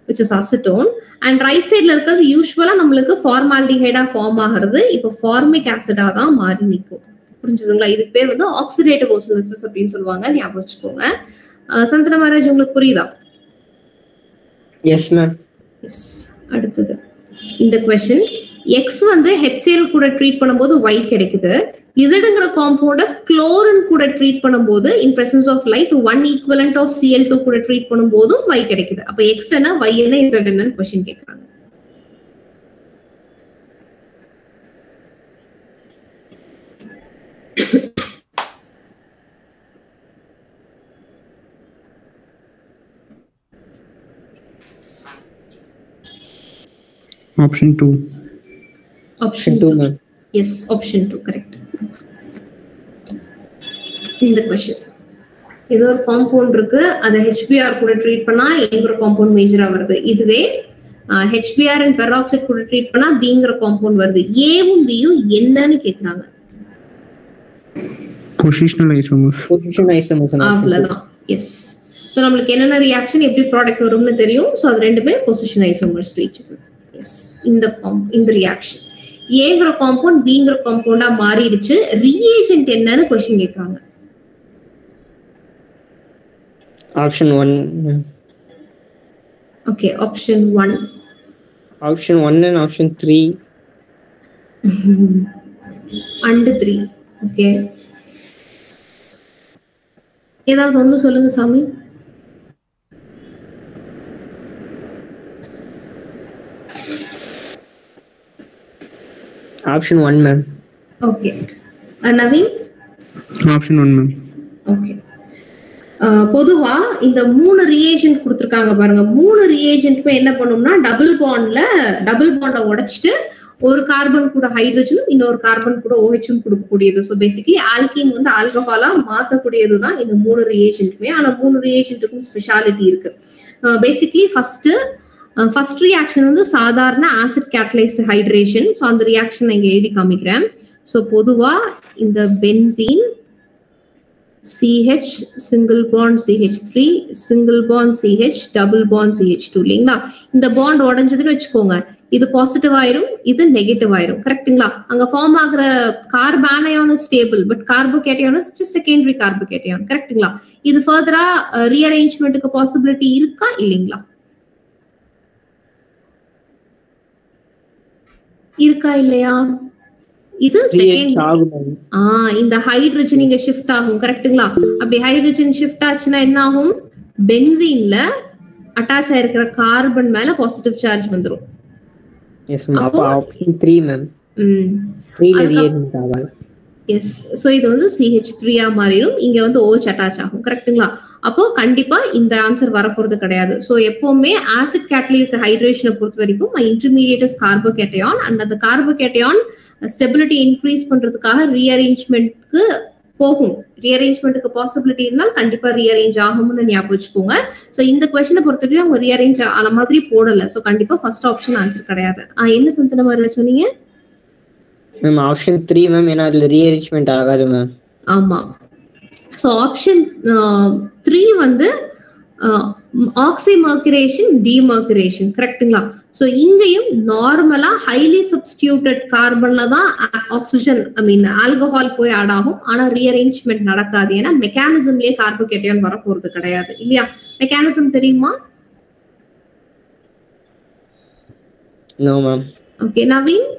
which is acetone. And right சைடுல இருக்கிறது யூஸ்வலா நம்மளுக்கு ஃபார்மால்டிஹைடா ஃபார்ம் ஆகிறது இப்போ ஃபார்மிக் ஆசிடா தான் மாறி நிற்கும். புரிஞ்சுதுங்களா. இதுக்கு பேர் வந்து ஆக்சிடேட்டிவ் ஓசோலிசிஸ் அப்படின்னு சொல்லுவாங்க, ஞாபகம் வச்சுக்கோங்க. சந்தன மகாராஜ் உங்களுக்கு புரியுதா? Yes ma'am. எஸ். அடுத்தது இந்த क्वेश्चन X வந்து HCl கூட ட்ரீட் பண்ணும்போது Y கிடைக்குது. Zங்கிற காம்பவுண்ட குளோரின் கூட ட்ரீட் பண்ணும்போது in presence of light 1 equivalent of Cl2 கூட ட்ரீட் பண்ணும்போதும் Y கிடைக்குது. அப்ப X என்ன, Y என்ன, Z என்னன்னு क्वेश्चन கேக்குறாங்க. Option 2. Option 2 ma'am. Yes, option 2 correct. இந்த क्वेश्चन ஏதோ ஒரு காம்பவுண்ட் இருக்கு, அதை HBr கூட ட்ரீட் பண்ணா ஏங்கிற காம்பவுண்ட் மேஜரா வருது. இதுவே HBr அண்ட் பெராக்சைடு கூட ட்ரீட் பண்ணா Bங்கிற காம்பவுண்ட் வருது. ஏவும் Bயும் என்னன்னு கேக்குறாங்க. Positional isomers. Positional isomers. அவ்வளவுதான். எஸ். சோ நமக்கு என்னென்ன ரியாக்ஷன் எப்படி ப்ராடக்ட் வரும்னு தெரியும். சோ அது ரெண்டுமே position isomers to each other. Yes. இந்த ரியாக்ஷன் ஏங்கிற காம்பவுண்ட் Bங்கிற காம்பவுண்டா மாறிடுச்சு. ரியேஜென்ட் என்னன்னு क्वेश्चन கேக்குறாங்க. Option 1. Okay, option 1. Option 1 and option 3. And 3. Okay. ஏதாவது ஒண்ணு சொல்லுங்க சாமி. Option 1 ma'am. Okay. Naveen? Option 1 ma'am. Okay. பொதுவா இந்த 3 ரியேஜென்ட் கொடுத்திருக்காங்க பாருங்க. 3 ரியேஜென்ட்மே என்ன பண்ணும்னா டபுள் பாண்டை உடைச்சிட்டு ஒரு கார்பன் கூட ஹைட்ரஜனும் இன்னொரு கார்பன் கூட OH கொடுக்கக்கூடியது. ஸோ பேசிக்கலி ஆல்கீன் வந்து ஆல்கஹாலா மாத்தக்கூடியதுதான் இந்த 3 ரியேஜென்ட்மே. ஆனா 3 ரியேஜென்ட்டுக்கும் ஸ்பெஷாலிட்டி இருக்கு. பேசிக்கலி ஃபர்ஸ்ட் ஃபர்ஸ்ட் ரியாக்ஷன் வந்து சாதாரண ஆசிட் கேட்டலைஸ்டு ஹைட்ரேஷன். ஸோ அந்த ரியாக்ஷன் இங்க எழுதி காமிக்கிறேன். ஸோ பொதுவா இந்த benzene CH single bond CH3 single bond CH double bond CH2 இல்லைங்களா? இந்த பாண்ட் உடைஞ்சதுன்னு வச்சுக்கோங்க, இது பாசிட்டிவ் ஆயிரும், இது நெகட்டிவ் ஆயிரும். கரெக்ட்டுங்களா? அங்க ஃபார்ம் ஆகுற கார்பானயான் ஸ்டேபிள், பட் கார்போகேட்டயான் செகண்டரி கார்போகேட்டயான். கரெக்ட்டுங்களா? இது ஃபர்தரா ரீஅரேஞ்ச்மெண்ட்டுக்கு பாசிபிலிட்டி இருக்கா இல்லைங்களா? இருக்கா இல்லையா? இது செகண்ட் இந்த ஹைட்ரஜன் இங்க ஷிஃப்ட் ஆகும். கரெக்ட்டுங்களா? அப்படி ஹைட்ரஜன் ஷிஃப்ட் ஆச்சுன்னா என்ன ஆகும்? பென்சீன்ல அட்டாச் ஆயிருக்கிற கார்பன் மேல பாசிட்டிவ் சார்ஜ் வந்துரும். Yes ma'am. அப்ப ஆப்ஷன் 3 மேம். 3 ல ரியாக்ஷன் ஆகும். எஸ். சோ இது வந்து CH3 ஆ மாறிடும். இங்க வந்து OH அட்டாச் ஆகும். கரெக்ட்டுங்களா? அப்போ கண்டிப்பா இந்த ஆன்சர் வரப்போறது கிடையாது. சோ எப்பவுமே ஆசிட் கேட்டலைஸ்டு ஹைட்ரேஷனை பொறுத்த வரைக்கும் இன்டர்மீடியேட் இஸ் கார்போகேட்டயான். அண்ட் அந்த கார்போகேட்டயான் ஸ்டெபிலிட்டி இன்க்ரீஸ் பண்றதுக்காக ரீஅரேஞ்ச்மெண்ட்க்கு போகும். ரீஅரேஞ்ச்மெண்ட்டுக்கு பாசிபிலிட்டி இருந்தால் கண்டிப்பா ரீஅரேஞ்ச் ஆகும்னு ஞாபகம் வச்சுக்கோங்க. சோ இந்த क्वेश्चனை பொறுத்தவரைக்கும் அவங்க ரீஅரேஞ்ச் ஆன மாதிரி போடல. சோ கண்டிப்பா ஃபர்ஸ்ட் ஆப்ஷன் ஆன்சர் கிடையாது. என்ன சந்தன மாதிரி சொன்னீங்க மேம்? Option 3 ma'am. ஏன்னா அதுல ரீஅரேஞ்ச்மெண்ட் ஆகாது மேம். ஆமா. சோ ஆப்ஷன் 3 வந்து ஆக்சிமர்குரேஷன் டிமர்குரேஷன். கரெக்ட்டுங்களா? சோ இங்கேயும் நார்மலா ஹைலி சப்ஸ்டிடியூட்டட் கார்பன்ல தான் ஆக்சிஜன் ஆல்கஹால் போய் ஆட் ஆகும். ஆனா ரீஅரேஞ்ச்மெண்ட் நடக்காது. ஏன்னா மெக்கானிசம்லயே கார்போகேட்டயான் வர போறது கிடையாது இல்லையா? மெக்கானிசம் தெரியுமா? No ma'am. ஓகே நவீன்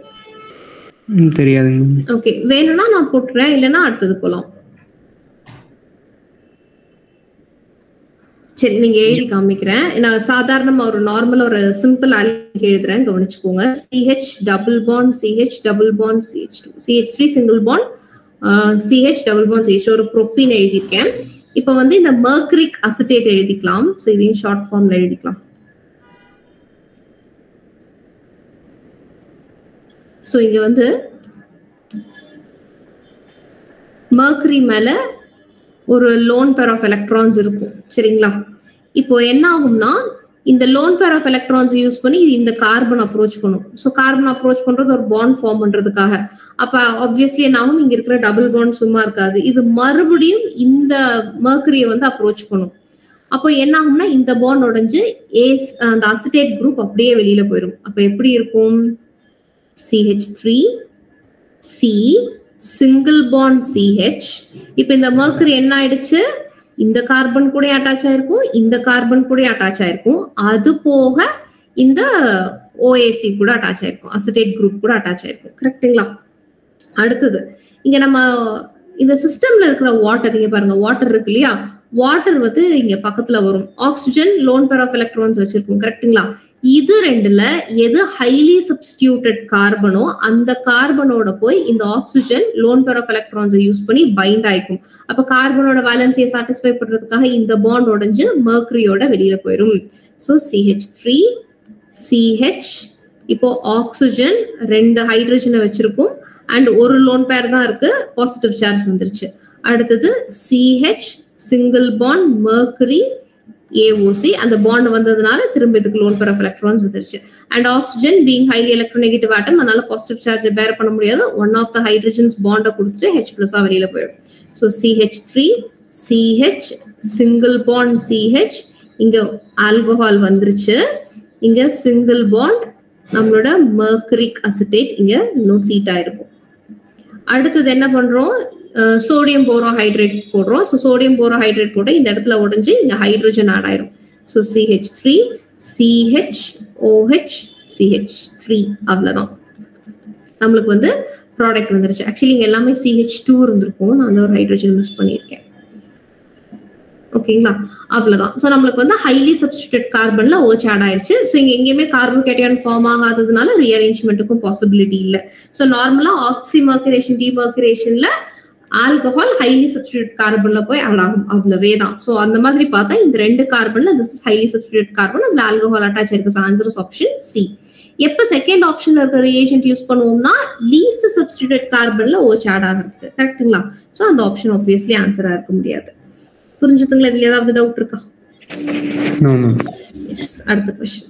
தெரியாதுங்க. ஓகே வேணும்னா நான் போட்டுறேன், இல்லைன்னா அடுத்தது போலாம். சரி நீங்க எழுதி காமிக்கிறேன். நான் சாதாரணமா ஒரு நார்மலா ஒரு சிம்பிள் ஆல்கீன் எழுதுறேன், கவனிச்சுக்கோங்க. CH double bond CH double bond CH2 CH3 single bond CH double bond CH ஒரு ப்ரோப்பீன் எழுதியிருக்கேன். இப்போ வந்து இந்த மெர்குரிக் அசிட்டேட் எழுதிக்கலாம். ஸோ இதையும் ஷார்ட் ஃபார்ம்ல எழுதிக்கலாம். ஸோ இங்க வந்து மெர்குரி மேல ஒரு லோன் பேர் ஆஃப் எலக்ட்ரான்ஸ் இருக்கும். சரிங்களா? இப்போ என்ன ஆகும்னா இந்த loan pair of electrons use பண்ணி இந்த கார்பன் அப்ரோச் பண்ணும். ஸோ கார்பன் அப்ரோச் பண்றது ஒரு பாண்ட் ஃபார்ம் பண்றதுக்காக. அப்ப ஆப்வியஸ்லி என்ன ஆகும்? இங்க இருக்கிற டபுள் பாண்ட் சும்மா இருக்காது, இது மறுபடியும் இந்த மெர்குரியை வந்து அப்ரோச் பண்ணும். அப்போ என்ன ஆகும்னா இந்த பாண்ட் உடைஞ்சு அந்த அசிட்டேட் குரூப் அப்படியே வெளியில போயிடும். அப்ப எப்படி இருக்கும்? CH3 C single bond CH. இப்ப இந்த மெர்குரி என்ன ஆயிடுச்சு? இந்த கார்பன் கூட அட்டாச் ஆயிருக்கும், இந்த கார்பன் கூட அட்டாச் ஆயிருக்கும், அது போக இந்த OAC கூட அட்டாச் ஆயிருக்கும், அசிட்டேட் குரூப் கூட அட்டாச் ஆயிருக்கும். கரெக்ட்டுங்களா? அடுத்தது இங்க நம்ம இந்த சிஸ்டம்ல இருக்கிற வாட்டர் இங்க பாருங்க, வாட்டர் இருக்கு இல்லையா? வாட்டர் வந்து இங்க பக்கத்துல வரும். Oxygen lone pair of electrons வச்சிருக்கும். கரெக்ட்டுங்களா? இது ரெண்டுல எது ஹைலி சப்ஸ்டிடியூட்டட் கார்பனோ அந்த கார்பனோட போய் இந்த oxygen lone pair of electrons use பண்ணி பைண்ட் ஆயிக்கும். அப்ப கார்பனோட வேலன்சியை சாட்டிஸ்ஃபை பண்றதுக்காக இந்த பாண்ட் உடைஞ்சு மெர்குரியோட வெளியில போயிடும். ஸோ CH3 CH இப்போ ஆக்சிஜன் 2 ஹைட்ரஜனை வச்சிருக்கும் அண்ட் ஒரு லோன் பேர் தான் இருக்கு, பாசிட்டிவ் சார்ஜ் வந்துருச்சு. அடுத்தது CH single bond mercury AOC அந்த பாண்ட் வந்ததுனால திரும்ப இதுக்கு லோன் பேர் ஆஃப் எலக்ட்ரான்ஸ் வந்துருச்சு. And oxygen being highly electronegative atom, அதனால பாசிட்டிவ் சார்ஜ் பேர் பண்ண முடியாது. ஒன் ஆஃப் த ஹைட்ரஜன்ஸ் பாண்டை கொடுத்துட்டு H+ வெளியில போயிடும். So CH3 CH single bond CH இங்க ஆல்கஹால் வந்துருச்சு, இங்க சிங்கிள் பாண்ட் நம்மளோட மெர்குரிக் அசிட்டேட் இங்க நோசீட் ஆயிருக்கும். அடுத்தது என்ன பண்றோம்? சோடியம் போரோஹைட்ரேட் போடுறோம். ஸோ சோடியம் போரோஹைட்ரேட் போட்டு இந்த இடத்துல உடஞ்சி இங்க ஹைட்ரஜன் ஆட் ஆயிரும். So CH3 CH OH CH3 அவ்வளவுதான். நம்மளுக்கு வந்து ப்ராடக்ட் வந்துருச்சு. ஆக்சுவலி இங்க எல்லாமே CH2 இருந்திருக்கும், நான் அந்த ஒரு ஹைட்ரஜன் மிஸ் பண்ணியிருக்கேன். ஓகேங்களா? அவ்வளவுதான். ஸோ நம்மளுக்கு வந்து ஹைலி சப்ஸ்டிடியூட்டட் கார்பன்ல OH ஆட் ஆயிடுச்சு. ஸோ இங்க எங்கேயுமே கார்போகேட்டயான் ஃபார்ம் ஆகாததுனால ரீஅரேஞ்ச்மெண்ட்டுக்கும் பாசிபிலிட்டி இல்லை. ஸோ நார்மலா ஆக்சிமர்குரேஷன் டிமர்குரேஷன்ல ஆல்கஹால் ஹைலி சப்ஸ்டிடியூட் கார்பன்ல போய் ஆட் ஆகும், அவ்வளவே தான். ஸோ அந்த மாதிரி பார்த்தா இந்த 2 கார்பன்ல this is highly substitute carbon, அதுல ஆல்கஹால் அட்டாச் ஆயிருக்கு. So answer is option C. எப்ப செகண்ட் ஆப்ஷன்ல இருக்க ரிஏஜென்ட் யூஸ் பண்ணுவோம்னா லீஸ்ட் சப்ஸ்டிடியூட் கார்பன்ல OH ஆட் ஆகிறதுக்கு. கரெக்ட்டுங்களா? ஸோ அந்த ஆப்ஷன் ஆப்வியஸ்லி ஆன்சரா இருக்க முடியாது. புரிஞ்சுதுங்களா? இதுல ஏதாவது டவுட் இருக்கா? ஆமா. அடுத்த क्वेश्चन.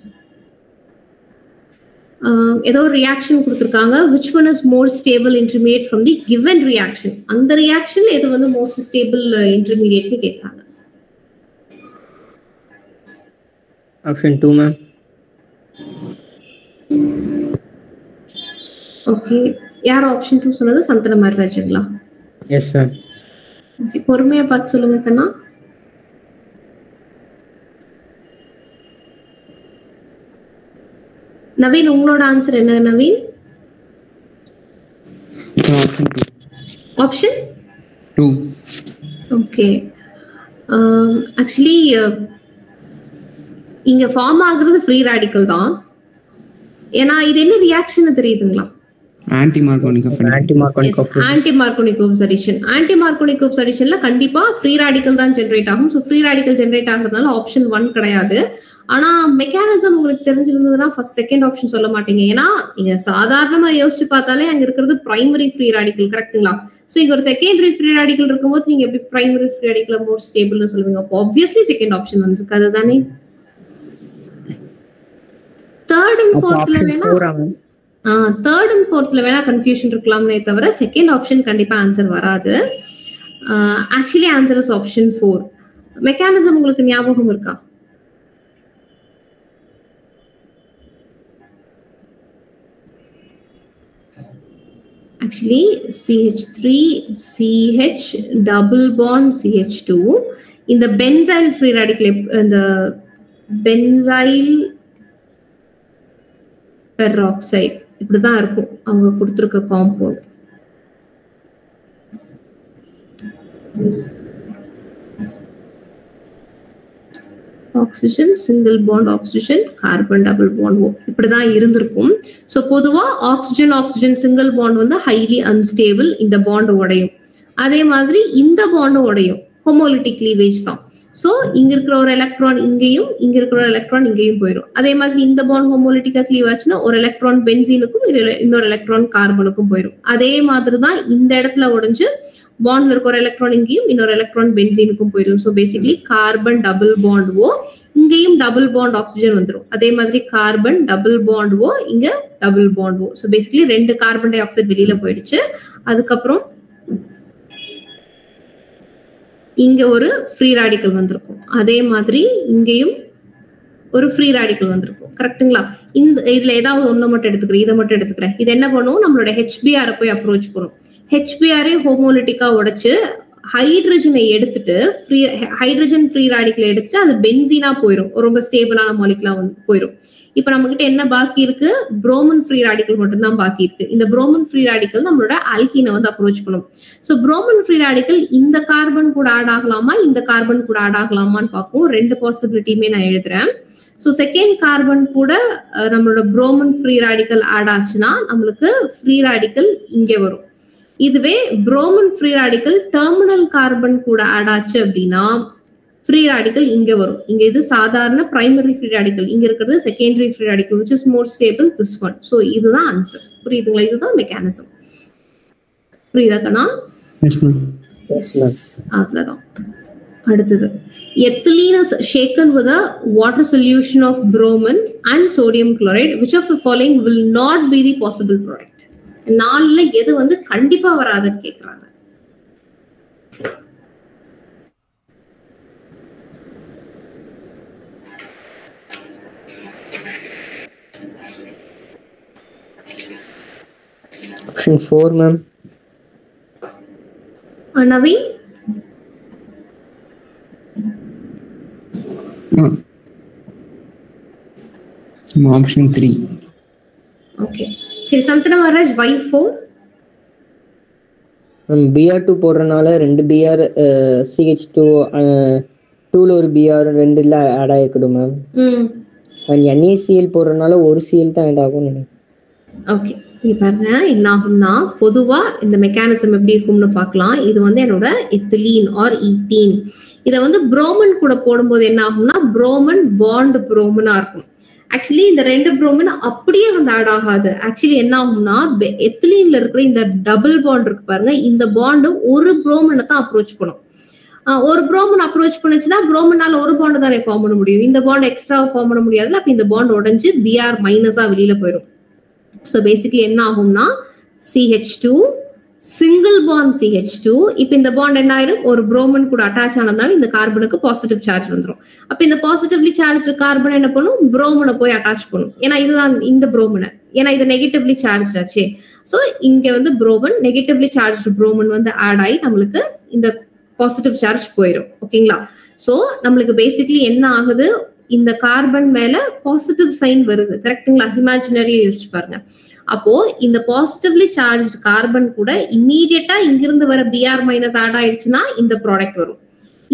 ஏதோ ஒரு ரியாக்ஷன் கொடுத்துருக்காங்க, which one is more stable intermediate from the given reaction, அந்த ரியாக்ஷன் எது வந்து மோஸ்ட் ஸ்டேபிள் இன்டர்மீடியேட்னு கேட்குறாங்க. Option 2 ma'am. ஓகே, யார் ஆப்ஷன் 2 சொன்னது? சந்தன மரராஜங்களா? S ma'am. ஓகே, பொறுமையா பார்த்து சொல்லுங்க கண்ணா. நவீன், உங்களோட ஆன்சர் என்ன நவீன்? ஆப்ஷன் 2. ஓகே, ஆக்சுவலி இங்க ஃபார்ம் ஆகுறது ஃப்ரீ ராடிக்கல் தான். ஏன்னா இது என்ன ரியாக்ஷன் தெரியுதுங்களா? Anti Markovnikov addition. Anti Markovnikov அடிஷன்ல கண்டிப்பா ஃப்ரீ ராடிக்கல் தான் ஜெனரேட் ஆகும். சோ ஃப்ரீ ராடிக்கல் ஜெனரேட் ஆகுறதுனால ஆப்ஷன் 1 கிடையாது. ஆனா மெக்கானிசம் உங்களுக்கு தெரிஞ்சிருந்ததுன்னா ஃபர்ஸ்ட் செகண்ட் ஆப்ஷன் சொல்ல மாட்டீங்க. ஏன்னா நீங்க சாதாரணமா யோசிச்சு பார்த்தாலே அங்க இருக்கிறது பிரைமரி ஃப்ரீ ராடிக்கல், கரெக்ட்டுங்களா? சோ இங்க ஒரு செகண்டரி ஃப்ரீ ராடிக்கல் இருக்கும்போது நீங்க எப்படி பிரைமரி ஃப்ரீ ராடிக்கல் மோர் ஸ்டேபிள்னு சொல்லுவீங்க? அப்போ ஆப்வியஸ்லி செகண்ட் ஆப்ஷன் வந்திருக்கு, அதுதானே. தேர்ட் அண்ட் ஃபோர்த்ல வேணா கன்ஃபியூஷன் இருக்கலாம்னே தவிர செகண்ட் ஆப்ஷன் கண்டிப்பா ஆன்சர் வராது. Actually answer is option 4. Mechanism உங்களுக்கு ஞாபகம் இருக்கா? Actually CH3 CH double bond CH2 இந்த பென்சைல் ஃப்ரீ ராடிக்கல், இந்த பென்சைல் பெராக்சைடு இப்படிதான் இருக்கும் அவங்க கொடுத்திருக்க compound. Oxygen single bond oxygen, carbon double bond O, இப்படிதான் இருந்திருக்கும். ஸோ பொதுவா ஆக்சிஜன் ஆக்சிஜன் சிங்கிள் பாண்ட் வந்து ஹைலி அன்ஸ்டேபிள், இந்த பாண்ட் உடையும். அதே மாதிரி இந்த பாண்ட் உடையும், ஹோமோலிட்டிக் கிளீவேஜ் தான். ஸோ இங்க இருக்கிற ஒரு எலக்ட்ரான் இங்கேயும், இங்க இருக்கிற ஒரு எலக்ட்ரான் இங்கேயும் போயிடும். அதே மாதிரி இந்த பாண்ட் ஹோமோலிட்டிக்கா கிளீவ் ஆச்சுன்னா ஒரு எலக்ட்ரான் பென்சீனுக்கும் இன்னொரு எலக்ட்ரான் கார்பனுக்கும் போயிடும். அதே மாதிரி தான் இந்த இடத்துல உடைஞ்சு பாண்ட்ல இருக்க ஒரு எலக்ட்ரான் இங்கேயும் இன்னொரு எலக்ட்ரான் பென்சீனுக்கும் போயிடும். So basically carbon double bond O, இங்கேயும் டபுள் பாண்ட் ஆக்சிஜன் வந்துடும். அதே மாதிரி கார்பன் டபுள் பாண்ட் ஓ, இங்க double bond O. So basically 2 carbon dioxide வெளியில போயிடுச்சு. அதுக்கப்புறம் இங்க ஒரு ஃப்ரீ ராடிக்கல் வந்திருக்கும். அதே மாதிரி இங்கேயும் ஒரு ஃப்ரீ ராடிக்கல் வந்திருக்கும், கரெக்ட்டுங்களா? இந்த இதுல ஏதாவது ஒண்ணு மட்டும் எடுத்துக்கிறேன், இதை மட்டும் எடுத்துக்கிறேன். இது என்ன பண்ணும்? நம்மளோட HBr போய் அப்ரோச் பண்ணும். HBr ஹோமோலிட்டிக்கா உடைச்சு ஹைட்ரஜனை எடுத்துட்டு ஹைட்ரஜன் ஃப்ரீ ராடிக்கல் எடுத்துட்டு அது பென்சீனா போயிடும், ரொம்ப ஸ்டேபிளான மாலிகுலா வந்து போயிடும். இப்ப நம்ம கிட்ட என்ன பாக்கி இருக்கு? புரோமின் ஃப்ரீ ராடிக்கல் மட்டும் தான் பாக்கி இருக்கு. இந்த புரோமின் ஃப்ரீ ராடிக்கல் நம்மளோட ஆல்கீனை வந்து அப்ரோச் பண்ணும். சோ புரோமின் ஃப்ரீ ராடிக்கல் இந்த கார்பன் கூட ஆட் ஆகலாமா, இந்த கார்பன் கூட ஆட் ஆகலாமான்னு பார்ப்போம். 2 பாசிபிலிட்டியுமே நான் எழுதுறேன். சோ செகண்ட் கார்பன் கூட நம்மளோட புரோமின் ஃப்ரீ ராடிக்கல் ஆட் ஆச்சுன்னா நம்மளுக்கு ஃப்ரீ ராடிக்கல் இங்கே வரும். இதுவே bromine free radical terminal carbon கூட ஆட் ஆச்சு அப்படின்னா ஃப்ரீ ராடிக்கல் இங்க வரும். இங்க இது சாதாரண பிரைமரி ஃப்ரீ ராடிக்கல், இங்க இருக்கிறது secondary free radical which is more stable, this one. So இதுதான் ஆன்சர். புரியுதுங்களா? இதுதான் மெக்கானிசம். புரியுதா கண்ணா? அவ்வளவுதான். அடுத்தது, ethylene is shaken with a water solution of bromine and sodium chloride. Which of the following will not be the possible product? 4ல எது வந்து கண்டிப்பா வராதுன்னு கேக்குறாங்க. Option 4 ma'am. Naveen? Option 3. Okay. சரி, சந்தன மரராஜ், why 4? Br2 போடுறனால 2 Br CH2 2ல ஒரு Br 2ல ஆட் ஆயிடும் ma'am. and NaCl போடுறனால ஒரு Cl தான் ஆட் ஆகும் நினைக்கிறேன். ஓகே, இங்க பாருங்க என்ன ஆகும்னா, பொதுவா இந்த மெக்கானிசம் எப்படி இருக்கும்னு பார்க்கலாம். இது வந்து என்னோட எத்திலீன் ஆர் ஈத்தீன். இதை வந்து புரோமின் கூட போடும்போது என்ன ஆகும்னா புரோமின் பாண்ட் புரோமினா இருக்கும். ஆக்சுவலி இந்த 2 புரோமின் அப்படியே வந்து ஆட் ஆகாது. ஆக்சுவலி என்ன ஆகும்னா எத்திலீன்ல இருக்கிற இந்த டபுள் பாண்ட் இருக்கு பாருங்க, இந்த பாண்ட் ஒரு புரோமினை தான் அப்ரோச் பண்ணும். ஒரு புரோமின் அப்ரோச் பண்ணுச்சுன்னா புரோமினால ஒரு பாண்ட் தானே ஃபார்ம் பண்ண முடியும், இந்த பாண்ட் எக்ஸ்ட்ரா ஃபார்ம் பண்ண முடியாதுல. அப்ப இந்த பாண்ட் உடைஞ்சு Br மைனஸா வெளியில போயிடும். ஸோ பேசிக்கலி என்ன ஆகும்னா CH2 சிங்கிள் பாண்ட் CH2. இப்போ இந்த பாண்ட் என்ன ஆயிரும், ஒரு புரோமன் கூட அட்டாச் ஆனதுனால இந்த கார்பனுக்கு பாசிட்டிவ் சார்ஜ் வந்துடும். அப்ப இந்த பாசிட்டிவ்லி சார்ஜ் கார்பன் என்ன பண்ணும், புரோமனை போய் அட்டாச் பண்ணும். ஏன்னா இதுதான் இந்த புரோமனை, ஏன்னா இது நெகட்டிவ்லி சார்ஜ் ஆச்சு. ஸோ இங்க வந்து புரோமன் நெகட்டிவ்லி சார்ஜ் புரோமன் வந்து ஆட் ஆகி நம்மளுக்கு இந்த பாசிட்டிவ் சார்ஜ் போயிடும். ஓகேங்களா? ஸோ நம்மளுக்கு பேசிக்கலி என்ன ஆகுது, இந்த கார்பன் மேல பாசிட்டிவ் சைன் வருது. கரெக்டுங்களா? இமேஜினரியா யோசிச்சு பாருங்க. அப்போ இந்த பாசிட்டிவ்லி சார்ஜ் கார்பன் கூட இம்மீடியட்டா இங்கிருந்து வர Br மைனஸ் ஆட் ஆயிடுச்சுன்னா இந்த ப்ராடக்ட் வரும்.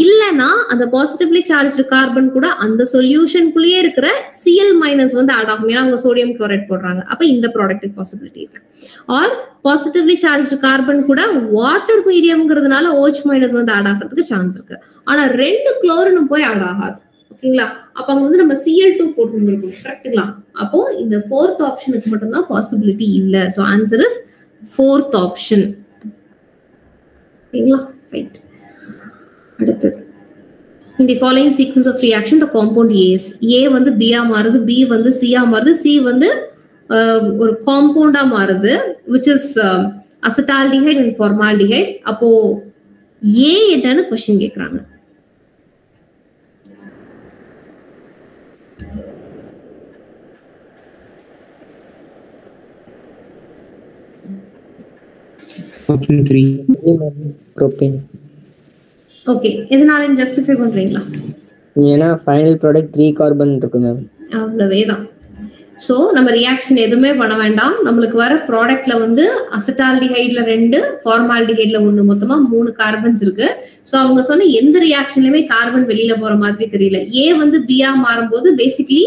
இல்லைன்னா அந்த பாசிட்டிவ்லி சார்ஜ் கார்பன் கூட அந்த சொல்யூஷனுக்குள்ளேயே இருக்கிற Cl மைனஸ் வந்து ஆட் ஆகும். ஏன்னா அவங்க சோடியம் குளோரைட் போடுறாங்க. அப்ப இந்த ப்ராடக்ட் பாசிபிலிட்டி இருக்கு. ஆர் பாசிட்டிவ்லி சார்ஜ் கார்பன் கூட வாட்டர் மீடியம்ங்கிறதுனால OH மைனஸ் வந்து ஆட் ஆகிறதுக்கு சான்ஸ் இருக்கு. ஆனா 2 குளோரினும் போய் ஆட் ஆகாது. ஓகேங்களா? அப்ப அங்க வந்து நம்ம Cl2 போட்டுருக்கோம். கரெக்டுங்களா? அப்போ இந்த 4th ஆப்ஷனுக்கு மட்டும்தான் பாசிபிலிட்டி இல்ல. So answer is 4th option. ஓகேங்களா? ரைட். அடுத்தது, in the following sequence of reaction the compound A வந்து B ஆ மாறுது, B வந்து C ஆ மாறுது, C வந்து ஒரு காம்பவுண்டா மாறுது, which is acetaldehyde and formaldehyde. அப்போ A என்னன்னு क्वेश्चन கேக்குறாங்க. Option 3 propane. ஓகே, எதனால ஜஸ்டிஃபை பண்றீங்களா? ஏன்னா ஃபைனல் ப்ராடக்ட் 3 கார்பன் இருக்கு மேம். அவ்வளவேதான். ஸோ நம்ம ரியாக்ஷன் எதுவுமே பண்ண வேண்டாம். நம்மளுக்கு வர ப்ராடக்ட்ல வந்து அசிட்டால்டிஹைட்ல 2, ஃபார்மால்டிஹைட்ல 1, மொத்தமா 3 கார்பன்ஸ் இருக்கு. ஸோ அவங்க சொன்ன எந்த ரியாக்ஷன்லயுமே கார்பன் வெளியில போற மாதிரி தெரியல. ஏ வந்து பியா மாறும்போது பேசிக்கலி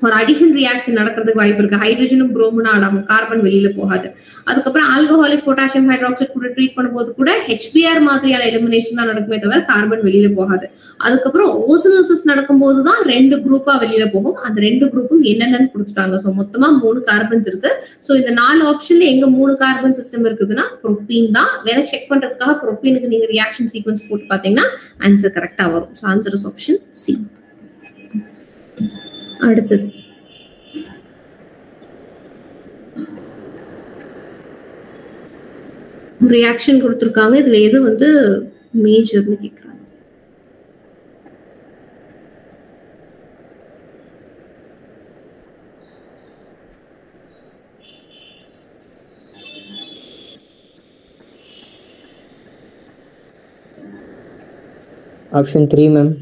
ஒரு அடிஷன் ரியாக்ஷன் நடக்கிறதுக்கு வாய்ப்பு இருக்கு. ஹைட்ரஜனும் புரோமனும் ஆட் ஆகும், கார்பன் வெளியில போகாது. அதுக்கப்புறம் ஆல்கஹாலிக் பொட்டாசியம் ஹைட்ராக்சைடு கூட ட்ரீட் பண்ணும்போது கூட HBr மாதிரியான எலிமினேஷன் தான் நடக்குமே தவிர கார்பன் வெளியில போகாது. அதுக்கப்புறம் ஓசனோசிஸ் நடக்கும்போது தான் 2 குரூப்பா வெளியில போகும். அந்த 2 குரூப்பும் என்னென்னு கொடுத்துட்டாங்க. ஸோ மொத்தமா 3 கார்பன்ஸ் இருக்கு. ஸோ இந்த 4 ஆப்ஷன்ல எங்க 3 கார்பன் சிஸ்டம் இருக்குதுன்னா ப்ரோபீன் தான். வேற செக் பண்றதுக்காக ப்ரோபீனுக்கு நீங்க ரியாக்ஷன் சீக்வன்ஸ் போட்டு பாத்தீங்கன்னா ஆன்சர் கரெக்டா வரும். So answer is option C. அடுத்தது, ரியாக்ஷன் கொடுத்திருக்காங்க. இதுல எது வந்து மேஜர்னு கேக்குறாங்க. Option 3 ma'am.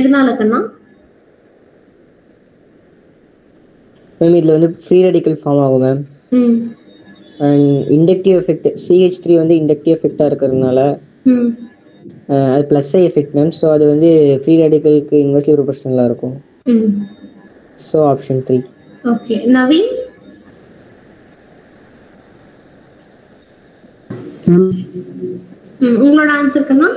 எதனால கண்ணா? மேம் இதுல வந்து ஃப்ரீ ரேடிக்கல் ஃபார்ம் ஆகும் ma'am. And inductive effect CH3 வந்து இண்டக்டிவ் எஃபெக்டா இருக்கிறதுனால அது பிளஸ் ஐ எஃபெக்ட் மேம். ஸோ அது வந்து ஃப்ரீ ரேடிக்கலுக்கு இன்வெர்ஸ்லி ப்ரொபோர்ஷனலா இருக்கும். So option 3. ஓகே, நவீன் உங்களோட ஆன்சர் கண்ணா?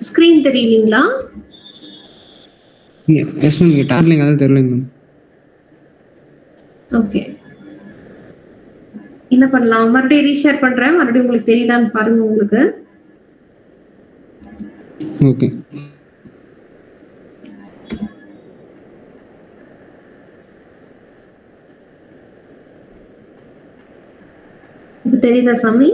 ஸ்கிரீன் தெரியலீங்களா? எஸ் மேம், இங்க டார்லிங் அத தெரியலங்க மேம். ஓகே, என்ன பண்ணலாம், மறுபடியும் ரீஷேர் பண்றேன். மறுபடியும் உங்களுக்கு தெரியுதான்னு பாருங்க. உங்களுக்கு ஓகே இப்ப தெரியுதா சாமி?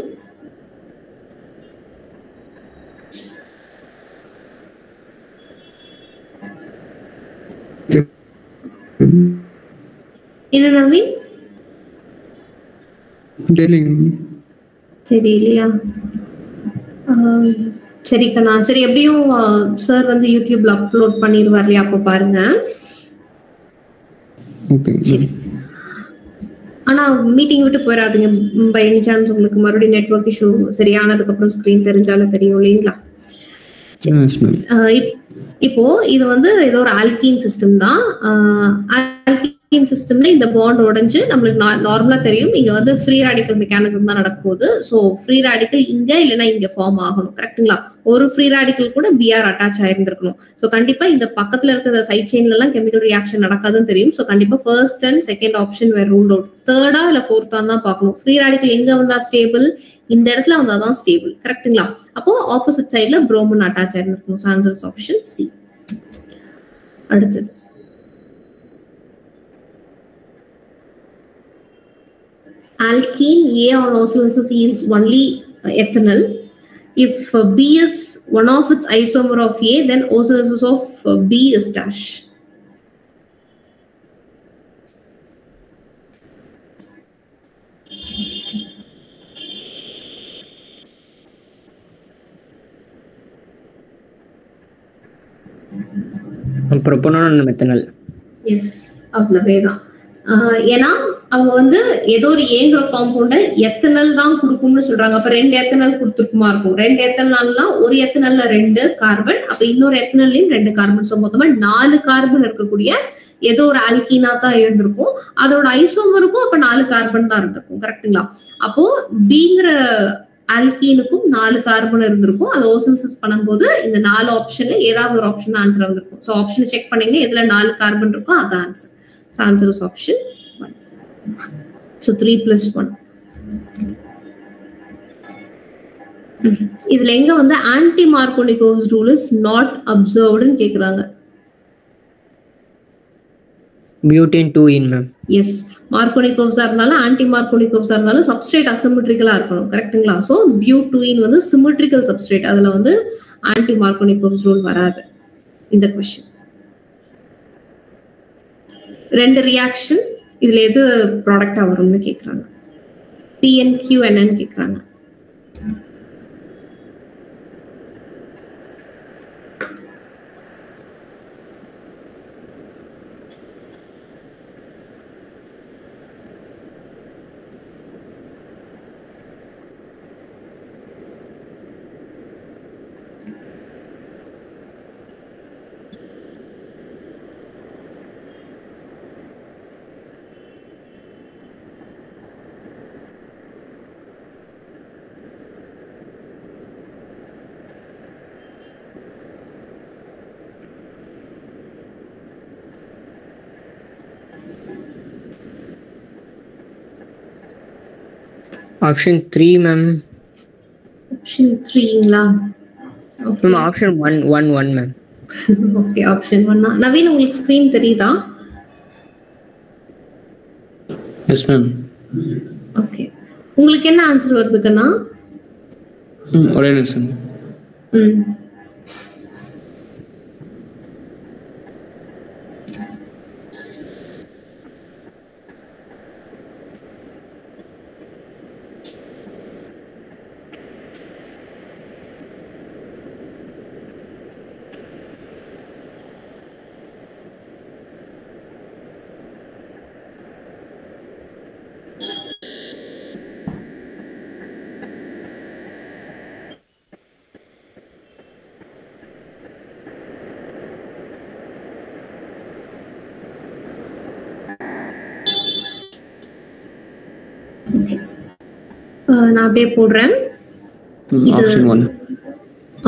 என்ன நவீன்? தெரியலையா? சரி கண்ணா, சரி எப்படியும் சார் வந்து யூடியூப்ல அப்லோட் பண்ணிடுவார் இல்லையா, அப்போ பாருங்க. ஆனா மீட்டிங் விட்டு போயிடாதுங்க பை எனி சான்ஸ். உங்களுக்கு மறுபடியும் நெட்வொர்க் இஷ்யூ சரியானதுக்கு அப்புறம் ஸ்கிரீன் தெரிஞ்சாலும் தெரியும் இல்லைங்களா? இப்போ இது வந்து ஏதோ ஒரு ஆல்கீன் சிஸ்டம் தான். சிஸ்டம்ல இந்த பாண்ட் உடைஞ்சு நம்மளுக்கு நார்மலா தெரியும் இங்க வந்து ஃப்ரீ ரேடிக்கல் மெக்கானிசம் தான் நடக்க போகுது. ஸோ ஃப்ரீ ரேடிக்கல் இங்க இல்லைன்னா இங்க ஃபார்ம் ஆகணும். கரெக்ட்டுங்களா? ஒரு ஃப்ரீ ரேடிக்கல் கூட பிஆர் அட்டாச் ஆயிருந்திருக்கணும். ஸோ கண்டிப்பா இந்த பக்கத்துல இருக்கிற சைட் செயின்ல எல்லாம் கெமிக்கல் ரியாக்ஷன் நடக்காதுன்னு தெரியும். ஸோ கண்டிப்பா first and second option were rule out. தேர்டா இல்ல ஃபோர்த்தா தான் பார்க்கணும். ஃப்ரீ ரேடிக்கல் எங்க வந்தா ஸ்டேபிள், இந்த இடத்துல வந்தாதான் ஸ்டேபிள். கரெக்ட்டுங்களா? அப்போ ஆப்போசிட் சைட்ல புரோமின் அட்டாச் ஆயிருந்திருக்கணும். So answer is option C. அடுத்தது alkene A on osmosis yields only ethanol. If B is one of its isomer of A, then osmosis of B is dash. propanol and methanol. Yes, அவ்வளவேதான். ஏன்னா அவங்க வந்து ஏதோ ஒரு ஏங்கிற காம்பவுண்ட ethanol தான் கொடுக்கும்னு சொல்றாங்க. அப்ப 2 எத்தனால் கொடுத்துருக்குமா இருக்கும். 2 எத்தனால்னா ஒரு எத்தனால்ல 2 கார்பன், அப்ப இன்னொரு எத்தனால்லையும் 2 கார்பன். ஸோ மொத்தமா 4 கார்பன் இருக்கக்கூடிய ஏதோ ஒரு ஆல்கீனா தான் இருந்திருக்கும். அதோட ஐசோமருக்கும் அப்ப 4 கார்பன் தான் இருந்திருக்கும். கரெக்டுங்களா? அப்போ பிங்கிற ஆல்கீனுக்கும் 4 கார்பன் இருந்திருக்கும். அது ஓசன்சிஸ் பண்ணும்போது இந்த 4 ஆப்ஷன்ல ஏதாவது ஒரு ஆப்ஷன் ஆன்சர் வந்திருக்கும். ஸோ ஆப்ஷனை செக் பண்ணீங்கன்னா எதுல 4 கார்பன் இருக்கோ அதான் answer. So answer is option 1. So 3 plus 1. இதுல எங்க வந்து ஆன்டி மார்கோனிகோஸ் ரூல் இஸ் நாட் அப்சர்வ்ட்னு கேக்குறாங்க. butane 2 ma'am. எஸ், மார்கோனிகோவ்ஸா இருந்தாலும் ஆன்டி மார்கோனிகோவ்ஸா இருந்தாலும் சப்ஸ்ட்ரேட் அசிமெட்ரிக்கலா இருக்கணும். கரெக்ட்டுங்களா? ஸோ பியூட்டூயின் வந்து சிமெட்ரிக்கல் சப்ஸ்ட்ரேட், அதுல வந்து ஆன்டி மார்கோனிகோவ்ஸ் ரூல் வராது. இந்த கொஸ்டின் 2 ரியாக்ஷன், இதுல எது ப்ராடக்டா வரும்னு கேக்குறாங்க. PNQ என்னன்னு கேக்குறாங்க. Option 3 ma'am. Option 3ங்களா? Okay. Ma'am, option 1 ma'am. Okay, option 1. Naveen உங்களுக்கு ஸ்கிரீன் தெரியுதா? Yes ma'am. Okay. உங்களுக்கு என்ன ஆன்சர் வருதுக்கண்ணா? ஒரே நிமிஷம். நான் அப்படியே போடுறேன்.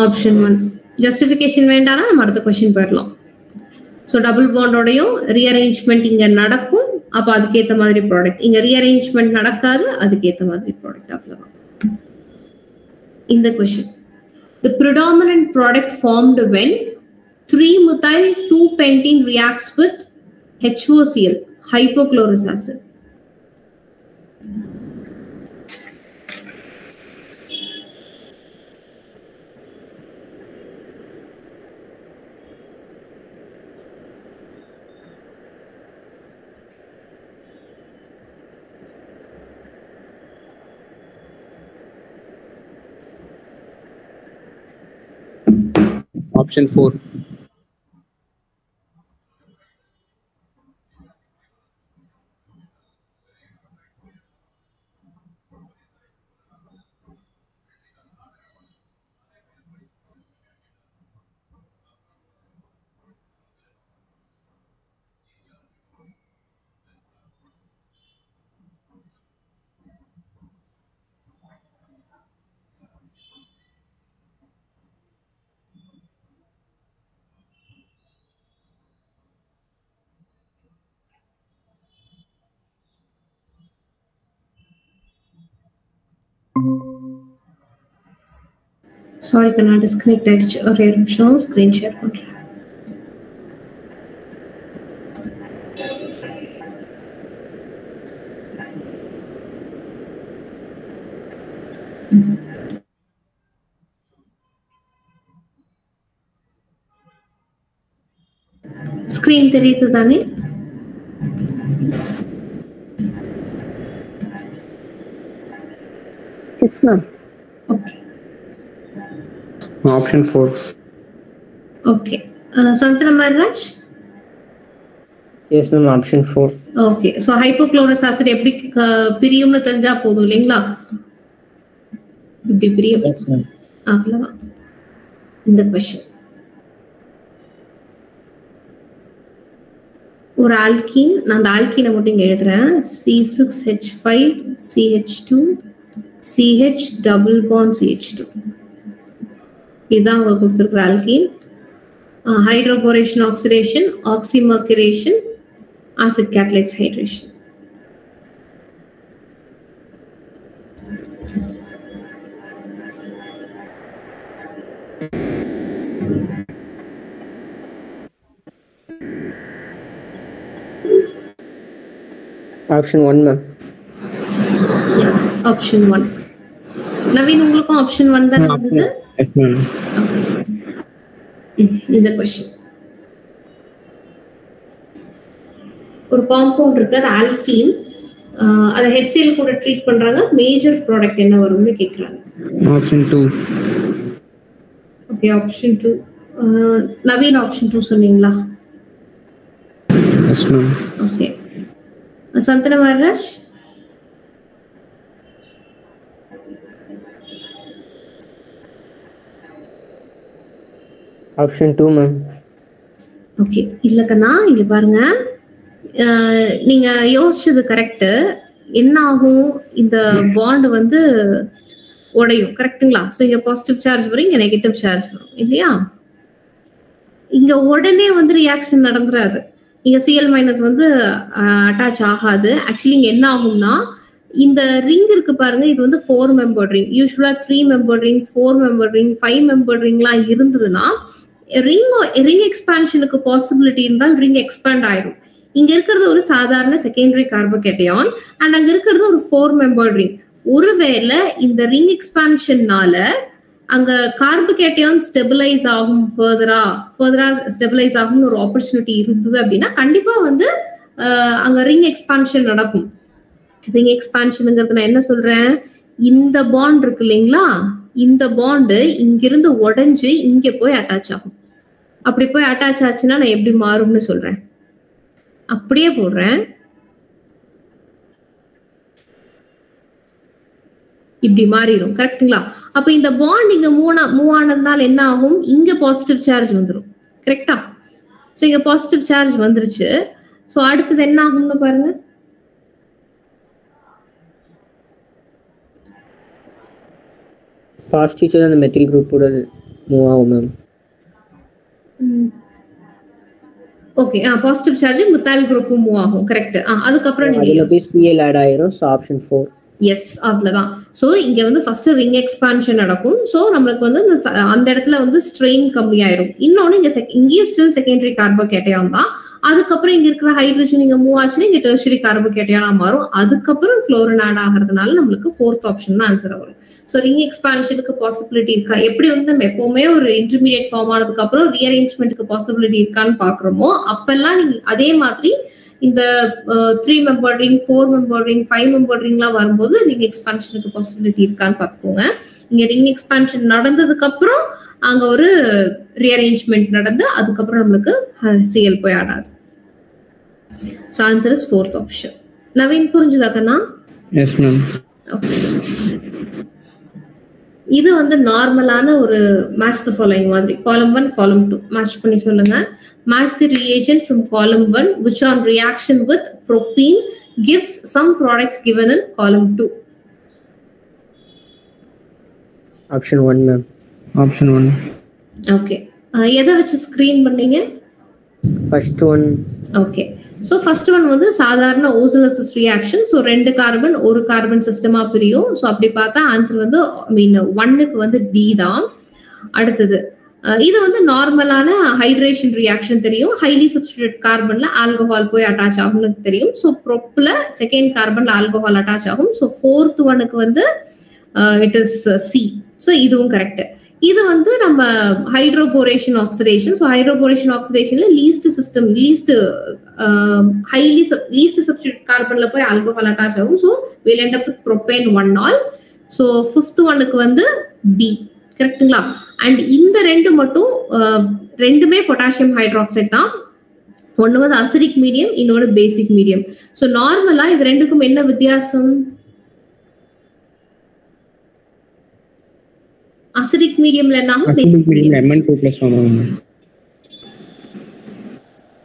ஆப்ஷன் 1 ஜஸ்டிஃபிகேஷன் வேண்டாம்னா நம்ம அடுத்த கொஸ்டின் போயிடலாம். ஸோ டபுள் பாண்டோடையும் ரீஅரேஞ்ச்மெண்ட் இங்க நடக்கும், அப்ப அதுக்கேற்ற மாதிரி ப்ராடக்ட். இங்க ரீஅரேஞ்ச்மெண்ட் நடக்காது, அதுக்கேற்ற மாதிரி ப்ராடக்ட். அவ்வளவுதான் இந்த question. The predominant product formed when 3-methyl 2-pentene reacts with HOCl, hypochlorous acid. Option 4. Sorry கண்ணா, டிஸ்கனெக்ட் ஆயிடுச்சு. ஒரே நிமிஷம் ஸ்கிரீன் ஷேர் பண்றேன். ஸ்கிரீன் தெரியுது தானே? Yes ma'am. Okay. Option 4. Okay. Chandana Maharaj? Yes ma'am, option 4. Okay. So hypochlorous acid எப்படி பிரியும்னு தெரிஞ்சா போதும் இல்லைங்களா? இப்படி பிரியும். Yes ma'am. அவ்வளவுதான் இந்த क्वेश्चन. ஒரு ஆல்கீன், நான் அந்த ஆல்கீனை மட்டும் இங்க எழுதுறேன். C6H5 CH2 CH double bond CH2. இதுதான் அவங்க கொடுத்திருக்கிற alkene. Hydroboration oxidation, oxymercuration, acid catalysed hydration. Option 1 ma'am. Yes, option 1. Naveen, உங்களுக்கும் ஆப்ஷன் 1 தான் வந்தது. இந்த क्वेश्चन. ஒரு காம்பவுண்ட் இருக்கு, அது ஆல்கீன். அத HCl கூட ட்ரீட் பண்றாங்க. மேஜர் ப்ராடக்ட் என்ன வரும்னு கேக்குறாங்க. Option 2. Okay, option 2. Naveen option 2 சொன்னீங்களா? S ma'am. Okay. Chandana மர்ராஜ்? Option 2 ma'am. Okay. இல்ல கண்ணா, இங்க பாருங்க, நீங்க யோசிச்சது கரெக்ட். என்ன ஆகும், இந்த பாண்ட் வந்து உடையும். கரெக்ட்டுங்களா? சோ இங்க பாசிட்டிவ் சார்ஜ் வரும், இங்க நெகட்டிவ் சார்ஜ் வரும் இல்லையா? இங்க உடனே வந்து ரியாக்ஷன் நடந்துராது. இங்க Cl- வந்து அட்டாச் ஆகாது. ஆக்சுவலி இங்க என்ன ஆகும்னா, இந்த ரிங் இருக்கு பாருங்க, இது வந்து 4 மெம்பர் ரிங். யூஸ்வலா 3 member ring, 4 member ring, 5 member ரிங்லாம் இருந்ததுன்னா ரிங் எக்ஸ்பான்ஷனுக்கு பாசிபிலிட்டி இருந்தால் ரிங் எக்ஸ்பேண்ட் ஆயிடும். இங்க இருக்கிறது ஒரு சாதாரண செகண்டரி கார்போகேட்டையான் அண்ட் அங்க இருக்கிறது ஒரு 4 மெம்பர் ரிங். ஒருவேளை இந்த ரிங் எக்ஸ்பான்ஷன்னால அங்க கார்போகேட்டையான் ஸ்டெபிலைஸ் ஆகும், ஃபர்தரா ஸ்டெபிலைஸ் ஆகும்னு ஒரு ஆப்பர்ச்சுனிட்டி இருந்தது அப்படின்னா கண்டிப்பா வந்து அங்க ரிங் எக்ஸ்பான்ஷன் நடக்கும். ரிங் எக்ஸ்பான்ஷனுங்கிறது நான் என்ன சொல்றேன், இந்த பாண்ட் இருக்கு இல்லைங்களா, இந்த பாண்டு இங்கிருந்து உடைஞ்சு இங்க போய் அட்டாச் ஆகும். அப்படி போய் அட்டாச் ஆச்சுன்னா நான் எப்படி மாறும்னு சொல்றேன். அப்படியே போடுறேன், இப்படி மாறிடும். கரெக்டுங்களா? அப்ப இந்த பாண்ட் இங்க மூவ் ஆனதுனால என்ன ஆகும், இங்க பாசிட்டிவ் சார்ஜ் வந்துடும். கரெக்டா? சோ இங்க பாசிட்டிவ் சார்ஜ் வந்துருச்சு. சோ அடுத்தது என்ன ஆகும்னு பாருங்க. பாசிட்டிவ் சார்ஜ் அந்த மெத்தில் குரூப்போட மூவ் ஆகும் ma'am. Okay, positive charge methyl group move ஆகும். கரெக்ட். அதுக்கப்புறம் நீங்க போய் Cl ஆட் ஆயிரும். So option 4. எஸ், அவ்வளவுதான். சோ இங்க வந்து ஃபர்ஸ்ட் ரிங் எக்ஸ்பான்ஷன் நடக்கும். சோ நம்மளுக்கு வந்து அந்த இடத்துல வந்து ஸ்ட்ரெயின் கம்மியாயிரும். இன்னொன்னு இங்கேயும் ஸ்டில் செகண்டரி கார்போகேட்டையான் தான். அதுக்கப்புறம் இங்க இருக்கிற ஹைட்ரஜன் இங்க மூவ் ஆச்சுன்னா இங்க டெர்ஷரி கார்போகேட்டையானா மாறும். அதுக்கப்புறம் குளோரின் ஆட் ஆகிறதுனால நம்மளுக்கு 4th ஆப்ஷன் தான் ஆன்சர் வரும். சோ ரிங் எக்ஸ்பான்ஷனுக்கு பாசிபிலிட்டி இருக்கா, எப்படி வந்து நம்ம எப்பவுமே ஒரு இன்டர்மீடியட் ஃபார்ம் ஆனதுக்கு அப்புறம் ரீஅரேஞ்ச்மெண்ட்டுக்கு பாசிபிலிட்டி இருக்கான்னு பாக்குறோமோ, அப்பெல்லாம் நீங்க அதே மாதிரி இந்த 3 member ring, 4 member ring, 5 member ரிங்லாம் வரும்போது ரிங் எக்ஸ்பான்ஷனுக்கு பாசிபிலிட்டி இருக்கான்னு பாத்துக்கோங்க. இங்க ரிங் எக்ஸ்பான்ஷன் நடந்ததுக்கு அப்புறம் அங்க ஒரு ரீஅரேஞ்ச்மெண்ட் நடந்து அதுக்கப்புறம் நம்மளுக்கு Cl போய் ஆடாது. சோ ஆன்சர் இஸ் 4th ஆப்ஷன். நவீன், புரிஞ்சுதா கண்ணா? Yes ma'am. இது வந்து நார்மலான ஒரு மேட்ச் தி ஃபாலோயிங் மாதிரி. காலம் 1 காலம் 2 மேட்ச் பண்ணி சொல்லுங்க. Match the reagent from column 1 which on reaction with propene gives some products given in column 2. Option 1 ma'am. Option 1. Okay. எதை வச்சு ஸ்கிரீன் பண்ணீங்க? First one. Okay. So first one வந்து சாதாரண ஓசோலசிஸ் ரியாக்ஷன். ஸோ 2 கார்பன் 1 கார்பன் சிஸ்டமா பிரியும். So அப்படி பார்த்தா answer வந்து I மீன் 1க்கு வந்து டி தான். அடுத்தது இது வந்து நார்மலான ஹைட்ரேஷன் ரியாக்ஷன் தெரியும். ஹைலி சப்ஸ்டிட்யூட் கார்பன்ல ஆல்கஹால் போய் அட்டாச் ஆகும்னு தெரியும். ஸோ ப்ரோப்ல செகண்ட் கார்பன்ல ஆல்கஹால் அட்டாச் ஆகும். ஸோ 4th ஒனுக்கு வந்து இட் இஸ் சி. ஸோ இதுவும் கரெக்ட். இது வந்து நம்ம ஹைட்ரோபோரேஷன் ஆக்சிடேஷன். ஸோ ஹைட்ரோபோரேஷன் ஆக்சிடேஷன்ல லீஸ்ட் சப்ஸ்டிட்யூட் கார்பன்ல போய் ஆல்கஹால் அட்டாச் ஆகும். So will end up with propane 1 so 5th ஒனுக்கு வந்து பி. கரெக்டுங்களா? அண்ட் இந்த 2 மட்டும் 2மே பொட்டாசியம் ஹைட்ராக்சைடு தான். ஒன்னு வந்து அசிடிக் மீடியம், இன்னொன்னு பேசிக் மீடியம். ஸோ நார்மலா இது 2க்கும் என்ன வித்தியாசம்? அசிடிக் மீடியம்ல என்ன பேசிக் மீடியம் Mn2+ ஃபார்ம் ஆகும்.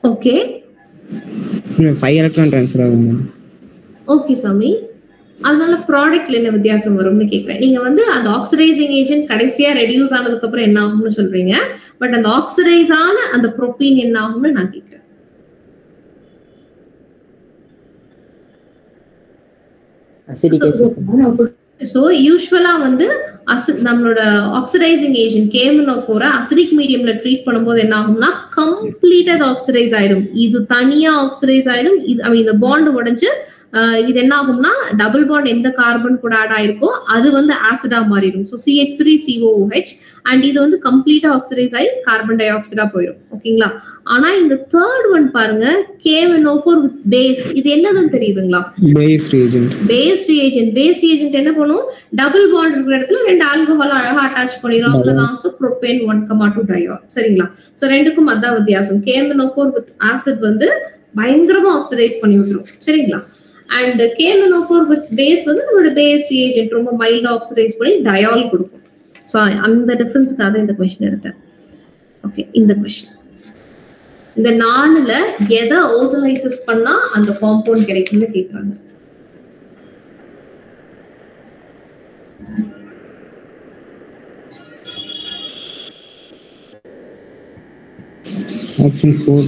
ஓகே 5 எலக்ட்ரான் ட்ரான்ஸ்ஃபர் ஆகும். ஓகே சாமி, அதனால ப்ராடக்ட்ல என்ன வித்தியாசம் வரும்னு கேக்குறேன். நீங்க வந்து அந்த ஆக்சிடைசிங் ஏஜென்ட் கடைசியா ரெடியூஸ் ஆனதுக்கு அப்புறம் என்ன ஆகும்னு சொல்றீங்க. பட் அந்த ஆக்சிடைஸ் ஆன அந்த புரோபீன் என்ன ஆகும்னு நான் கேக்குறேன். சோ யூசுவலா வந்து நம்மளோட ஆக்சிடைசிங் ஏஜென்ட் KMnO4 அசிடிக் மீடியம்ல ட்ரீட் பண்ணும்போது என்ன ஆகும்னா கம்ப்ளீட்டா ஆக்சிடைஸ் ஆயிடும். இது தனியா ஆக்சிடைஸ் ஆயிடும். இது ஐ மீன் இந்த பாண்ட் உடைஞ்சு இது என்ன ஆகும்னா டபுள் பாண்ட் எந்த கார்பன் கூட ஆட் ஆயிருக்கோ அது வந்து ஆசிடா மாறிடும். ஸோ CH3COOH அண்ட் இது வந்து கம்ப்ளீட்டா ஆக்சிடைஸ் ஆகி கார்பன் டை ஆக்சைடா போயிடும். ஓகேங்களா? ஆனா இந்த தேர்ட் ஒன் பாருங்க, KMnO4 வித் பேஸ். இது என்னதுன்னு தெரியுதுங்களா? பேஸ் ரியேஜென்ட் என்ன பண்ணும்? டபுள் பாண்ட் இருக்கிற இடத்துல 2 ஆல்கஹால் அழகா அட்டாச் பண்ணிடும். அவ்வளவுதான். So propane 1,2 டயோல். சரிங்களா? ஸோ 2க்கும் அதான் வித்தியாசம். KMnO4 வித் ஆசிட் வந்து பயங்கரமா ஆக்சிடைஸ் பண்ணி விட்டுரும். சரிங்களா? அண்ட் KMnO4 வித் பேஸ் வந்து நம்மளோட பேஸ் ரியேஜென்ட் ரொம்ப மைல்டா ஆக்சிடைஸ் பண்ணி டயால் கொடுக்கும். ஸோ அந்த டிஃபரன்ஸ்க்காக இந்த கொஸ்டின் எடுத்தேன். ஓகே, இந்த கொஸ்டின் இந்த 4ல எதை ஓசோலைசிஸ் பண்ணா அந்த காம்பவுண்ட் கிடைக்கும்னு கேக்குறாங்க. ஆப்ஷன் 4.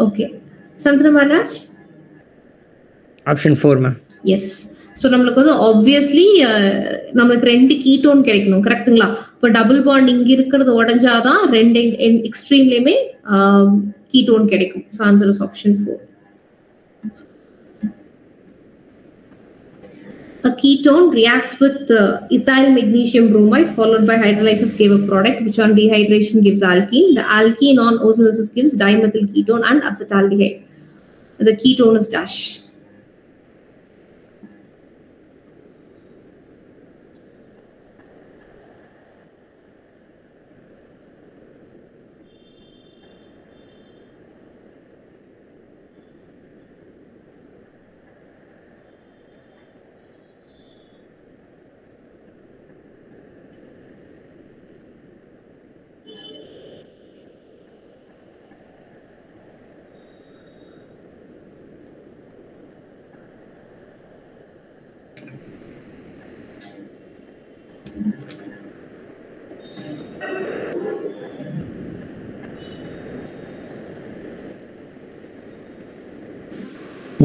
ஓகே, சந்திரமாராஜ் ஆப்ஷன் 4 மேம். எஸ். ஸோ நம்மளுக்கு வந்து ஆப்வியஸ்லி நம்மளுக்கு 2 கீட்டோன் கிடைக்கணும். கரெக்டுங்களா? இப்போ டபுள் பாண்ட் இங்க இருக்கிறது உடஞ்சாதான் 2 எக்ஸ்ட்ரீம்லயுமே கீட்டோன் கிடைக்கும். So answer is option 4. A ketone reacts with ethyl magnesium bromide followed by hydrolysis gave a product which on dehydration gives alkene. The alkene on osmosis gives dimethyl ketone and acetaldehyde. The ketone is dash.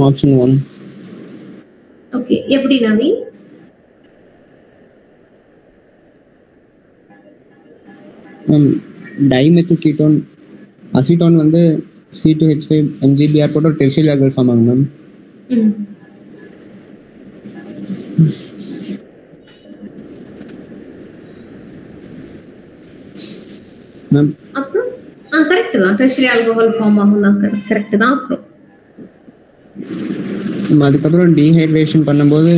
Option 1. Okay, எப்படி Naveen? Dimethyl ketone acetone வந்து C2H5 MgBr போட்டு tertiary alcohol form ஆகும் ma'am. Ma'am அப்புறம் correct தான், tertiary alcohol form ஆகும் தான். Correct தான். அப்புறம் அதுக்கப்புறம் டீஹைட்ரேஷன் பண்ணும்போது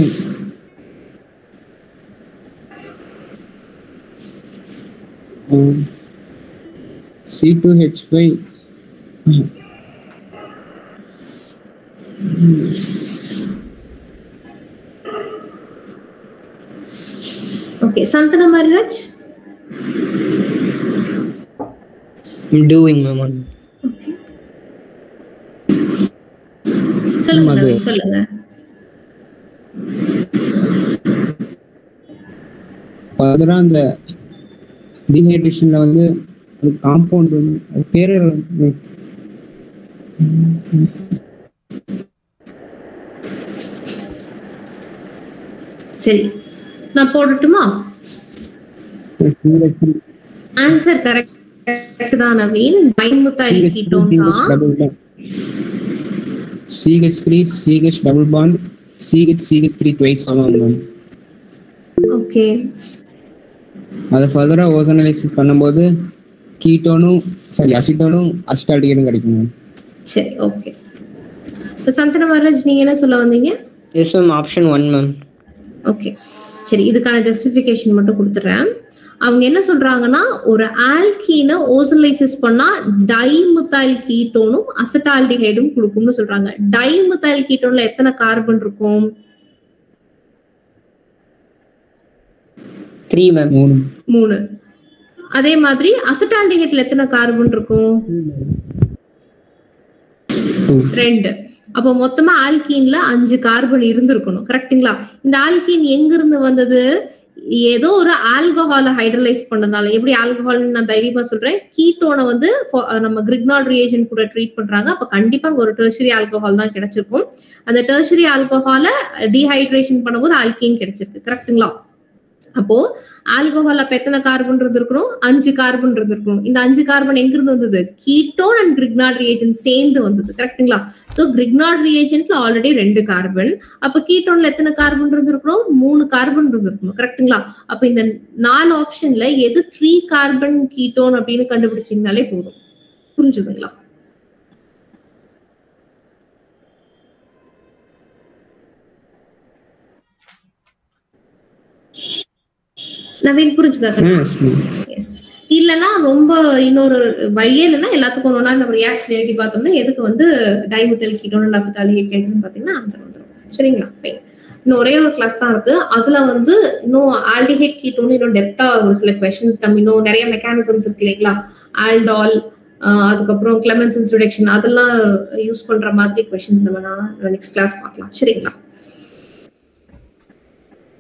C2H5 okay, Chandana Mariraj. I'm doing ma'am. Okay, சொல்லுங்க சொல்லுங்க. ஃபர்தரா அந்த டீஹைட்ரேஷன்ல வந்து அது காம்பவுண்ட் வந்து பேரே சரி, நான் போடட்டுமா? ஆன்சர் கரெக்ட் தான் நவீன். டைமுத்தைல் கீட்டோன் தான். CH3 CH double bond CH3 twice ஆமாம். ஓகே. அத ஃபர்தரா ஓசோனலைசிஸ் பண்ணும்போது கீட்டோனும் அசிட்டோனும் அசிட்டால்டிகேட்டும் கிடைக்கும். சரி, ஓகே. சந்தன மகாராஜ் நீங்க என்ன சொல்ல வந்தீங்க? S ma'am, option 1 ma'am. Okay, சரி, இதுக்கான ஜஸ்டிஃபிகேஷன் மட்டும் கொடுத்துறேன். அவங்க என்ன சொல்றாங்கன்னா, ஒரு ஆல்கீனை ஓசோனலைசிஸ் பண்ணா டைமுத்தைல் கீட்டோனும் அசிட்டால்டிஹைடும் கொடுக்கும்னு சொல்றாங்க. டைமுத்தைல் கீட்டோன்ல எத்தனை கார்பன் இருக்கும்? 3 மேம். 3. அதே மாதிரி அசிட்டால்டிஹைட்ல எத்தனை கார்பன் இருக்கும்? 2. அப்போ மொத்தமா ஆல்கீன்ல 5 கார்பன் இருந்திருக்கணும். கரெக்ட்டுங்களா? இந்த ஆல்கீன் எங்க இருந்து வந்தது? ஏதோ ஒரு ஆல்கஹாலை ஹைட்ரலைஸ் பண்ணதால. எப்படி ஆல்கஹால்னு நான் தைரியமா சொல்றேன். கீட்டோனை வந்து நம்ம கிரிக்னார்ட் ரிஏஜென்ட் கூட ட்ரீட் பண்றாங்க. அப்ப கண்டிப்பா அங்க ஒரு டெர்ஷரி ஆல்கஹால் தான் கிடைச்சிருக்கும். அந்த டெர்ஷரி ஆல்கஹாலை டீஹைட்ரேஷன் பண்ணும்போது ஆல்கீன் கிடைச்சிருக்கு. கரெக்ட்டுங்களா? அப்போ ஆல்கஹால் அப்ப எத்தனை கார்பன் இருந்திருக்கணும்? 5 கார்பன் இருந்திருக்கணும். இந்த 5 கார்பன் எங்க இருந்து வந்தது? கீட்டோன் அண்ட் கிரிக்னார்ட் ரிஏஜென்ட் சேர்ந்து வந்தது. கரெக்ட்டுங்களா? சோ கிரிக்னார்ட் ரிஏஜென்ட்ல ஆல்ரெடி 2 கார்பன். அப்ப கீட்டோன்ல எத்தனை கார்பன் இருந்திருக்கணும்? 3 கார்பன் இருந்திருக்கணும். கரெக்ட்டுங்களா? அப்ப இந்த 4 ஆப்ஷன்ல எது 3 கார்பன் கீட்டோன் அப்படின்னு கண்டுபிடிச்சீங்கனாலே போதும். புரிஞ்சுதுங்களா? நவீன் புரிஞ்சுதா? எஸ். இல்லைன்னா ரொம்ப இன்னொரு வழியே இல்லைன்னா எல்லாத்துக்கும் ஒன்னா நம்ம ரியாக்ஷன் எழுதி பார்த்தோம்னா எதுக்கு வந்து டைமுத்தைல் கீட்டோன் அசிட்டால்டிஹைட் கிடைக்குதுன்னு பாத்தீங்கன்னா ஆன்சர் வந்துடும். சரிங்களா? இன்னும் ஒரே ஒரு கிளாஸ் தான் இருக்கு. அதுல வந்து இன்னும் ஆல்டிஹைட் கீட்டோன் இன்னும் டெப்தா ஒரு சில கொஸ்டின்ஸ் நம்ம இன்னும் நிறைய மெக்கானிசம்ஸ் இருக்கு இல்லைங்களா? ஆல்டால், அதுக்கப்புறம் கிளெமென்சன்ஸ் ரிடக்ஷன், அதெல்லாம் யூஸ் பண்ற மாதிரி கொஸ்டின்ஸ் நம்ம நெக்ஸ்ட் கிளாஸ் பார்க்கலாம். சரிங்களா?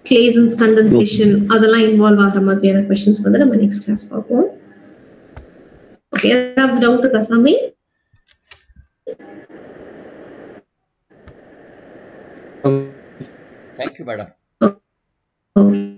கிளேசன்ஸ் கண்டென்சேஷன் அதெல்லாம் இன்வால்வ் ஆகிற மாதிரியான क्वेश्चंस வந்து நம்ம நெக்ஸ்ட் கிளாஸ் பார்ப்போம். ஓகே, ஏதாவது டவுட் இருக்கா சாமி? Thank you, madam. Okay.